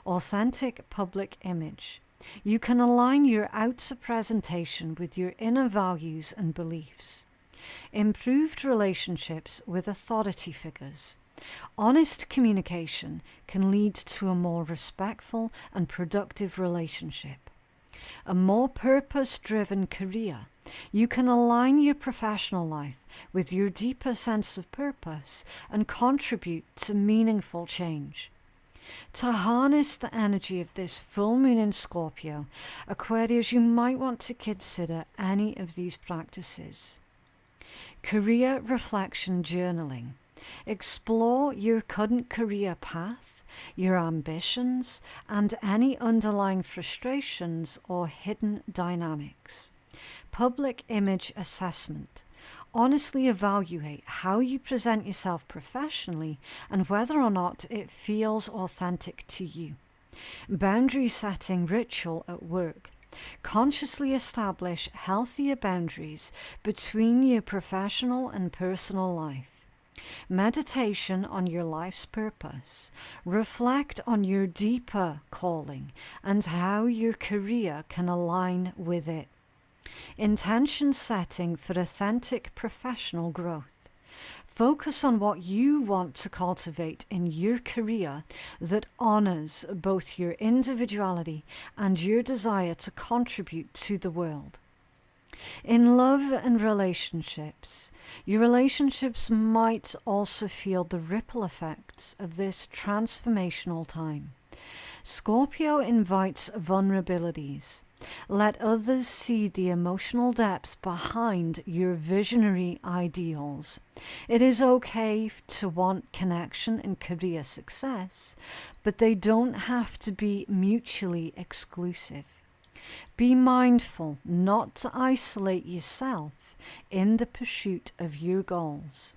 Authentic public image. You can align your outer presentation with your inner values and beliefs. Improved relationships with authority figures. Honest communication can lead to a more respectful and productive relationship. A more purpose-driven career. You can align your professional life with your deeper sense of purpose and contribute to meaningful change. To harness the energy of this full moon in Scorpio, Aquarius, you might want to consider any of these practices. Career reflection journaling. Explore your current career path, your ambitions, and any underlying frustrations or hidden dynamics. Public image assessment. Honestly evaluate how you present yourself professionally and whether or not it feels authentic to you. Boundary setting ritual at work. Consciously establish healthier boundaries between your professional and personal life. Meditation on your life's purpose. Reflect on your deeper calling and how your career can align with it. Intention setting for authentic professional growth. Focus on what you want to cultivate in your career that honors both your individuality and your desire to contribute to the world. In love and relationships, your relationships might also feel the ripple effects of this transformational time. Scorpio invites vulnerabilities. Let others see the emotional depth behind your visionary ideals. It is okay to want connection and career success, but they don't have to be mutually exclusive. Be mindful not to isolate yourself in the pursuit of your goals.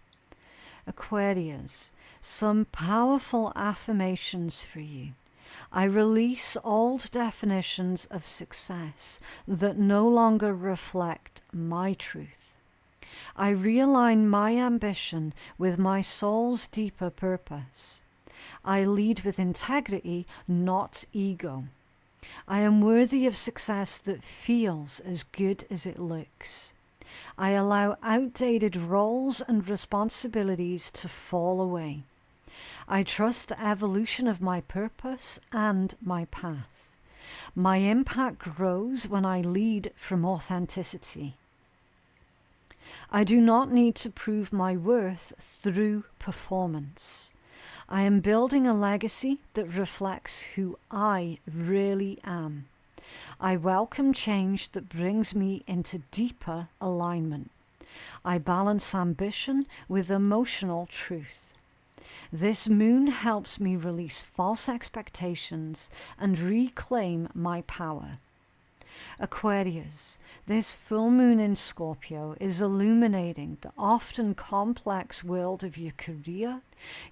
Aquarius, some powerful affirmations for you. I release old definitions of success that no longer reflect my truth. I realign my ambition with my soul's deeper purpose. I lead with integrity, not ego. I am worthy of success that feels as good as it looks. I allow outdated roles and responsibilities to fall away. I trust the evolution of my purpose and my path. My impact grows when I lead from authenticity. I do not need to prove my worth through performance. I am building a legacy that reflects who I really am. I welcome change that brings me into deeper alignment. I balance ambition with emotional truth. This moon helps me release false expectations and reclaim my power. Aquarius, this full moon in Scorpio is illuminating the often complex world of your career,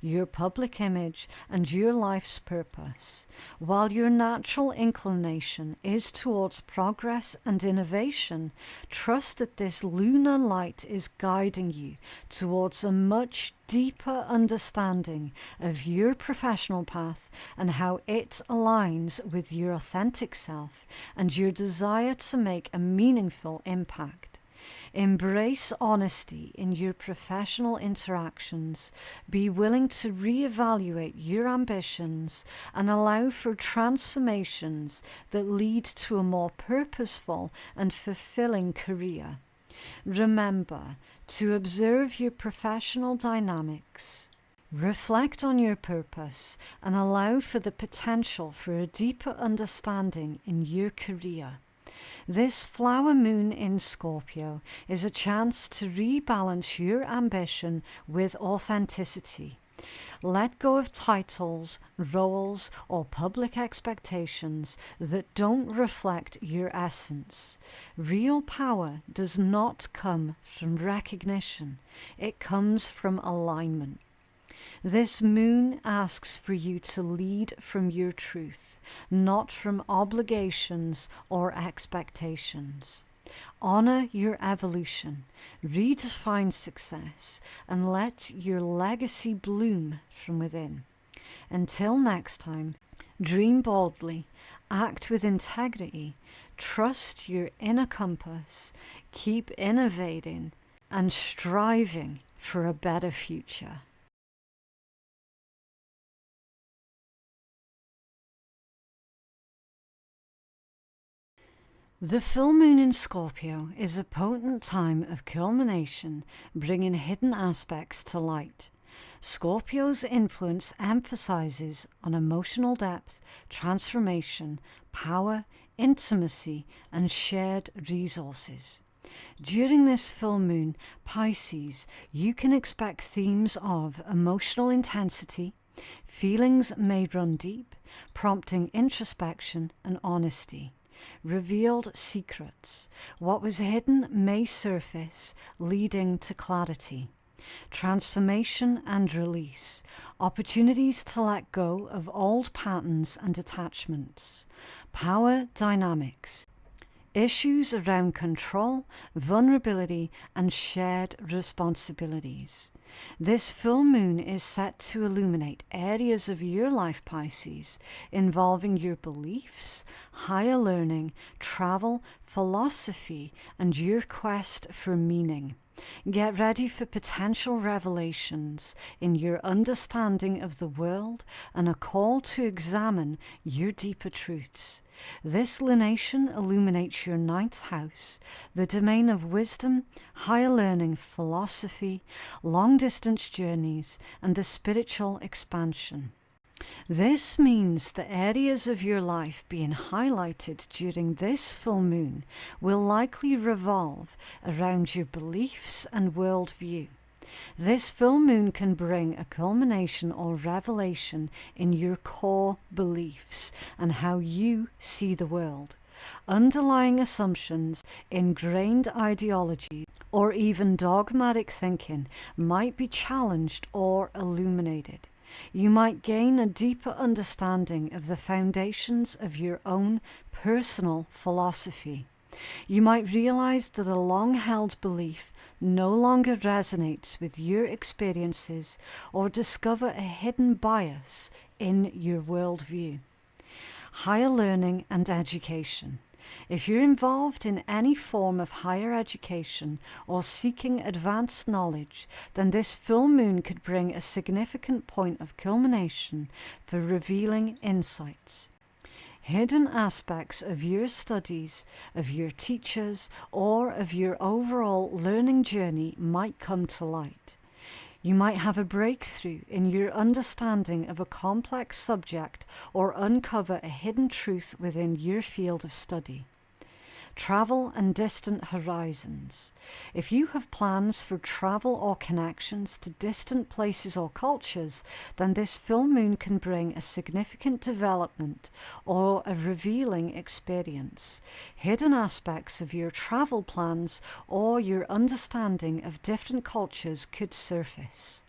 your public image, and your life's purpose. While your natural inclination is towards progress and innovation, trust that this lunar light is guiding you towards a much deeper understanding of your professional path and how it aligns with your authentic self and your desire to make a meaningful impact. Embrace honesty in your professional interactions. Be willing to reevaluate your ambitions and allow for transformations that lead to a more purposeful and fulfilling career. Remember to observe your professional dynamics. Reflect on your purpose and allow for the potential for a deeper understanding in your career. This flower moon in Scorpio is a chance to rebalance your ambition with authenticity. Let go of titles, roles, or public expectations that don't reflect your essence. Real power does not come from recognition, it comes from alignment. This moon asks for you to lead from your truth, not from obligations or expectations. Honor your evolution, redefine success, and let your legacy bloom from within. Until next time, dream boldly, act with integrity, trust your inner compass, keep innovating, and striving for a better future. The full moon in Scorpio is a potent time of culmination, bringing hidden aspects to light. Scorpio's influence emphasizes on emotional depth, transformation, power, intimacy, and shared resources. During this full moon, Pisces, you can expect themes of emotional intensity. Feelings may run deep, prompting introspection and honesty. Revealed secrets. What was hidden may surface, leading to clarity. Transformation and release. Opportunities to let go of old patterns and attachments. Power dynamics. Issues around control, vulnerability, and shared responsibilities. This full moon is set to illuminate areas of your life, Pisces, involving your beliefs, higher learning, travel, philosophy, and your quest for meaning. Get ready for potential revelations in your understanding of the world and a call to examine your deeper truths. This lunation illuminates your 9th house, the domain of wisdom, higher learning, philosophy, long-distance journeys, and the spiritual expansion. This means the areas of your life being highlighted during this full moon will likely revolve around your beliefs and worldview. This full moon can bring a culmination or revelation in your core beliefs and how you see the world. Underlying assumptions, ingrained ideologies, or even dogmatic thinking might be challenged or illuminated. You might gain a deeper understanding of the foundations of your own personal philosophy. You might realize that a long-held belief no longer resonates with your experiences or discover a hidden bias in your worldview. Higher learning and education. If you're involved in any form of higher education or seeking advanced knowledge, then this full moon could bring a significant point of culmination for revealing insights. Hidden aspects of your studies, of your teachers, or of your overall learning journey might come to light. You might have a breakthrough in your understanding of a complex subject or uncover a hidden truth within your field of study. travel and distant horizons. If you have plans for travel or connections to distant places or cultures, then this full moon can bring a significant development or a revealing experience. Hidden aspects of your travel plans or your understanding of different cultures could surface.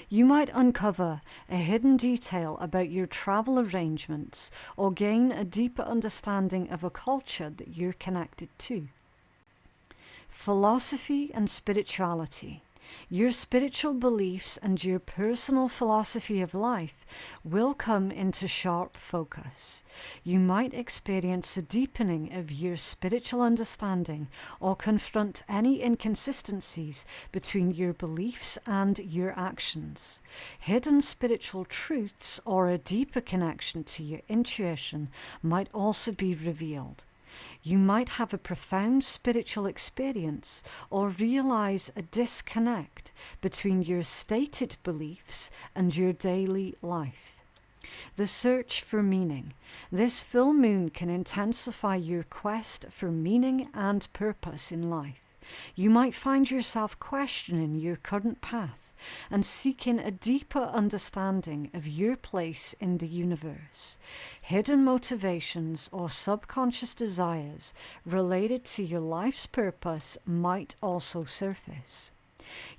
You might uncover a hidden detail about your travel arrangements or gain a deeper understanding of a culture that you're connected to. Philosophy and spirituality. Your spiritual beliefs and your personal philosophy of life will come into sharp focus. You might experience a deepening of your spiritual understanding or confront any inconsistencies between your beliefs and your actions. Hidden spiritual truths or a deeper connection to your intuition might also be revealed. You might have a profound spiritual experience or realize a disconnect between your stated beliefs and your daily life. The search for meaning. This full moon can intensify your quest for meaning and purpose in life. You might find yourself questioning your current path and seeking a deeper understanding of your place in the universe. Hidden motivations or subconscious desires related to your life's purpose might also surface.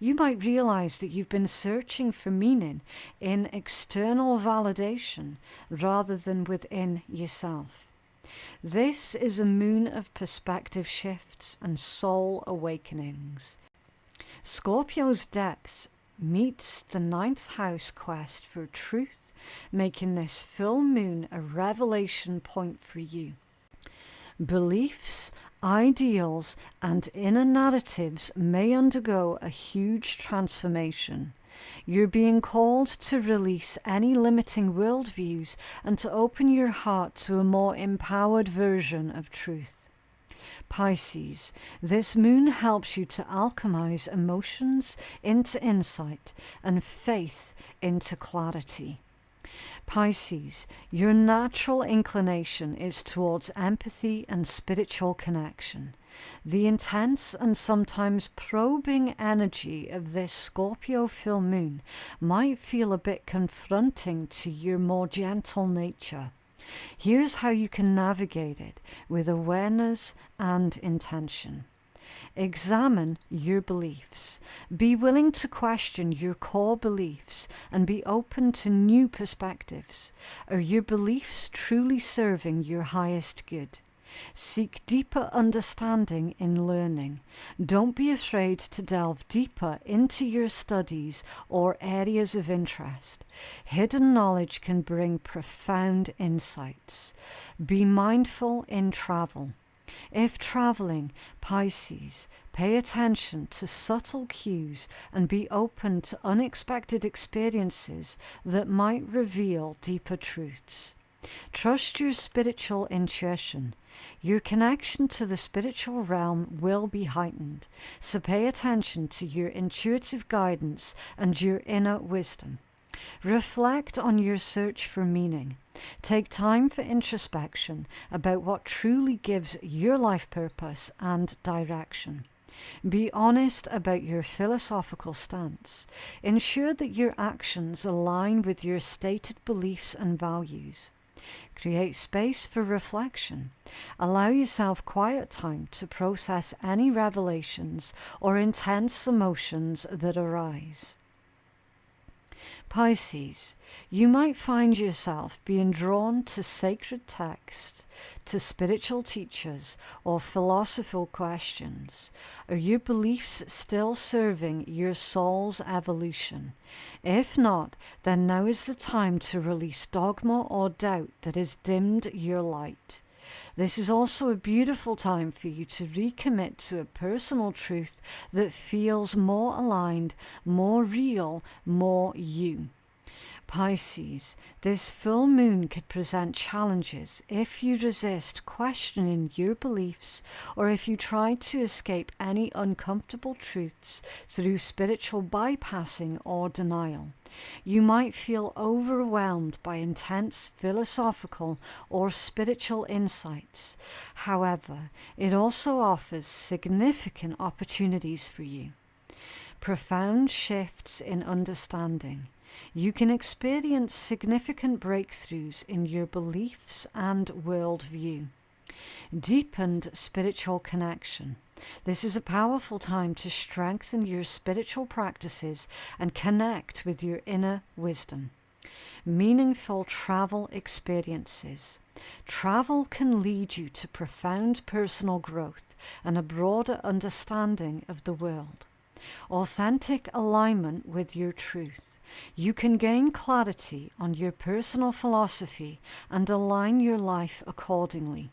You might realize that you've been searching for meaning in external validation rather than within yourself. This is a moon of perspective shifts and soul awakenings. Scorpio's depths meets the 9th house quest for truth, making this full moon a revelation point for you. Beliefs, ideals, and inner narratives may undergo a huge transformation. You're being called to release any limiting worldviews and to open your heart to a more empowered version of truth. Pisces, this moon helps you to alchemize emotions into insight and faith into clarity. Pisces, your natural inclination is towards empathy and spiritual connection. The intense and sometimes probing energy of this Scorpio full moon might feel a bit confronting to your more gentle nature. Here's how you can navigate it with awareness and intention. Examine your beliefs. Be willing to question your core beliefs and be open to new perspectives. Are your beliefs truly serving your highest good? Seek deeper understanding in learning. Don't be afraid to delve deeper into your studies or areas of interest. Hidden knowledge can bring profound insights. Be mindful in travel. If traveling, Pisces, pay attention to subtle cues and be open to unexpected experiences that might reveal deeper truths. Trust your spiritual intuition. Your connection to the spiritual realm will be heightened, so pay attention to your intuitive guidance and your inner wisdom. Reflect on your search for meaning. Take time for introspection about what truly gives your life purpose and direction. Be honest about your philosophical stance. Ensure that your actions align with your stated beliefs and values. Create space for reflection. Allow yourself quiet time to process any revelations or intense emotions that arise. Pisces, you might find yourself being drawn to sacred text, to spiritual teachers, or philosophical questions. Are your beliefs still serving your soul's evolution? If not, then now is the time to release dogma or doubt that has dimmed your light. This is also a beautiful time for you to recommit to a personal truth that feels more aligned, more real, more you. Pisces, this full moon could present challenges if you resist questioning your beliefs or if you try to escape any uncomfortable truths through spiritual bypassing or denial. You might feel overwhelmed by intense philosophical or spiritual insights. However, it also offers significant opportunities for you. Profound shifts in understanding. You can experience significant breakthroughs in your beliefs and worldview. Deepened spiritual connection. This is a powerful time to strengthen your spiritual practices and connect with your inner wisdom. Meaningful travel experiences. Travel can lead you to profound personal growth and a broader understanding of the world. Authentic alignment with your truth. You can gain clarity on your personal philosophy and align your life accordingly.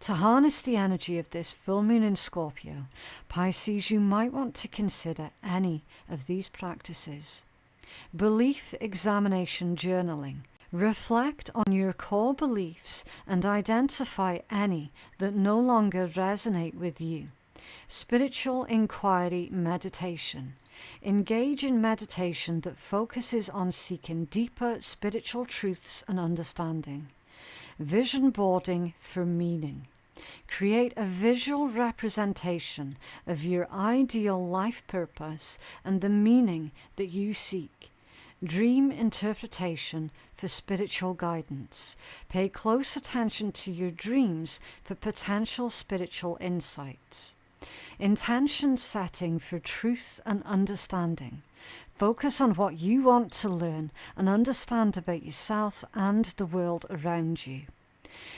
To harness the energy of this full moon in Scorpio, Pisces, you might want to consider any of these practices. Belief examination journaling. Reflect on your core beliefs and identify any that no longer resonate with you. Spiritual inquiry meditation. Engage in meditation that focuses on seeking deeper spiritual truths and understanding. Vision boarding for meaning. Create a visual representation of your ideal life purpose and the meaning that you seek. Dream interpretation for spiritual guidance. Pay close attention to your dreams for potential spiritual insights. Intention setting for truth and understanding. Focus on what you want to learn and understand about yourself and the world around you.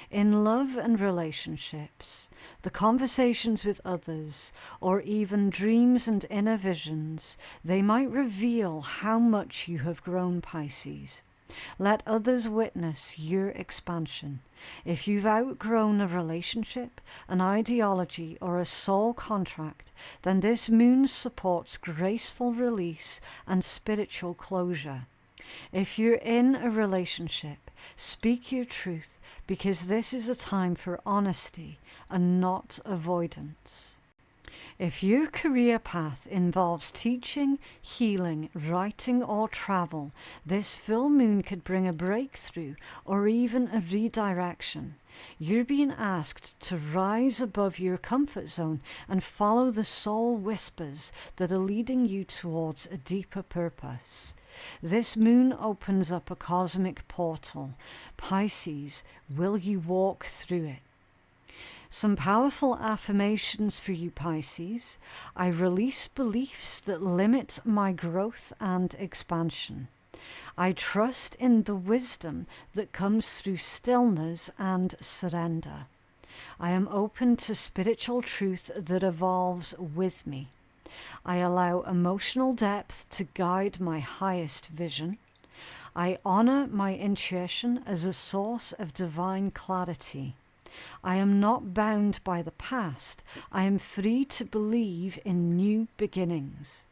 In love and relationships, the conversations with others, or even dreams and inner visions, they might reveal how much you have grown, Pisces. Let others witness your expansion. If you've outgrown a relationship, an ideology, or a soul contract, then this moon supports graceful release and spiritual closure. If you're in a relationship, speak your truth, because this is a time for honesty and not avoidance. If your career path involves teaching, healing, writing, or travel, this full moon could bring a breakthrough or even a redirection. You're being asked to rise above your comfort zone and follow the soul whispers that are leading you towards a deeper purpose. This moon opens up a cosmic portal. Pisces, will you walk through it? Some powerful affirmations for you, Pisces. I release beliefs that limit my growth and expansion. I trust in the wisdom that comes through stillness and surrender. I am open to spiritual truth that evolves with me. I allow emotional depth to guide my highest vision. I honor my intuition as a source of divine clarity. I am not bound by the past. I am free to believe in new beginnings.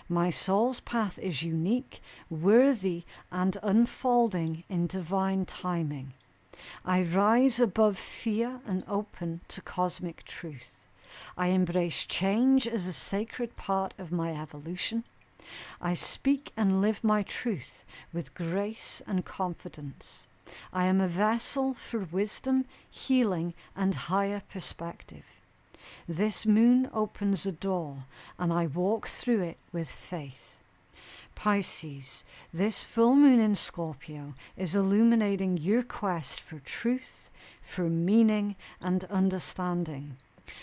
My soul's path is unique, worthy, and unfolding in divine timing. I rise above fear and open to cosmic truth. I embrace change as a sacred part of my evolution. I speak and live my truth with grace and confidence. I am a vessel for wisdom, healing, and higher perspective. This moon opens a door, and I walk through it with faith. Pisces, this full moon in Scorpio is illuminating your quest for truth, for meaning, and understanding.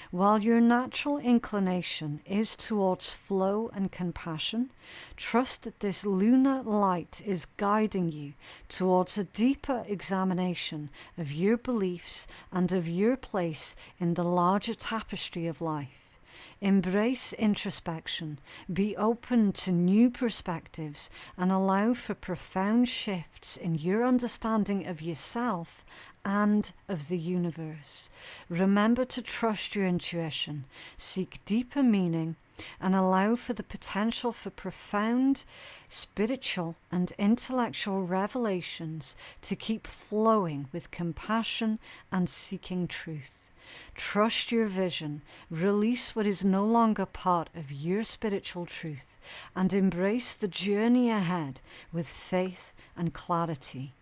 While your natural inclination is towards flow and compassion, trust that this lunar light is guiding you towards a deeper examination of your beliefs and of your place in the larger tapestry of life. Embrace introspection, be open to new perspectives, and allow for profound shifts in your understanding of yourself and of the universe. Remember to trust your intuition, seek deeper meaning, and allow for the potential for profound spiritual and intellectual revelations to keep flowing with compassion and seeking truth. Trust your vision, release what is no longer part of your spiritual truth, and embrace the journey ahead with faith and clarity.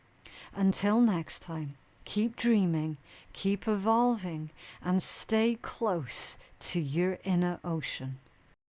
Until next time, keep dreaming, keep evolving, and stay close to your inner ocean.